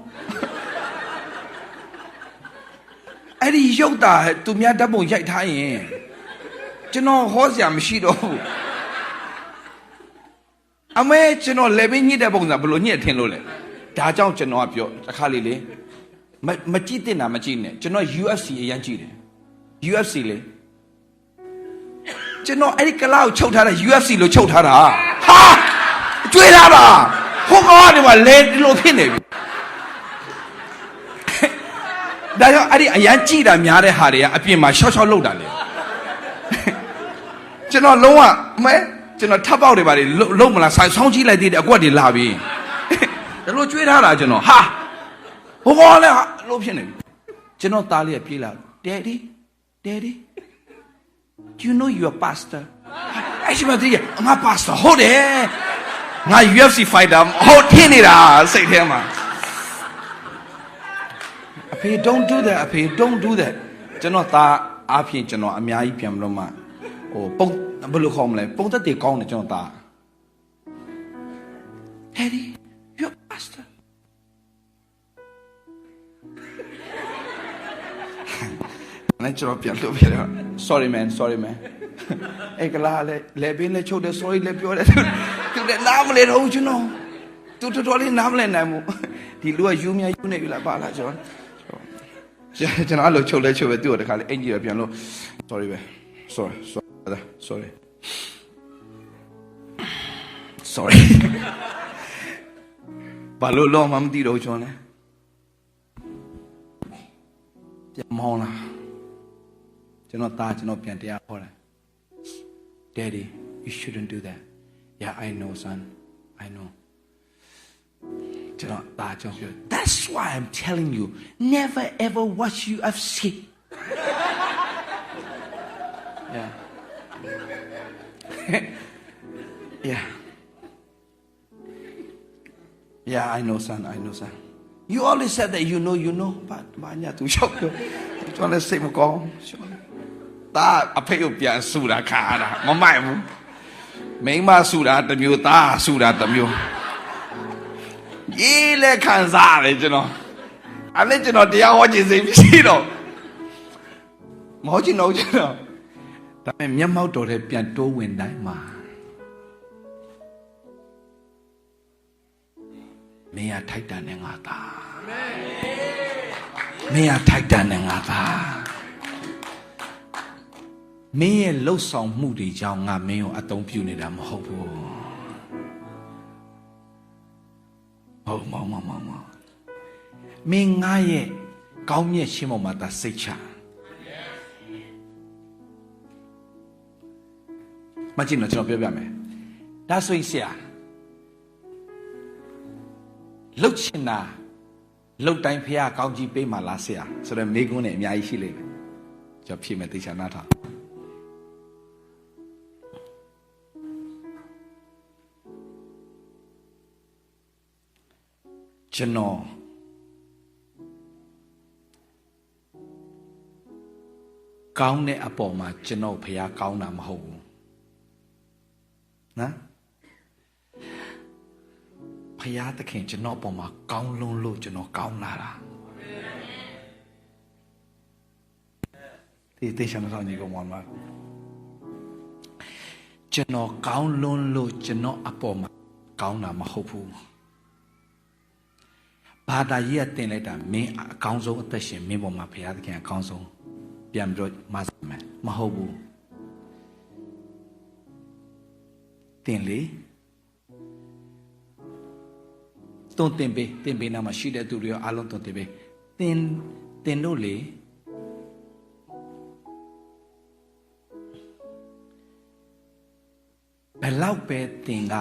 အဲ့ဒီရုပ်တာသူများဓာတ်ပုံရိုက်ထားရင်ကျွန်တော်ဟောစရာမရှိတော့ဘူးအမေကျွန်တော်လည်းပဲညစ်တဲ့ပုံစံဘယ်လိုညစ်ထင်လို့လဲဒါကြောင့်ကျွန်တော်ကပြောတစ်ခါလေမကြည့်တင်တာမကြည့်နဲ့ကျွန်တော် UFC အရင်ကြည့်တယ် UFC လေကျွန်တော်အဲ့ဒီကလောက်ချုပ်ထားတဲ့ UFC လို့ချုပ်ထားတာဟာကျွေးထားတာဟိုကောင်ကနေမှလဲဒီလိုဖြစ်နေပြီဒါကြောင့်အဲ့ဒီအရန်ကြည့်တာများတဲ့ဟာတွေကအပြင်မှာရှော့လောက်တာလေကျွန်တော်လုံးဝမဲကျွန်တော်ထပ်ပေါက်တွေပါလေလုံးမလားဆောင်းကြည့်လိုက်သေးတယ်အကွက်တွေလာပြီဒါလိုကျွေးထားတာကျွန်တော်ဟာဟိုကောင်လည်းလို့ဖြစ်နေပြီကျွန်တော်သားလေးကပြေးလာ Daddy do you know you are pastor အဲ့ဒီမှာတည်းငါ pastor ဟုတ်တယ်ငါ UFC fighter ဟုတ်ထင်နေတာစိတ်ထဲမှာအဖေ don't do that အဖေ don't do that ကျွန်တော်သားအားဖြင့်ကျွန်တော်အများကြီးပြန်မလို့မှဟိုပုံဘယ်လိုခေါ်မလဲပုံသက်တွေကောင်းတယ်ကျွန်တော်သား Daddy you are pastor မ လည်းကျွန်တော်ပြန်လို့ပြတော့ sorry man အဲ့ကလာလေပင်လေချုပ်တယ် sorry လေပြောတယ်သူလည်းနားမလဲတော့ကျွန်တော်သူတော်တော်လေးနားမလဲနိုင်ဘူးဒီလူကယူမြယူနေပြီလားပါလားကျွန်တော်အဲ့လိုချုပ်လဲချုပ်ပဲသူ့ကိုတခါလေအင်ကြီးရပြန်လို့ sorry ပဲ sorry ဘာလို့လောမှမသိတော့ကျွန်တော်လဲပြန်မောင်းလားကျွန်တော်ပြန်တရားဟောတယ် Daddy you shouldn't do that yeah I know son I knowကျွန်တော်ပြော That's why I'm telling you never ever watch UFC yeah I know son you always said that you know but ဘာညာသူရှောက်ပြောကျွန်တော်လည်းစိတ်မကောင်းဒါအဖေကိုပြန်ဆူတာခါတာမမိုက်ဘူးမိန်းမဆူတာတစ်မျိုးသားဆူတာတစ်မျိုးရေးလက်ခံစားတယ်ကျွန်တော်အဲ့လေကျွန်တော်တရားဟောခြင်းစိတ်မရှိတော့မဟုတ်ချင်တော့ကျွန်တော်ဒါပေမဲ့မျက်မှောက်တော်တဲ့ပြန်တိုးဝင်တိုင်းမှာမင်းရထိုက်တန်တဲ့ငါသားမင်းရထိုက်တန်တဲ့ငါသားမင်းရဲ့လှုပ်ဆောင်မှုတွေကြောင့်ငါမင်းကိုအသုံးပြုနေတာမဟုတ်ဘူးဟုတ်မမင်းငါရဲ့ကောင်းမြတ်ခြင်းပေါ်မှာသာစိတ်ချမကြည့်တော့ကျွန်တော်ပြောပြမယ်ဒါဆိုရင်ဆရာလှုပ်ချင်တာလှုပ်တိုင်းဖះကောင်းကြီးပေးမှလားဆရာဆိုတော့မိကုန်းနဲ့အများကြီးရှိလိမ့်မယ်ကျွန်တော်ဖြေမယ်တေချာနာထားကျွန်တော်ကောင်းတဲ့အပေါ်မှာကျွန်တော်ဖះကောင်းတာမဟုတ်ဘူးနော်ဖះသခင်ကျွန်တော်အပေါ်မှာကောင်းလွန်းလို့ကျွန်တော်ကောင်းလာတာဒီတေချာနာဆောင်ကြီးကမောင်မကျွန်တော်ကောင်းလွန်းလို့ကျွန်တော်အပေါ်မှာကောင်းတာမဟုတ်ဘူးဘာသာရေးကတင်လိုက်တာမင်းအကောင်းဆုံးအသက်ရှင်မင်းပေါ်မှာဘုရားသခင်အကောင်းဆုံးပြန်ပြီးတော့မဆမယ်မဟုတ်ဘူးတင်လေတုံတင်ပေးနာမှာရှိတဲ့သူတွေရောအားလုံးတုံတင်ပေးတင်တို့လေဘယ်လောက်ပဲတင်က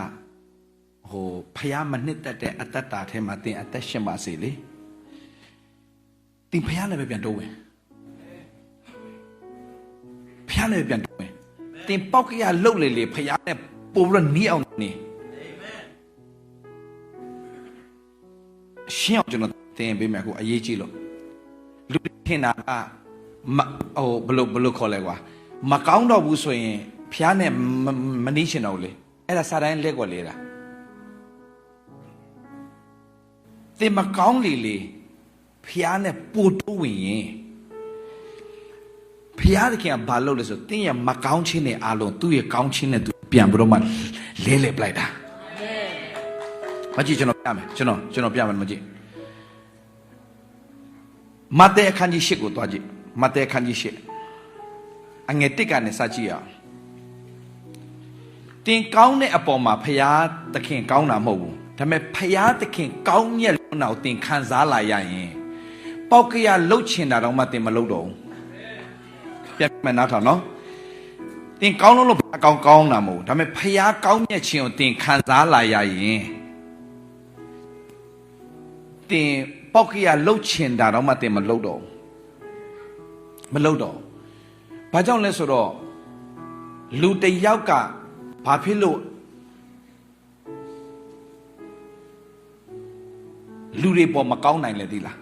ဖះမနှစ်သက်တဲ့အတ္တတာထဲမှာတင်အသက်ရှင်ပါစေလေတင်ဖះနဲ့ပဲပြန်တိုးဝင်ဖះနဲ့ပဲပြန်တိုးဝင်တင်ပေါက်ကရလှုပ်လေဖះနဲ့ပို့ပြီးတော့နီးအောင်နေရှင်းအောင်ကျွန်တော်တင်ပေးမယ်အခုအရေးကြီးလို့လူထင်တာကဘလို့ခေါ်လဲကွာမကောင်းတော့ဘူးဆိုရင်ဖះနဲ့မနီးချင်တော့လေအဲ့ဒါစာတိုင်းလက်ကွက်လေတာတင်မကောင်းလေဖျားနဲ့ပို့တိုးဝင်ရင်ဖျားတခင်ကဘာလုပ်လဲဆိုတင်းရဲ့မကောင်းခြင်းနဲ့အားလုံးသူ့ရဲ့ကောင်းခြင်းနဲ့သူပြန်ပြီးတော့မှလဲပလိုက်တာမကြည့်ကျွန်တော်ပြမယ်ကျွန်တော်ပြမယ်မကြည့်မဿဲအခန်းကြီး၈ကိုတွားကြည့်မဿဲအခန်းကြီး၈အငယ်၁ကနေစကြည့်အောင်တင်ကောင်းတဲ့အပေါ်မှာဖျားတခင်ကောင်းတာမဟုတ်ဘူးဒါပေမဲ့ဖျားသခင်ကောင်းမြတ်လို့နောက်တင်ခံစားလာရရင်ပေါက်ကရလှုပ်ချင်တာတော့မှတင်မလှုပ်တော့ဘူးပြန်မနာထောင်နော်တင်ကောင်းလို့ဖျားကောင်းတာမဟုတ်ဒါပေမဲ့ဖျားကောင်းမြတ်ခြင်းကိုတင်ခံစားလာရရင်တင်ပေါက်ကရလှုပ်ချင်တာတော့မှတင်မလှုပ်တော့ဘာကြောင့်လဲဆိုတော့လူတယောက်ကဘာဖြစ်လို့လူတွေပေါ်မကောင်းနိုင်လေသီလား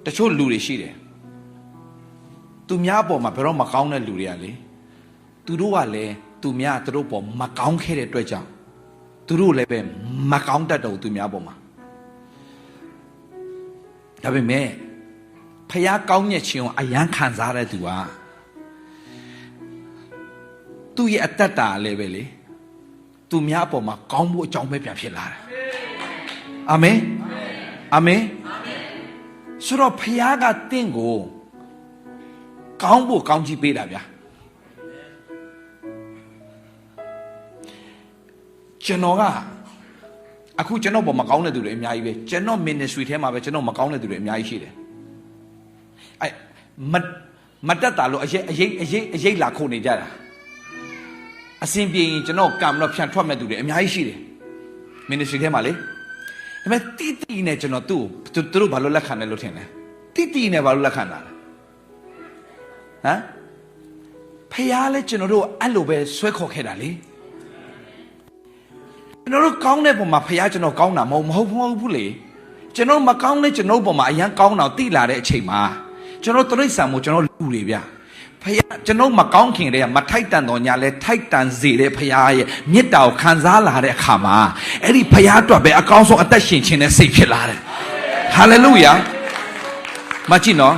တချို့လူတွေရှိတယ်သူများပေါ်မှာဘယ်တော့မကောင်းတဲ့လူတွေကလေသူတို့ကလည်းသူများသူတို့ပေါ်မကောင်းခဲ့တဲ့အတွက်ကြောင့်သူတို့လည်းပဲမကောင်းတတ်တော့သူများပေါ်မှာဒါပေမဲ့ ဖယားကောင်းမြတ်ခြင်းကိုအယံခံစားတဲ့သူဟာသူ့ရဲ့အတ္တတာလည်းပဲလေသူများအပေါ်မှာကောင်းဖို့အကြောင်းပဲပြန်ဖြစ်လာတယ်အာမင်အာမင်ဆိုတော့ဖယားကတင့်ကိုကောင်းဖို့ကောင်းကြီးပေးတာဗျာကျွန်တော်ကအခုကျွန်တော်ပေါ်မှာကောင်းတဲ့သူတွေအများကြီးပဲကျွန်တော် ministry ထဲမှာပဲကျွန်တော်မကောင်းတဲ့သူတွေအများကြီးရှိတယ်အဲမတက်တာလို့အရေးလာခုန်နေကြတာအစဉ်ပြေရင်ကျွန်တော်ကံတော့ဖြန့်ထွက်မဲ့သူတွေအများကြီးရှိတယ် ministry ထဲမှာလေဒါပေမဲ့တိနဲ့ကျွန်တော်သူတို့ဘာလို့လက်ခံတယ်လို့ထင်လဲတိနဲ့ဘာလို့လက်ခံတာလဲဟမ်ဖယားလဲကျွန်တော်တို့အဲ့လိုပဲဆွဲခေါ်ခဲ့တာလေကျွန်တော်တို့ကောင်းတဲ့ပုံမှာဖယားကျွန်တော်ကောင်းတာမဟုတ်ဘူးလေကျွန်တော်မကောင်းတဲ့ကျွန်တော်ပုံမှာအရန်ကောင်းတာတိလာတဲ့အချိန်မှာကျွန်တော်တရိစ္ဆာန်မို့ကျွန်တော်လူတွေဗျဖယားကျွန်တော်မကောင်းခင်တည်းကမထိုက်တန်တော်ညာလဲထိုက်တန်စေတဲ့ဖယားရဲ့မေတ္တာကိုခံစားလာတဲ့အခါမှာအဲ့ဒီဖယားအတွက်ပဲအကောင်းဆုံးအသက်ရှင်ခြင်းနဲ့စိတ်ဖြစ်လာတယ်ဟာလေလုယာမကြည့်နော်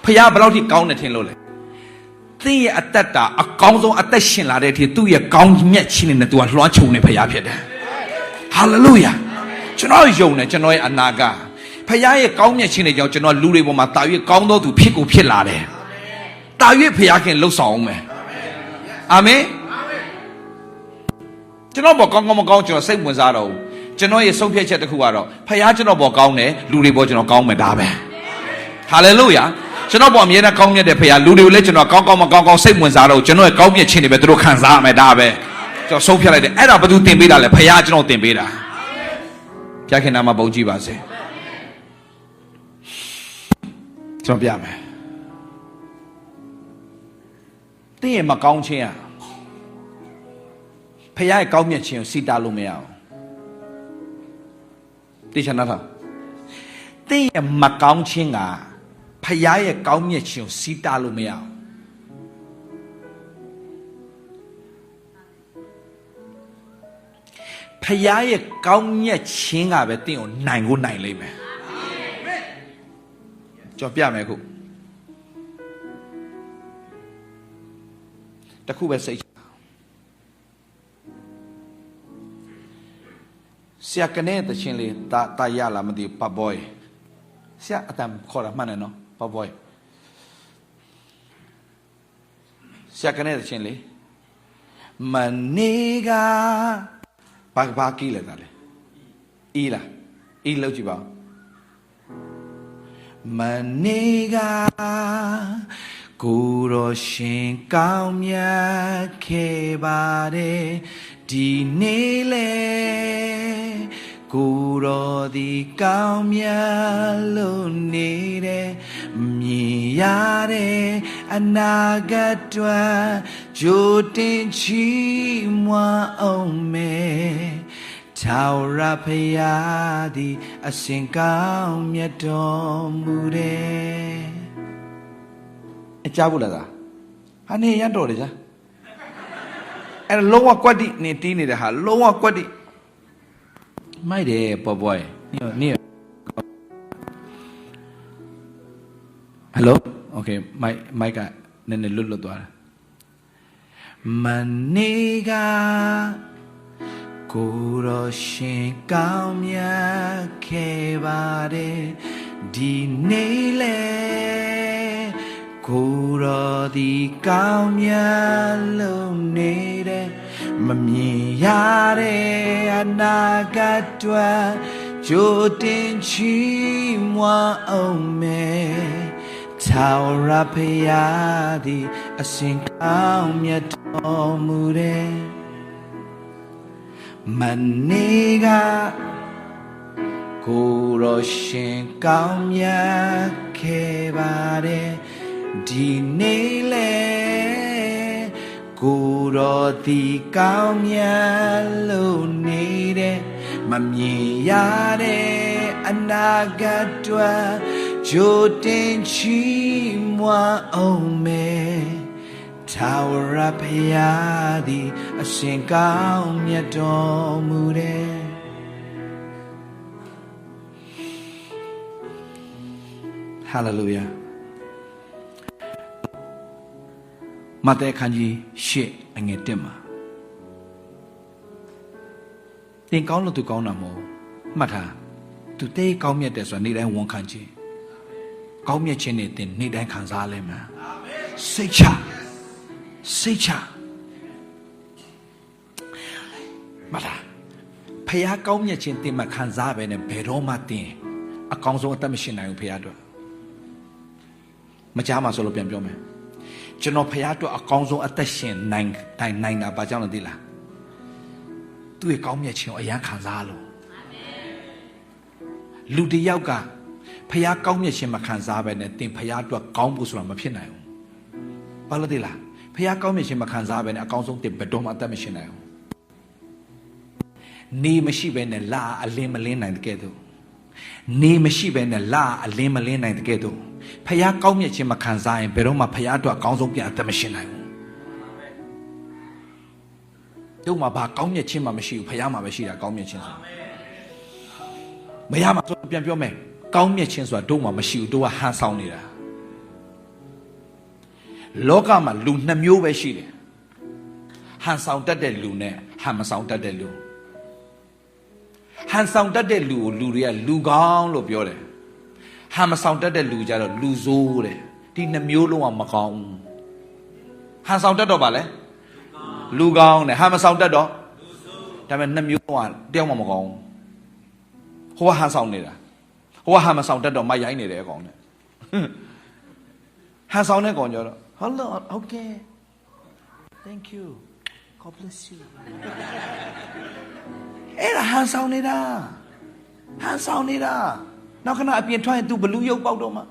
ဖယားဘယ်လောက်ထိကောင်းတယ်ထင်လို့လဲသင်ရဲ့အသက်တာအကောင်းဆုံးအသက်ရှင်လာတဲ့အထိသူ့ရဲ့ကောင်းမြတ်ခြင်းနဲ့သူကလွှမ်းခြုံနေဖယားဖြစ်တယ်ဟာလေလုယာကျွန်တော်ယုံတယ်ကျွန်တော်ရဲ့အနာဂတ်ဖယားရဲ့ကောင်းမြတ်ခြင်းတွေကြောင့်ကျွန်တော်လူတွေပေါ်မှာတာ၍ကောင်းသောသူဖြစ်လာတယ်တာ၍ဖယားခင်လှုပ်ဆောင်အောင်မယ်အာမင်ကျွန်တော်ပေါ်ကောင်းမကောင်းကျွန်တော်စိတ်ဝင်စားတော့ဘူးကျွန်တော်ရဲ့ဆုံးဖြတ်ချက်တစ်ခုကတော့ဖယားကျွန်တော်ပေါ်ကောင်းတယ်လူတွေပေါ်ကျွန်တော်ကောင်းမယ်ဒါပဲဟာလေလုယာကျွန်တော်ပေါ်အမြဲတမ်းကောင်းမြတ်တဲ့ဖယားလူတွေကိုလည်းကျွန်တော်ကောင်းမကောင်းစိတ်ဝင်စားတော့ကျွန်တော်ရဲ့ကောင်းမြတ်ခြင်းတွေပဲသူတို့ခံစားရမယ်ဒါပဲကျွန်တော်ဆုံးဖြတ်လိုက်တယ်အဲ့ဒါဘာသူတင်ပေးတာလဲဖယားကျွန်တော်တင်ပေးတာဖျားခင်နာမှာပုံကြည့်ပါစေကျွန်တော်ပြမယ်တင်းရဲ့မကောင်းခြင်းอ่ะဖယားရဲ့ကောင်းမြတ်ခြင်းကိုစီတာလို့မရအောင်သိချင်တာတင်းရဲ့မကောင်းခြင်းကဖယားရဲ့ကောင်းမြတ်ခြင်းကိုစီတာလို့မရအောင်ဖယားရဲ့ကောင်းမြတ်ခြင်းကပဲတင်းကိုနိုင်လိမ့်မယ်ကျွန်တော်ပြမယ်ခုတခုပဲစိတ်ဆရာကနေတချင်းလေးတာရလာမသိပဘွိုးဆရာအတမ်းခေါ်တာမှန်တယ်နော်ပဘွိုးဆရာကနေတချင်းလေးမနေကဘာကီးလဲတာလေအီလားအီလောက်ကြည့်ပါမနေကကိုယ်တော်ရှင်ကောင်းမြတ်ခဲ့ပါတယ်ဒီနေ့လေကိုယ်တော်ဒီကောင်းမြတ်လို့နေတယ်မြင်ရတဲ့အနာဂတ်အတွက်ကြိုတင်ချီးမွမ်းအောင်မယ်ထာဝရဘုရားသည်အစဉ်ကောင်းမြတ်တော်မူတယ်အကြဘူးလားဟာနေရတော့တယ်ကြာအဲ့လုံးဝကွက်တိနေတီးနေတဲ့ဟာလုံးဝကွက်တိမိုက်တယ်ပေါ်ပွားနေဟယ်လိုโอเคမိုက်ကနည်းနည်းလွတ်သွားတာမနေကကိုယ်တော်ရှင်ကောင်းမြတ်ခဲ့ပါတယ်ဒီနေ့လေကိုယ်တော်ဒီကောင်းမြတ်လို့နေတယ်မမြင်ရတဲ့အနာဂတ်အတွက်ကြိုတင်ချီးမွမ်းအောင်မယ်ထာဝရဘုရားသည်အစဉ်ကောင်းမြတ်တော်မူတယ်မနေကကိုယ်တော်ရှင်ကောင်းမြတ်ခဲ့ပါတယ်ဒီနေ့လေကိုယ်တော်ဒီကောင်းမြတ်လို့နေတယ်မမြင်ရတဲ့အနာဂတ်အတွက်ကြိုတင်ချီးမွမ်းအောင်မယ်ထာဝရဘုရားသည်အရှင်ကောင်းမြတ်တော်မူတယ်ဟာလေလုယာ မဿဲခန်းကြီး8အငယ်1မှာတင်ကောင်းလို့သူကောင်းတာမဟုတ်မှတ်ထားသူတေးကောင်းမြတ်တယ်ဆိုတာနေ့တိုင်းဝန်ခံခြင်းကောင်းမြတ်ခြင်းနဲ့တင်နေ့တိုင်းခံစားလဲမှာစိတ်ချမှတ်ထားဖခင်ကောင်းမြတ်ခြင်းတင်မှခံစားပဲနဲ့ဘယ်တော့မှတင်အကောင်းဆုံးအသက်မရှိနိုင်ဘူးဖခင်အတွက်မကြားမှာဆိုလို့ပြန်ပြောမယ်ကျွန်တော်ဖခင်အတွက်အကောင်းဆုံးအသက်ရှင်နိုင်တာဘာကြောင့်လဲသိလားသူ့ရဲ့ကောင်းမြတ်ခြင်းကိုအရန်ခံစားလို့လူတစ်ယောက်ကဖခင်ကောင်းမြတ်ခြင်းမခံစားပဲနဲ့တင်ဖခင်အတွက်ကောင်းဖို့ဆိုတာမဖြစ်နိုင်ဘူးဘာလို့သိလားဖခင်ကောင်းမြတ်ခြင်းမခံစားပဲနဲ့အကောင်းဆုံးတင်ဘယ်တော့မှအသက်မရှိနိုင်ဘူးနေမရှိပဲနဲ့လာအလင်းမလင်းနိုင်တဲ့ကဲ့သို့နေမရှိပဲနဲ့လာအလင်းမလင်းနိုင်တဲ့ကဲ့သို့ဖခင်ကောင်းမြတ်ခြင်းမခံစားရင်ဘယ်တော့မှဖခင်အတွက်အကောင်းဆုံးပြန်အသက်မရှိနိုင်ဘူးတို့မှာဘာကောင်းမြတ်ခြင်းမှမရှိဘူးဖခင်မှာပဲရှိတာကောင်းမြတ်ခြင်းဆိုမရမှာပြန်ပြောမယ်ကောင်းမြတ်ခြင်းဆိုတာတို့မှာမရှိဘူးတို့ကဟန်ဆောင်နေတာလောကမှာလူ2မျိုးပဲရှိတယ်ဟန်ဆောင်တတ်တဲ့လူနဲ့ဟန်မဆောင်တတ်တဲ့လူဟန်ဆောင်တတ်တဲ့လူကိုလူတွေကလူကောင်းလို့ပြောတယ်ဟန်မဆောင်တတ်တဲ့လူကြတော့လူဆိုးတဲ့ဒီ2မျိုးလုံးကမကောင်းဘူးဟန်ဆောင်တတ်တော့ဗာလဲလူကောင်းတယ်ဟန်မဆောင်တတ်တော့ဒါပေမဲ့2မျိုးလုံးကတယောက်မှမကောင်းဘူးဟိုကဟန်ဆောင်နေတာဟိုကဟန်မဆောင်တတ်တော့မရိုင်းနေတယ်အကောင်နဲ့ဟန်ဆောင်တဲ့ကောင်ကြတော့ hello okay thank you god bless you အဲ့ဒါဟန်ဆောင်နေတာနောက်ခဏအပြင်ထွက်ရင် तू ဘလူးရုပ်ပေါက်တော့မှ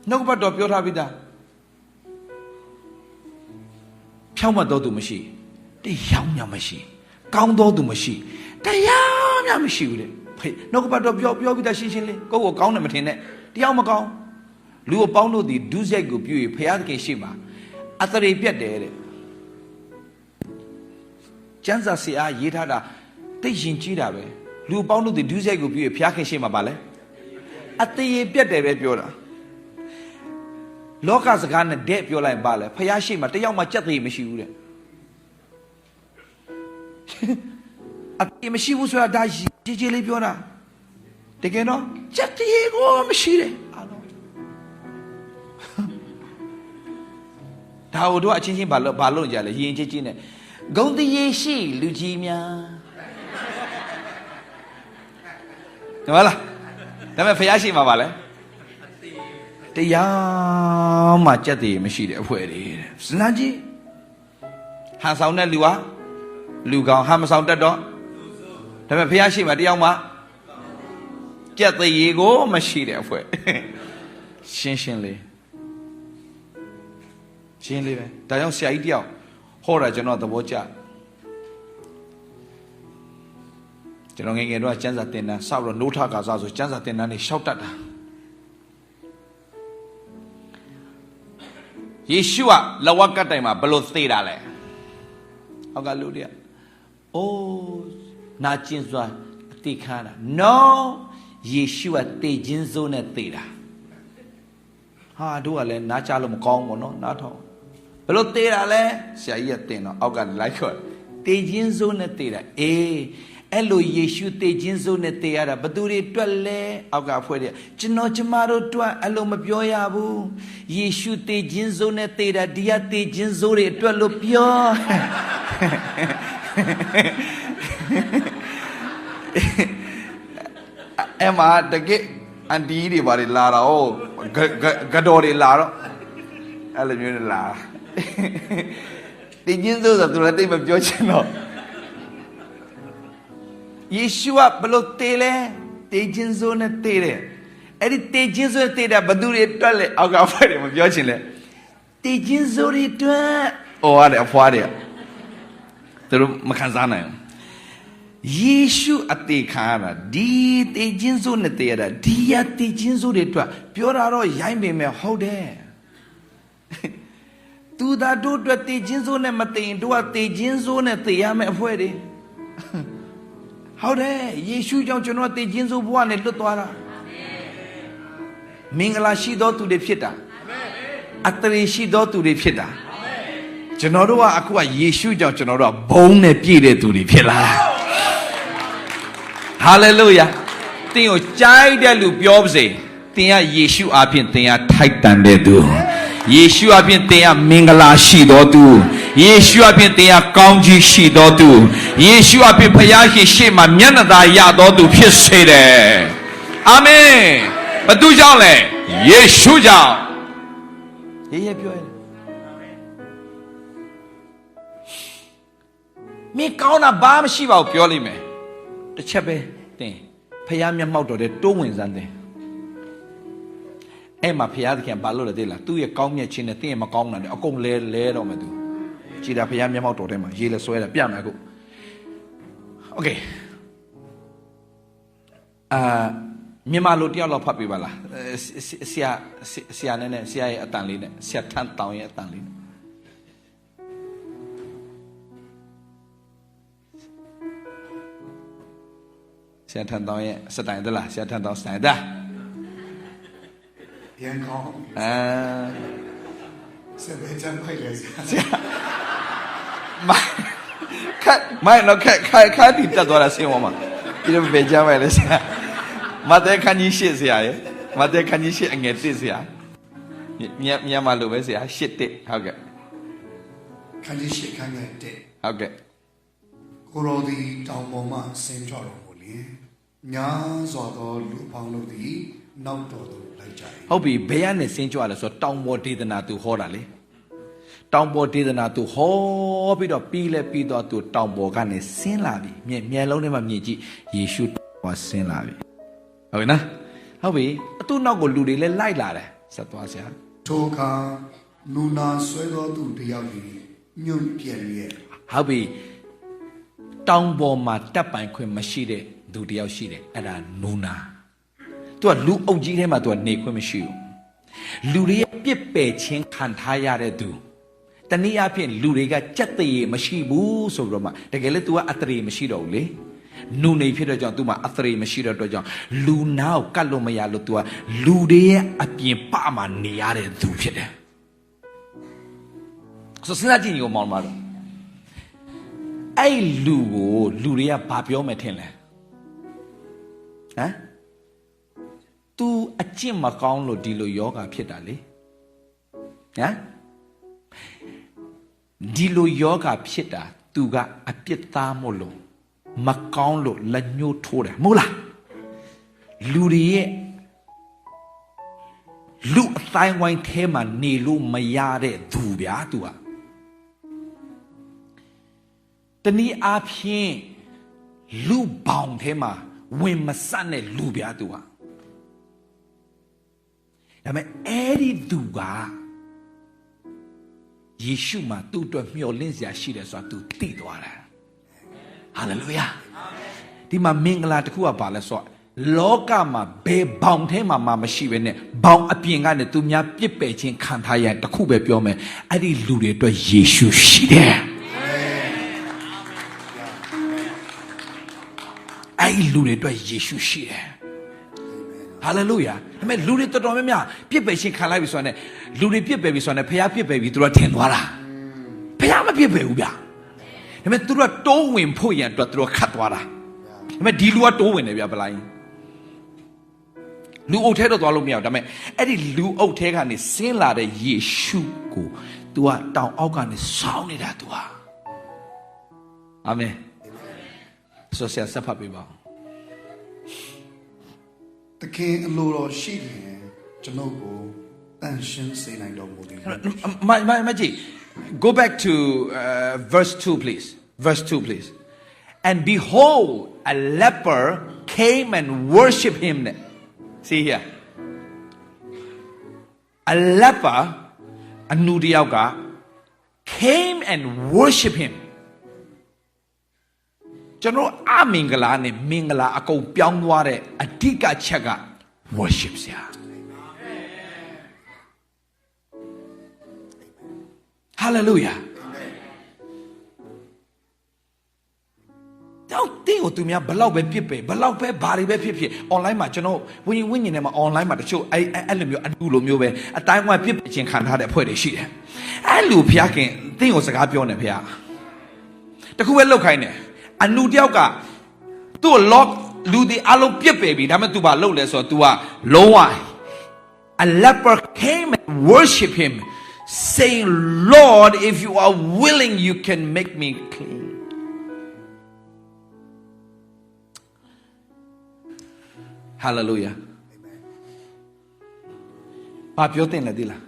နှုတ်ဘတ်တော်ပြောထားပြီးသားဖြောင့်မတ်တော်သူမရှိတရားမျှမရှိကောင်းတော်သူမရှိတရားမျှမရှိဘူးတဲ့နှုတ်ဘတ်တော်ပြောပြီးသားရှင်းလေးကိုယ့်ကိုကောင်းတယ်မထင်နဲ့တရားမကောင်းလူကိုပေါင်းလို့ဒီဒုစရိုက်ကိုပြု၍ဖျားသခင်ရှိမှာအသရေပြတ်တယ်တဲ့ကျမ်းစာဆရာရေးထားတာသိရင်ကြီးတာပဲလူပေါင်းလို့ဒီဒုစရိုက်ကိုပြု၍ဖျားခင်ရှိမှာပါလဲအသရေပြတ်တယ်ပဲပြောတာလောကစကားနဲ့တဲ့ပြောလိုက်ပါလဲဖျားရှိမှာတယောက်မှကြက်သေးမရှိဘူးတဲ့အသရေမရှိဘူးဆိုတာဒါကြီးလေးပြောတာတကယ်တော့ကြက်သေးကိုမရှိတယ်ဒါတို့အချင်းချင်းဘာလို့ကြလဲရင်ချင်းချင်းနဲ့ဂုံတရေရှိလူကြီးများဟုတ်လားဒါပေမဲ့ဖျားရှိမှာပါလဲတရားမှကြက်တည်မရှိတဲ့အဖွဲတွေတဲ့စဉ်းစားကြည့်ဟန်ဆောင်တဲ့လူဟာလူကောင်းဟန်မဆောင်တတ်တော့ဒါပေမဲ့ဖျားရှိမှာတရားမှကြက်တည်ကိုမရှိတဲ့အဖွဲရှင်းလေးရှင်းလေးပဲဒါကြောင့်ဆရာကြီးတယောက်ဟောတာကျွန်တော်သဘောကျကျွန်တော်ငယ်ငယ်တော့ကျမ်းစာသင်တန်းစပြီးတော့နိုးထကာစားဆိုကျမ်းစာသင်တန်းတွေရှောက်တတ်တာယေရှုကလဝကတိုင်မှာဘယ်လိုသေတာလဲအောက်ကလူတွေကအိုးနာကျင်စွာအတိခါတာ no ယေရှုကသေခြင်းစိုးနဲ့သေတာဟာတို့ကလည်းနားချလို့မကောင်းဘူးနော်နားထောင်ဘယ်လိုသေတာလဲဆရာကြီးကတင်တော့အောက်ကလိုက်ခေါ်သေခြင်းစိုးနဲ့သေတာအေးအဲ့လိုယေရှုသေခြင်းစိုးနဲ့သေရတာဘသူတွေတွက်လဲအောက်ကအဖွဲ့တွေကျွန်တော်ကျမတို့တွက်အဲ့လိုမပြောရဘူးယေရှုသေခြင်းစိုးနဲ့သေတာဒီကသေခြင်းစိုးတွေတွက်လို့ပြောအဲ့မှာတကယ်အန်တီတွေဘာတွေလာတော့ဂတော်တွေလာတော့အဲ့လိုမျိုးတွေလာသေခြင်းစိုးဆိုသူလည်းတိတ်မပြောချင်တော့ယေရှုကဘလို့တေးလဲတေးခြင်းစိုးနဲ့တေးတယ်အဲ့ဒီတေးခြင်းစိုးနဲ့တေးတာဘသူတွေတွက်လဲအောက်ကအဖွဲ့တွေမပြောချင်လဲတေးခြင်းစိုးတွေတွက်ရတယ်အဖွားတွေသူတို့မခံစားနိုင်ဘူးယေရှုအသေးခံရတာဒီတေးခြင်းစိုးနဲ့တေးရတာဒီရတေးခြင်းစိုးတွေတွက်ပြောတာတော့ရိုင်းပေမဲ့ဟုတ်တယ်သူသာတို့အတွက်တေးခြင်းစိုးနဲ့မတေးရင်တို့ကတေးခြင်းစိုးနဲ့တေးရမယ့်အဖွဲ့တွေဟုတ်တယ်ယေရှုကြောင့်ကျွန်တော်သေခြင်းစိုးဘဝနဲ့လွတ်သွားတာ မင်္ဂလာရှိသောသူတွေဖြစ်တာအတရေရှိသောသူတွေဖြစ်တာကျွန်တော်တို့ကအခုကယေရှုကြောင့်ကျွန်တော်တို့ကဘုန်းနဲ့ပြည့်တဲ့သူတွေဖြစ်လာဟာလေလုယာသင်ကိုကြိုက်တဲ့လူပြောပါစေသင်ကယေရှုအပြင်သင်ကထိုက်တန်တဲ့သူယေရှုအပြင်သင်ကမင်္ဂလာရှိသောသူယေရှုအပြင်သင်ကကောင်းကြီးရှိသောသူယေရှုအပြင်ဖခင်ရှင်ရှေ့မှာမျက်နှာသာရသောသူဖြစ်စေတယ်အာမင်ဘသူကြောင့်လဲယေရှုကြောင့်ရေးရပြောရမင်းကောင်းတာဘာမှရှိပါဘူးပြောလိမ့်မယ်တစ်ချက်ပဲတင်ဖခင်မျက်မှောက်တော်တဲ့တိုးဝင်စမ်းတယ်အဲ့မှာဖခင်သခင်ဘာလို့လဲသိလားသူ့ရဲ့ကောင်းမြတ်ခြင်းနဲ့တင်းရဲ့မကောင်းတာနဲ့အကုန်လဲတော့မယ်သူကြည်တာဖခင်မျက်မှောက်တော်ထဲမှာရေးလဲဆွဲတာပြမယ်အခုโอเคမြန်မာလိုတယောက်လောက်ဖတ်ပြပါလားဆရာနဲ့ဆရာရဲ့အတန်လေးနဲ့ဆရာထန်းတောင်ရဲ့အတန်လေးနဲ့ဆရာထန်းတောင်ရဲ့စတိုင်သလားဆရာထန်းတောင်စတိုင်သားပြန်ကောင်းဆက်ပဲချမ်းဖိုက်လေဆရာမိုင်တော့ခါတီတက်သွားတာဆင်းသွားမှာဒီလိုပဲကြမ်းပဲလေဆရာမတဲခန်းကြီးရှစ်ဆရာရဲ့မတဲခန်းကြီးရှစ်အငယ်တစ်ဆရာမြန်မာလိုပဲဆရာရှစ်တစ်ဟုတ်ကဲ့ခန်းကြီးရှစ်ခန်းငယ်တစ်ဟုတ်ကဲ့ကိုရောဒီတောင်ပေါ်မှာဆင်းကြတော်မူလျင်ညာစွာသောလူပေါင်းတို့သည်နောက်တော်သို့လိုက်ကြ၏ဟုတ်ပြီဘယ်ကနေဆင်းကြလဲဆိုတော့တောင်ပေါ်ဒေသနာသူဟောတာလေတောင်ပေါ်ဒေသနာသူဟောပြီးတော့ပြီးတော့သူတောင်ပေါ်ကနေဆင်းလာပြီမျက်လုံးထဲမှာမြင်ကြည့်ယေရှုဟောဆင်းလာပြီဟုတ်နော်ဟုတ်ပြီအတူနောက်ကိုလူတွေလည်းလိုက်လာတယ်ဆက်သွားဆရာထိုအခါနူနာဆွဲသောသူတယောက်သည်ညွန့်ပြန်ရဲ့ဟုတ်ပြီတောင်ပေါ်မှာတက်ပိုင်ခွင့်မရှိတဲ့သူတယောက်ရှိတယ်အဲ့ဒါနူနာသူကလူအုပ်ကြီးထဲမှာသူကနေခွင့်မရှိဘူးလူတွေရဲ့ပြစ်ပယ်ခြင်းခံထားရတဲ့သူတနည်းအားဖြင့်လူတွေကကြက်တရေမရှိဘူးဆိုပြီးတော့မှတကယ်လည်း तू ကအတရေမရှိတော့ဘူးလေနူနေဖြစ်တော့ကြောင့် तू မှာအတရေမရှိတော့ကြောင့်လူနာကိုကတ်လို့မရလို့ तू ကလူတွေရဲ့အပြင်ပမှာနေရတဲ့သူဖြစ်တယ်ဆိုစဉ်းစားကြည့်ညီကောင်မောင်မတော်အဲ့လူကိုလူတွေကဘာပြောမယ်ထင်လဲဟမ် तू အကျင့်မကောင်းလို့ဒီလိုယောဂဖြစ်တာလေဟမ်ဒီလိုယောဂဖြစ်တာ तू ကအပြစ်သားမို့လို့မကောင်းလို့လက်ညှိုးထိုးတယ်မဟုတ်လားလူတွေရဲ့လူအတိုင်းဝိုင်းထဲမှာနေလို့မရတဲ့သူဗျာ तू တနည်းအားဖြင့်လူပေါင်းထဲမှာဝင်မဆတ်တဲ့လူဗျာ तू ဒါပေမဲ့အဲ့ဒီသူကယေရှုမှာသူ့အတွက်မျှော်လင့်စရာရှိတယ်ဆိုတာ तू သိသွားတာဟာလေလုယာဒီမှာမင်္ဂလာတစ်ခုကဘာလဲဆိုတော့လောကမှာဘယ်ဘောင်ထဲမှာမှမရှိဘဲနဲ့ဘောင်အပြင်ကနေသူများပြစ်ပယ်ခြင်းခံထားရတခုပဲပြောမယ်အဲ့ဒီလူတွေအတွက်ယေရှုရှိတယ်အဲ့ဒီလူတွေအတွက်ယေရှုရှိတယ်ဟာလေလုယာဒါပေမဲ့လူတွေတော်တော်များများပြစ်ပယ်ခြင်းခံလိုက်ပြီဆိုတော့လူတွေပြစ်ပယ်ပြီဆိုတော့ဖခင်ပြစ်ပယ်ပြီသူတို့ထင်သွားတာဖခင်မပြစ်ပယ်ဘူးဗျာဒါပေမဲ့သူတို့တိုးဝင်ဖို့ရန်အတွက်သူတို့ခတ်သွားတာဒါပေမဲ့ဒီလူကတိုးဝင်တယ်ဗျာဗလိုင်းလူအုပ်ထဲတော့သွားလို့မရဘူးဒါပေမဲ့အဲ့ဒီလူအုပ်ထဲကနေဆင်းလာတဲ့ယေရှုကို तू ကတောင်အောက်ကနေဆောင်းနေတာ तू ဟာအာမင်ဆိုဆရာဆက်ဖတ်ပေးပါဦးတခင်အလိုတော်ရှိရင်ကျွန်ုပ်ကိုတန်ရှင်းစေနိုင်တော်မူသည်မကြီး go back to verse 2 please verse 2 please and behold a leper came and worshiped him see here a leper အနုတယောက်က came and worshiped him ကျွန်တော်အမင်္ဂလာနဲ့မင်္ဂလာအကုန်ပြောင်းသွားတဲ့အဓိကချက်က worship ဆရာ hallelujah တော့တင်းကို ကိုသူများဘလောက်ပဲပြစ်ပဲဘလောက်ပဲဘာတွေပဲဖြစ်ဖြစ် online မှာကျွန်တော်ဝင်းညင်ထဲမှာ online မှာတချို့အဲ့လိုမျိုးအတူလိုမျိုးပဲအတိုင်းဝိုင်းပြစ်ခြင်းခံထားတဲ့အဖွဲ့တွေရှိတယ်အဲ့လိုဖျားခင်သင်ကိုစကားပြောနေဖျားတခုပဲလောက်ခိုင်းတယ်အနုတယောက်ကသူ့ lock လူဒီအလုံးပြစ်ပေပြီဒါပေမဲ့ तू ဘာလုပ်လဲဆိုတော့ तू ကလုံးဝ a leper came and worship him saying Lord if you are willing you can make me clean hallelujah ဘာပြောတင်လဲဒီလား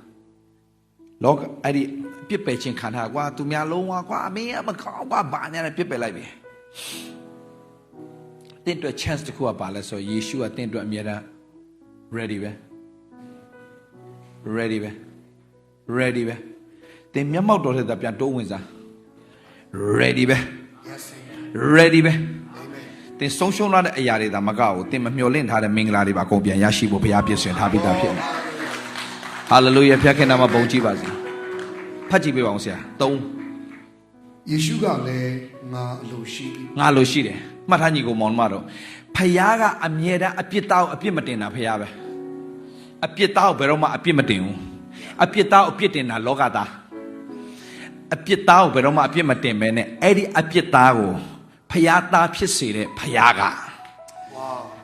လောကအဲ့ဒီပြစ်ပယ်ခြင်းခံထားကွာသူများလုံးဝကွာအမေကမကောင်းကွာဘာညာနဲ့ပြစ်ပယ်လိုက်ပြီတင့်အတွက် chance တစ်ခုကပါလဲဆိုယေရှုကတင့်အတွက်အမြဲတမ်း ready ပဲ ready ပဲတင်မျက်မှောက်တော်တဲ့ပြန်တိုးဝင်စား ready ပဲ ready ပဲတင်ဆုံးရှုံးလာတဲ့အရာတွေဒါမကဘူးတင်မမျှော်လင့်ထားတဲ့မင်္ဂလာတွေပါအကုန်ပြန်ရရှိဖို့ဘုရားပြင်ဆင်ထားပြီးသားဖြစ်တယ် hallelujah ဖျက်ခင်နာမှာပုံကြည့်ပါစေဖတ်ကြည့်ပေးပါအောင်ဆရာ3ယေရှုကလည်းငါအလိုရှိ ငါလိုရှိတယ်မှတ်ထားညီကိုမောင်မတော်ဖယားကအမြဲတမ်းအပြစ်သားကိုအပြစ်မတင်တာဖယားပဲအပြစ်သားကိုဘယ်တော့မှအပြစ်မတင်ဘူးအပြစ်သားကိုအပြစ်တင်တာလောကသားအပြစ်သားကိုဘယ်တော့မှအပြစ်မတင်ဘဲနဲ့အဲ့ဒီအပြစ်သားကိုဖယားသားဖြစ်စေတဲ့ဖယားက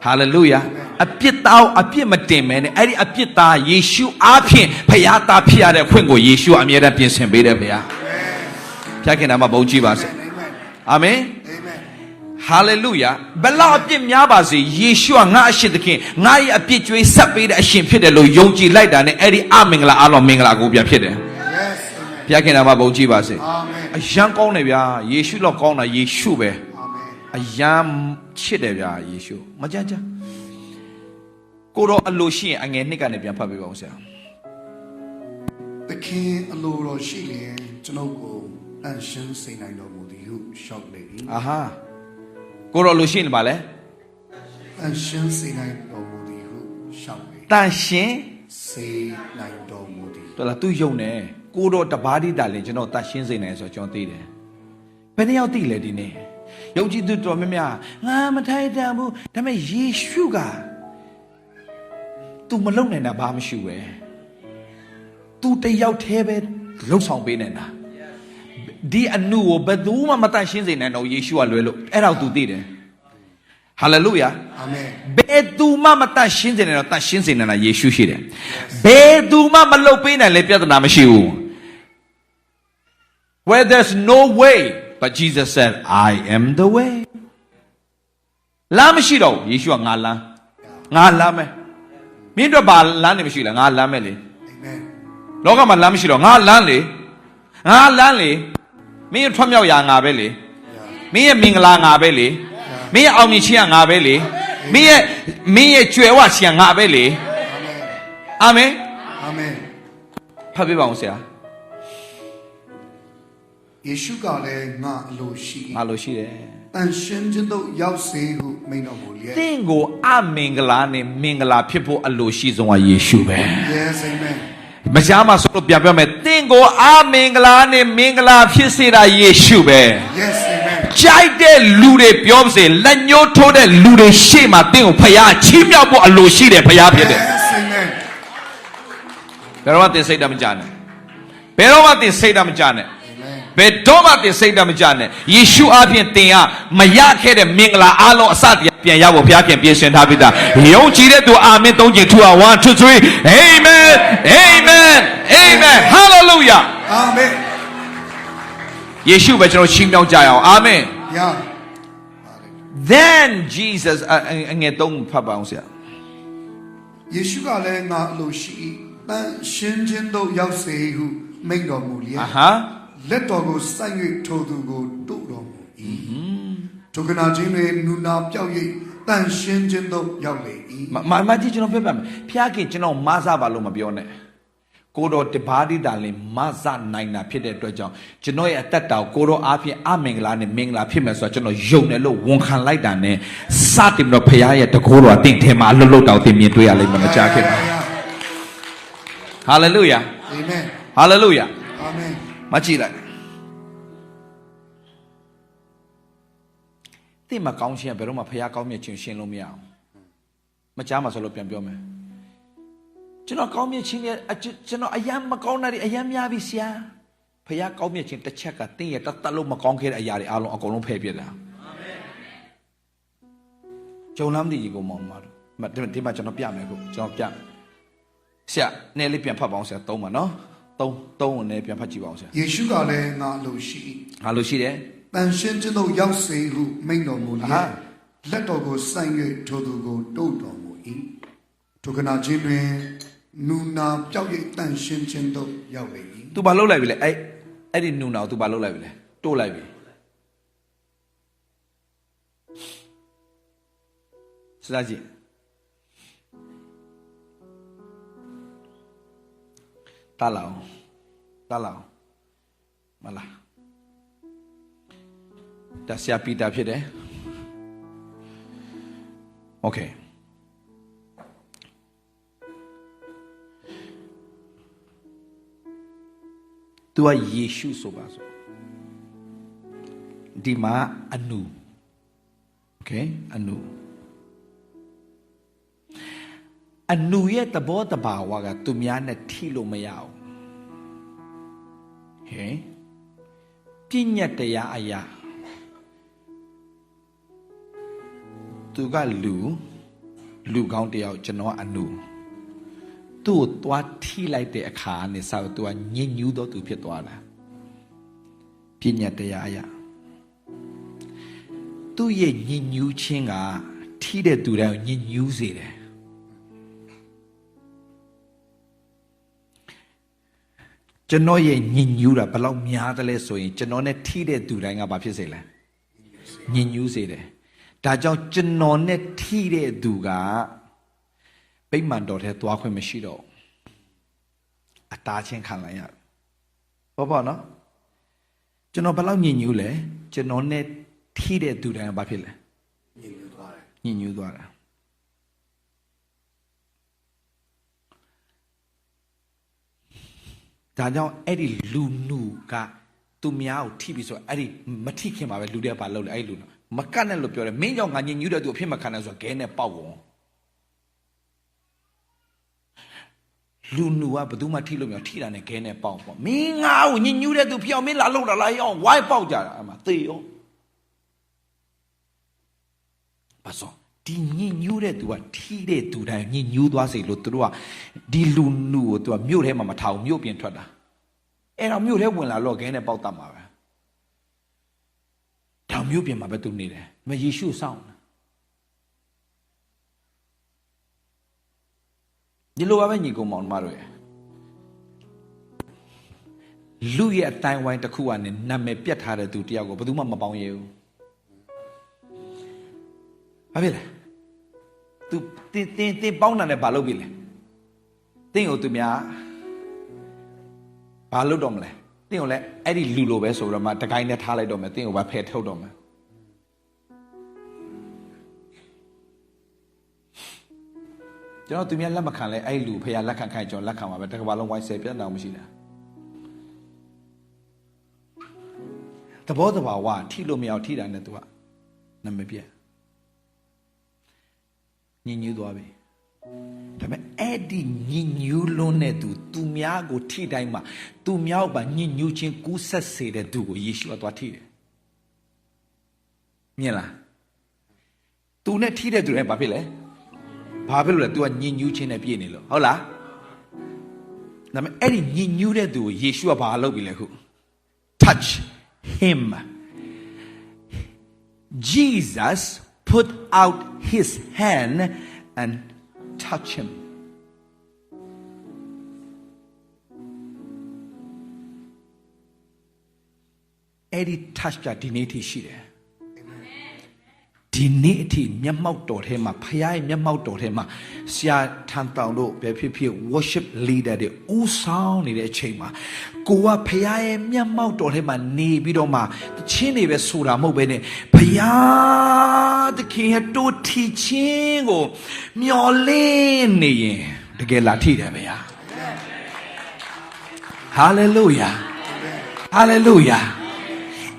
ဟာလေလုယာအပြစ်သားကိုအပြစ်မတင်ဘဲနဲ့အဲ့ဒီအပြစ်သားယေရှုအားဖြင့်ဖယားသားဖြစ်ရတဲ့အခွင့်ကိုယေရှုအမြဲတမ်းပြင်ဆင်ပေးတယ်ဖယားဖျက်ခင်နာမှာဘုန်းကြီးပါစေအာမင်ဟာလေလုယာဘလောက်အပြစ်များပါစေယေရှုကငါအရှင်သခင်ငါရဲ့အပြစ်ကြွေးဆက်ပေးတဲ့အရှင်ဖြစ်တယ်လို့ယုံကြည်လိုက်တာနဲ့အဲ့ဒီအမင်္ဂလာအလောမင်္ဂလာကိုပြန်ဖြစ်တယ်ဘုရားခင်နာမှာဘုန်းကြီးပါစေအယံကောင်းတယ်ဗျာယေရှုတော့ကောင်းတာယေရှုပဲအယံချစ်တယ်ဗျာယေရှုမကြမ်းကိုတော့အလိုရှိရင်အငယ်နှစ်ကနေပြန်ဖတ်ပေးပါဦးဆရာသခင်အလိုတော်ရှိရင်ကျွန်ုပ်ကိုအန်ရှင်းစေနိုင်တော်မူသည်ဟုရှောက်လေ၏အာဟာကိုတော့လိုရှိရင်ပါလေအန်ရှင်းစေနိုင်တော်မူသည်ဟုရှောက်လေတန်ရှင်စေနိုင်တော်မူသည်တော်လားသူယုံတယ်ကိုတော့တပါးတိတာလင်ကျွန်တော်တန်ရှင်းစေနိုင်ဆိုကျွန်တော်သိတယ်ဘယ်နှယောက်သိလဲဒီနေ့ယုံကြည်သူတော်များများငါမထိုက်တန်ဘူးဒါပေမဲ့ယေရှုက तू မလုံနိုင်တာဘာမရှိပဲ तू တယောက်တည်းပဲလှုပ်ဆောင်ပေးနေတာဒီအနုကိုဘယ်သူမှမတန်ရှင်းစေနိုင်တော့ယေရှုကလွယ်လို့အဲ့ဒါကို तू သိတယ်ဟာလေလုယာအာမင်ဘယ်သူမှမတန်ရှင်းစေနိုင်တော့တန်ရှင်းစေနိုင်တာယေရှုရှိတယ်ဘယ်သူမှမလုပ်ပေးနိုင်လေပြဿနာမရှိဘူး where there's no way but Jesus said I am the way လမ်းမရှိတော့ယေရှုကငါလမ်းမယ်မင်းတို့ဘာလမ်းနေမရှိလားငါလမ်းမယ်လေအာမင်လောကမှာလမ်းမရှိတော့ငါလမ်းလေမင်းထွတ်မြောက်ရာငါပဲလေမင်းရဲ့မင်္ဂလာငါပဲလေမင်းရဲ့အောင်မြင်ခြင်းကငါပဲလေမင်းရဲ့ကြွယ်ဝခြင်းကငါပဲလေအာမင်ဖတ်ပြပါဦးဆရာယေရှုကလည်းငါအလိုရှိတယ်တန်ရှင်းခြင်းတို့ရောက်စေဟုမိန့်တော်မူလျက်သင်ကိုအမင်္ဂလာနဲ့မင်္ဂလာဖြစ်ဖို့အလိုရှိဆုံးကယေရှုပဲ Yes amen မရှားမဆိုလို့ပြန်ပြောမယ်သင်ကိုအမင်္ဂလာနဲ့မင်္ဂလာဖြစ်စေတာယေရှုပဲ Yes amen ကြိုက်တဲ့လူတွေပြောပါစေလက်ညှိုးထိုးတဲ့လူတွေရှေ့မှာသင်ကိုဖျားချီးမြှောက်ဖို့အလိုရှိတယ်ဖျားဖြစ်တယ် Yes amen ဘယ်တော့မှသင်စိတ်ဓာတ်မကြနဲ့ဘယ်တော့မှသင်စိတ်ဓာတ်မကြနဲ့ဘယ်တော့မှသင်စိတ်ဓာတ်မကြနဲ့ယေရှုအားဖြင့်သင်ကမရခဲ့တဲ့မင်္ဂလာအလုံးအစတရားပြန်ရဖို့ဘုရားခင်ပြင်ဆင်ထားပြီးသားယုံကြည်တဲ့သူအာမင်သုံးကြိမ်ထူအောင်1 2 3 amen amen amen hallelujah အာမင်ယေရှုပဲကျွန်တော်ချီးမြှောက်ကြရအောင်အာမင် Yeah then Jesus အငယ်3ဖတ်ပါအောင်ဆရာယေရှုကလည်းငါအလိုရှိတန်ရှင်းခြင်းတို့ရောက်စေဟုမိန့်တော်မူလျက်လက်တော်ကိုစိုက်၍ထိုသူကိုတို့တော်မူ၏ထိုကနာချင်းတွေနူနာပြောက်၍တန်ရှင်းခြင်းတို့ရောက်လေ၏မကြီးကျွန်တော်ပြပြမယ်ဖျားခင်ကျွန်တော်မဆပါလို့မပြောနဲ့ကိုတော်တပါးတိတာလင်မဆနိုင်တာဖြစ်တဲ့အတွက်ကြောင့်ကျွန်တော်ရဲ့အသက်တာကိုတော်အားဖြင့်အမင်္ဂလာနဲ့မင်္ဂလာဖြစ်မယ်ဆိုတော့ကျွန်တော်ယုံတယ်လို့ဝန်ခံလိုက်တာနဲ့စတင်တော့ဖျားရဲ့တကိုးတော်အသင်ထဲမှာအလွတ်လွတ်တောင်သင်မြင်တွေ့ရလိမ့်မယ်မကြားခင်ဟာလေလုယာအာမင်ဟာလေလုယာအာမင်မကြည့်လိုက် တိမကောင်းခြင်းဘယ်တော့မှဖခင်ကောင်းမြတ်ခြင်းရှင်းလို့မရအောင်မကြားမှာဆိုလို့ပြန်ပြောမယ်ကျွန်တော်ကောင်းမြတ်ခြင်းရဲ့ကျွန်တော်အယံမကောင်းတာတွေအယံများပြီဆရာဖခင်ကောင်းမြတ်ခြင်းတစ်ချက်ကတင်းရဲ့တလုံးမကောင်းခဲ့တဲ့အရာတွေအားလုံးအကုန်လုံးဖယ်ပြတာအာမင်ဂျုံလမ်းဒီကိုမောင်းမှာဒီမှာကျွန်တော်ပြမယ်ခုကျွန်တော်ပြဆရာနည်းလေးပြန်ဖတ်ပါအောင်ဆရာသုံးပါနော်သုံးဝင်နဲ့ပြန်ဖတ်ကြည့်ပါအောင်ဆရာယေရှုကလည်းငါအလိုရှိငါလိုရှိတယ်တန်ရှင်းခြင်းတို့ရောက်စေဟုမိန့်တော်မူလျက်လက်တော်ကိုစိုင်၍ထိုသူကိုတို့တော်မူ၏ထိုခဏချင်းတွင်နူနာပြောက်ရိပ်တန်ရှင်းခြင်းတို့ရောက်လေ၏သူဘာလုပ်လိုက်ပြီလဲအဲ့ဒီနူနာကိုသူဘာလုပ်လိုက်ပြီလဲတိုးလိုက်ပြီစကားကြည့်တာလောင်မလားဒါဆရာပီတာဖြစ်တယ်โอเคသူကယေရှုဆိုပါစို့ဒီမှာအနုโอเคအနုရဲ့သဘောတဘာဝကသူများနဲ့ထိလို့မရအောင်ဟဲ့ပြည့်ညတ်တရားအရာသူကလူကောင်းတယောက်ကျွန်တော်အနုသူ့ကိုသွားထိလိုက်တဲ့အခါနဲ့ဆောက်သူကညင်ညူးတော့သူဖြစ်သွားတာပြည့်ညတ်တရားအရာသူ့ရဲ့ညင်ညူးခြင်းကထိတဲ့သူတိုင်းညင်ညူးစေတယ်ကျွန်တော်ရဲ့ညင်ညူးတာဘယ်လောက်များတယ်လဲဆိုရင်ကျွန်တော်နဲ့ထိတဲ့သူတိုင်းကဘာဖြစ်စေလဲညင်ညူးစေတယ်ဒါကြောင့်ကျွန်တော်နဲ့ထိတဲ့သူကဗိမာန်တော်ထဲသွားခွင့်မရှိတော့အသားချင်းခံလိုက်ရဘောနော်ကျွန်တော်ဘယ်လောက်ညင်ညူးလဲကျွန်တော်နဲ့ထိတဲ့သူတိုင်းကဘာဖြစ်လဲညင်ညူးသွားတာဒါကြောင့်အဲ့ဒီလူနုကသူများကိုထိပြီဆိုအဲ့ဒီမထိခင်ပါပဲလူတွေကဘာလုပ်လဲအဲ့ဒီလူမကတ်နဲ့လို့ပြောတယ်မင်းကြောင့်ငါညင်ညူးတဲ့သူအဖြစ်မခံနိုင်ဆိုတော့ခဲနဲ့ပေါက်ဝင်လူနုကဘယ်သူမှထိလို့မရထိတာနဲ့ခဲနဲ့ပေါက်ပေါ့မင်းငါ့ကိုညင်ညူးတဲ့သူဖျောက်မင်းလာလို့တာလားရောဝိုင်းပေါက်ကြတာအမှသေရောဘာလို့ဒီညင်ညူးတဲ့သူကထိတဲ့သူတိုင်းညင်ညူးသွားစေလို့သူတို့ကဒီလူနုကိုသူကမြို့ထဲမှာမထားဘူးမြို့ပြင်ထွက်တာအဲ့တော့မြို့ထဲဝင်လာတော့ခဲနဲ့ပေါက်တတ်မှာပဲတောင်မြို့ပြင်မှာပဲသူနေတယ်မယေရှုစောင့်ဒီလိုပါပဲညီကောင်မောင်မတို့ရဲ့လူရဲ့အတိုင်းဝိုင်းတစ်ခုကနေနာမည်ပြတ်ထားတဲ့သူတယောက်ကိုဘယ်သူမှမပေါင်းရဘူးဘာဖြစ်လဲသူတင်းပေါင်းတာနဲ့ဘာလုပ်ပြီလဲတင်းကိုသူများဘာလုပ်တော့မလဲတင်းကိုလည်းအဲ့ဒီလူလိုပဲဆိုတော့မှတကိုင်းနဲ့ထားလိုက်တော့မယ်တင်းကိုပဲဖယ်ထုတ်တော့မယ်ကျွန်တော်သူများလက်မခံလဲအဲ့လူဖះလက်ခံခိုင်းကျွန်တော်လက်ခံပါပဲတစ်ကမ္ဘာလုံးဝိုင်းဆယ်ပြတ်တော့မရှိတာသဘောတဘာဝထိလို့မရအောင်ထိတာနဲ့သူကနာမည်ပြတ်ညင်ညူးသွားပြီဒါပေမဲ့အဲ့ဒီညင်ညူးလုံးတဲ့သူများကိုထိတိုင်းမှာသူများကိုပါညင်ညူးခြင်းကူးဆက်စေတဲ့သူကိုယေရှုကသွားထိတယ်မြင်လားသူနဲ့ထိတဲ့သူတွေဘာဖြစ်လဲဘာဖြစ်လို့လဲ तू ကညင်ညူးခြင်းနဲ့ပြည့်နေလို့ဟုတ်လားဒါပေမဲ့အဲ့ဒီညင်ညူးတဲ့သူကိုယေရှုကဘာလုပ်ပြီလဲခု touch him Jesus put out his hand and touch himအဲ့ဒီ touch ကဒီနေ့ထိရှိတယ်ဒီနေ့အထိမျက်မှောက်တော်ထဲမှာဖခင်ရဲ့မျက်မှောက်တော်ထဲမှာဆရာထန်တောင်တို့ပဲဖြစ်ဖြစ် worship leader တွေဦးဆောင်နေတဲ့အချိန်မှာကိုကဖခင်ရဲ့မျက်မှောက်တော်ထဲမှာနေပြီးတော့မှတခြင်းတွေပဲဆိုတာမဟုတ်ပဲနဲ့ဖခင်သခင်ရဲ့တိုးထီခြင်းကိုမျော်လင့်နေရင်တကယ်လာထိတယ်ဗျာ Hallelujah Hallelujah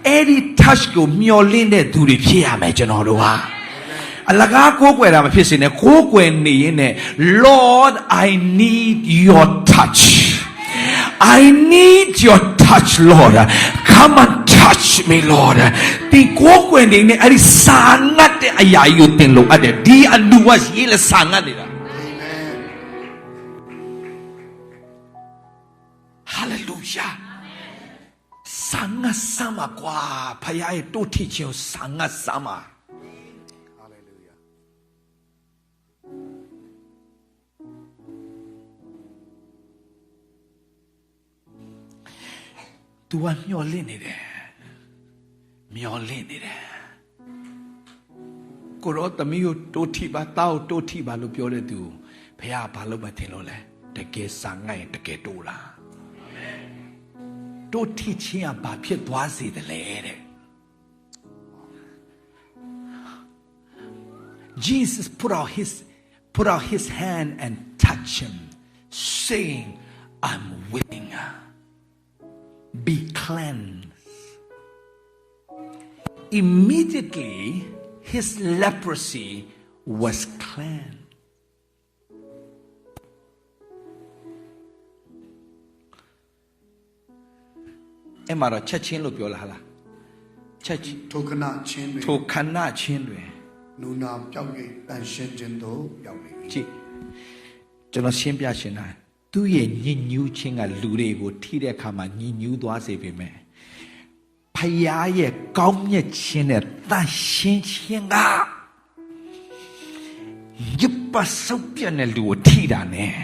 အဲ့ဒီ touch ကိုမျောလင့်တဲ့သူတွေဖြစ်ရမယ်ကျွန်တော်တို့ဟာအလကားကိုးကွယ်တာမဖြစ်စေနဲ့ကိုးကွယ်နေရင်နဲ့ Lord I need your touch I need your touch Lord come and touch me Lord ဒီကိုးကွယ်နေနဲ့အဲ့ဒီစာငတ်တဲ့အရာကြီးကိုသင်လို့အပ်တယ်ဒီအလူကရေးလဲစာငတ်နေတာ Hallelujah စာငတ်စမ်းပါကွာဖခင်ရဲ့တို့ထစ်ခြင်းကိုစာငတ်စမ်းပါ Hallelujah तू ကမျောလင့်နေတယ်မျောလင့်နေတယ်ကိုရောသမီးကိုတိုးထိပါတောက်တိုးထိပါလို့ပြောတဲ့သူဖခင်ဘာလို့မထင်လို့လဲတကယ်စာငတ်ရင်တကယ်တိုးလားတိုးထိခြင်းကဘာဖြစ်သွားစေတယ်လဲတဲ့ Jesus put out his hand and touched him saying I'm willing be cleansed immediately his leprosy was cleansed em mà rồiချက်ချင်းလို့ပြောလားဟာလားချက်ချင်း ထိုခဏချင်းတွေ ထိုခဏချင်းတွင် နူနာပြောက်၍တန်ရှင်းခြင်းတို့ရောက်နေပြီ ကြည့်ကျွန်တော်ရှင်းပြရှင်းတာသူ့ရဲ့ညစ်ညူးခြင်းကလူတွေကိုထိတဲ့အခါမှာညစ်ညူးသွားစေပေမဲ့ဖယားရဲ့ကောင်းမြတ်ခြင်းနဲ့တန်ရှင်းခြင်းကရပါစုပ်ပြတဲ့လူကိုထိတာနဲ့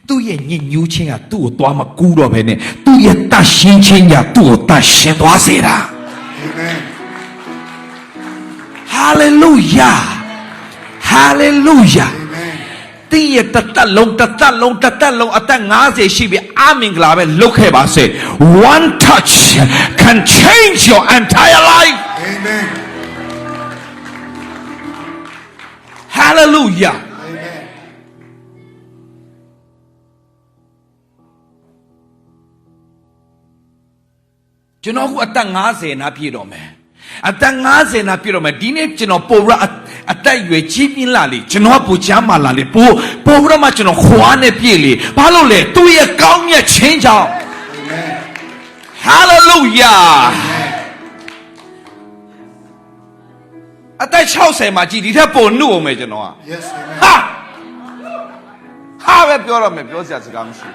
သူ့ရဲ့ညစ်ညူးခြင်းကသူ့ကိုသွားမကူးတော့ဘဲနဲ့သူ့ရဲ့တန်ရှင်းခြင်းကသူ့ကိုတန်ရှင်းသွားစေတာ Amen Hallelujah Hallelujah Amen တင်းရဲ့တသက်လုံးအသက်50ရှိပြီအမင်္ဂလာပဲလုတ်ခဲ့ပါစေ One touch can change your entire life Amen Hallelujah Amen ကျွန်တော်ကအသက်50နာပြည့်တော့မယ်အသက်50နာပြည့်တော့မယ်ဒီနေ့ကျွန်တော်ပို့ရအသက်ရွယ်ကြီးပြင်းလာလေကျွန်တော်ကပူချမ်းမာလာလေပို့ရမှကျွန်တော်ခွာနဲ့ပြည့်လေဘာလို့လဲသူ့ရဲ့ကောင်းမြတ်ခြင်းကြောင့် Amen Hallelujah အသက်60မှာကြည်ဒီထက်ပိုနှုတ်အောင်မယ်ကျွန်တော်က Yes Amen ဟာပဲပြောရမယ်ပြောစရာစကားမရှိ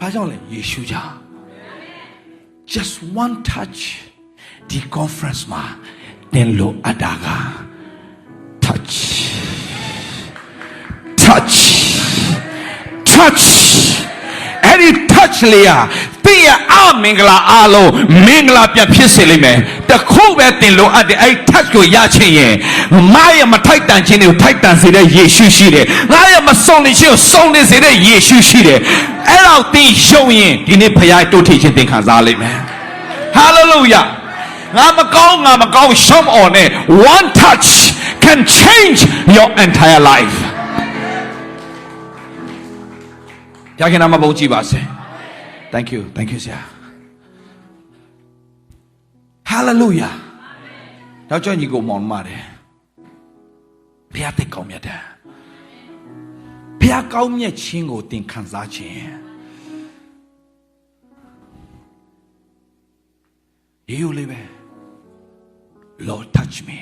ဘာကြောင့်လဲယေရှုကြောင့် just one touch ဒီ conference မှာတင်လို့အတာက touchအဲ့ဒီ touch လေးอ่ะတင်းရဲ့အမင်္ဂလာအားလုံးမင်္ဂလာပြန်ဖြစ်စေလိမ့်မယ်တခုပဲတင်လို့အပ်တယ်အဲ့ touch ကိုရချင်ရင်ငါရဲ့မထိုက်တန်ခြင်းတွေကိုထိုက်တန်စေတဲ့ယေရှုရှိတယ်ငါရဲ့မဆုံးနေခြင်းကိုဆုံးနေစေတဲ့ယေရှုရှိတယ်အဲ့တော့တင်းရှုံရင်ဒီနေ့ဖခင်တိုးထိခြင်းသင်ခံစားလိမ့်မယ် Hallelujah ငါမကောင်းရှုံးအောင်နဲ့ one touch can change your entire life ဘုရားခင်နာမဘုန်းကြီးပါစေ Thank you ဆရာ Hallelujah တော့ကြောင့်ညီကိုမောင်ပါတယ်ဘုရားသိကောင်းမြတ်တယ်ဘုရားကောင်းမြတ်ခြင်းကိုသင်ခံစားခြင်းယေရှုလေးပဲ Lord touch me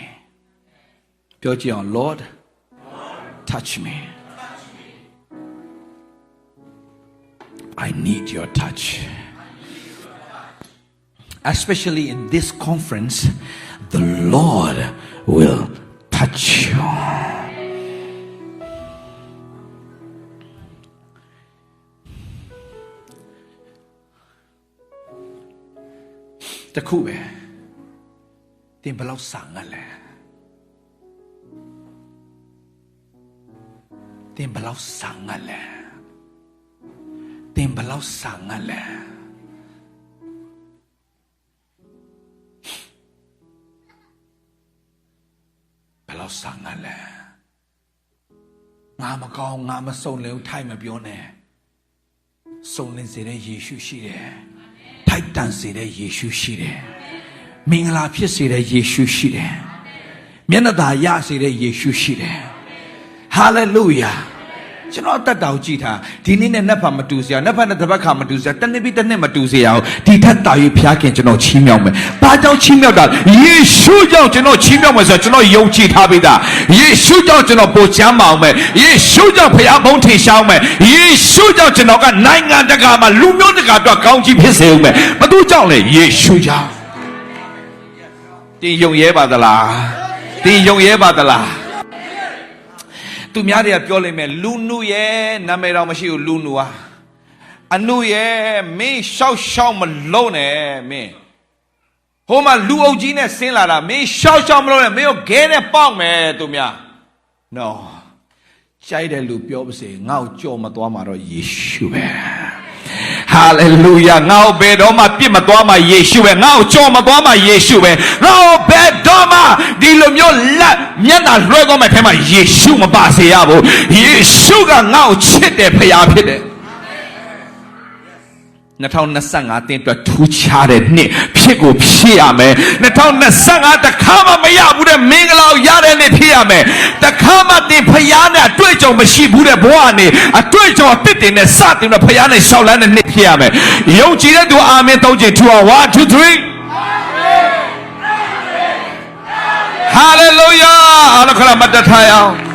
ပြောကြည့်အောင် Lord touch me I need your touch especially in this conference the Lord will touch youတခုပဲတင်ဘယ်လောက်စာငတ်လဲတင်ဘယ်လောက်စာငတ်လဲတင်ဘယ်လောက်စာငတ်လဲဘယ်လောက်စာငတ်လဲငါမကောင်းငါမစုံလဲထိုက်မပြောနဲ့ စုံလင်စေတဲ့ယေရှုရှိတယ်ထိုက်တန်စေတဲ့ယေရှုရှိတယ်မင်္ဂလာဖြစ်စေတဲ့ယေရှုရှိတယ်မျက်နှာသာရစေတဲ့ယေရှုရှိတယ်ဟာလေလုယာကျွန်တော်တက်တောင်ကြည့်တာဒီနေ့နဲ့နတ်ဖာမတူစရာနတ်ဖာနဲ့တပတ်ခါမတူစရာတစ်နှစ်ပြီးတစ်နှစ်မတူစရာဒီထက်တာ၍ဖျားခင်ကျွန်တော်ချီးမြှောက်မယ်။ဘာကြောင့်ချီးမြှောက်တာယေရှုကြောင့်ကျွန်တော်ချီးမြှောက်မယ်ဆိုတော့ကျွန်တော်ယုံကြည်ထားပြီးသားယေရှုကြောင့်ကျွန်တော်ပို့ချမ်းပါအောင်မယ်ယေရှုကြောင့်ဖျားဘုံထင်ရှားအောင်မယ်ယေရှုကြောင့်ကျွန်တော်ကနိုင်ငံတကာမှာလူမျိုးတကာအတွက်ကောင်းကြီးဖြစ်စေအောင်မယ်ဘသူကြောင့်လဲယေရှုကြောင့်တင်ယုံရဲပါသလားတင်ယုံရဲပါသလားသူများတွေကပြောလိမ့်မယ်လူနုရဲ့နာမည်တော်မရှိဘူးလူနုဟာအနုရဲ့မင်းရှောက်ရှောက်မလုံးနဲ့မင်းဟိုမှာလူအုပ်ကြီးနဲ့ဆင်းလာတာမင်းရှောက်ရှောက်မလုံးနဲ့မင်းကိုခဲနဲ့ပေါက်မယ်သူများ no ရှိုက်တဲ့လူပြောပါစေငါ့ကိုကြော်မသွားမှာတော့ယေရှုပဲဟာလေလုယာငါ့ဘယ်တော့မှပြစ်မသွားမှာယေရှုပဲငါ့ကိုကြော်မသွားမှာယေရှုပဲငါ့ဘယ်တော့မှဒီလိုမျိုးလက်မျက်နှာလွှဲသွားမဲ့ထဲမှာယေရှုမပါစေရဘူးယေရှုကငါ့ကိုချစ်တယ်ဖခင်ဖြစ်တယ်2025တင်အတွက်ထူးခြားတဲ့နှစ်ဖြစ်ကိုဖြစ်ရမယ်2025တခါမှမရဘူးတဲ့မင်္ဂလာကိုရတဲ့နှစ်ဖြစ်ရမယ်တခါမှတင်ဖခင်နဲ့အတွေ့အကြုံမရှိဘူးတဲ့ဘဝနဲ့အတွေ့အကြုံအသစ်တင်နဲ့စတင်တဲ့ဖခင်နဲ့ရှောက်လန်းတဲ့နှစ်ဖြစ်ရမယ်ယုံကြည်တဲ့သူအာမင်သုံးချင်ထူအောင်1 2 3 Hallelujah အားလုံးခရမတ်တထားရအောင်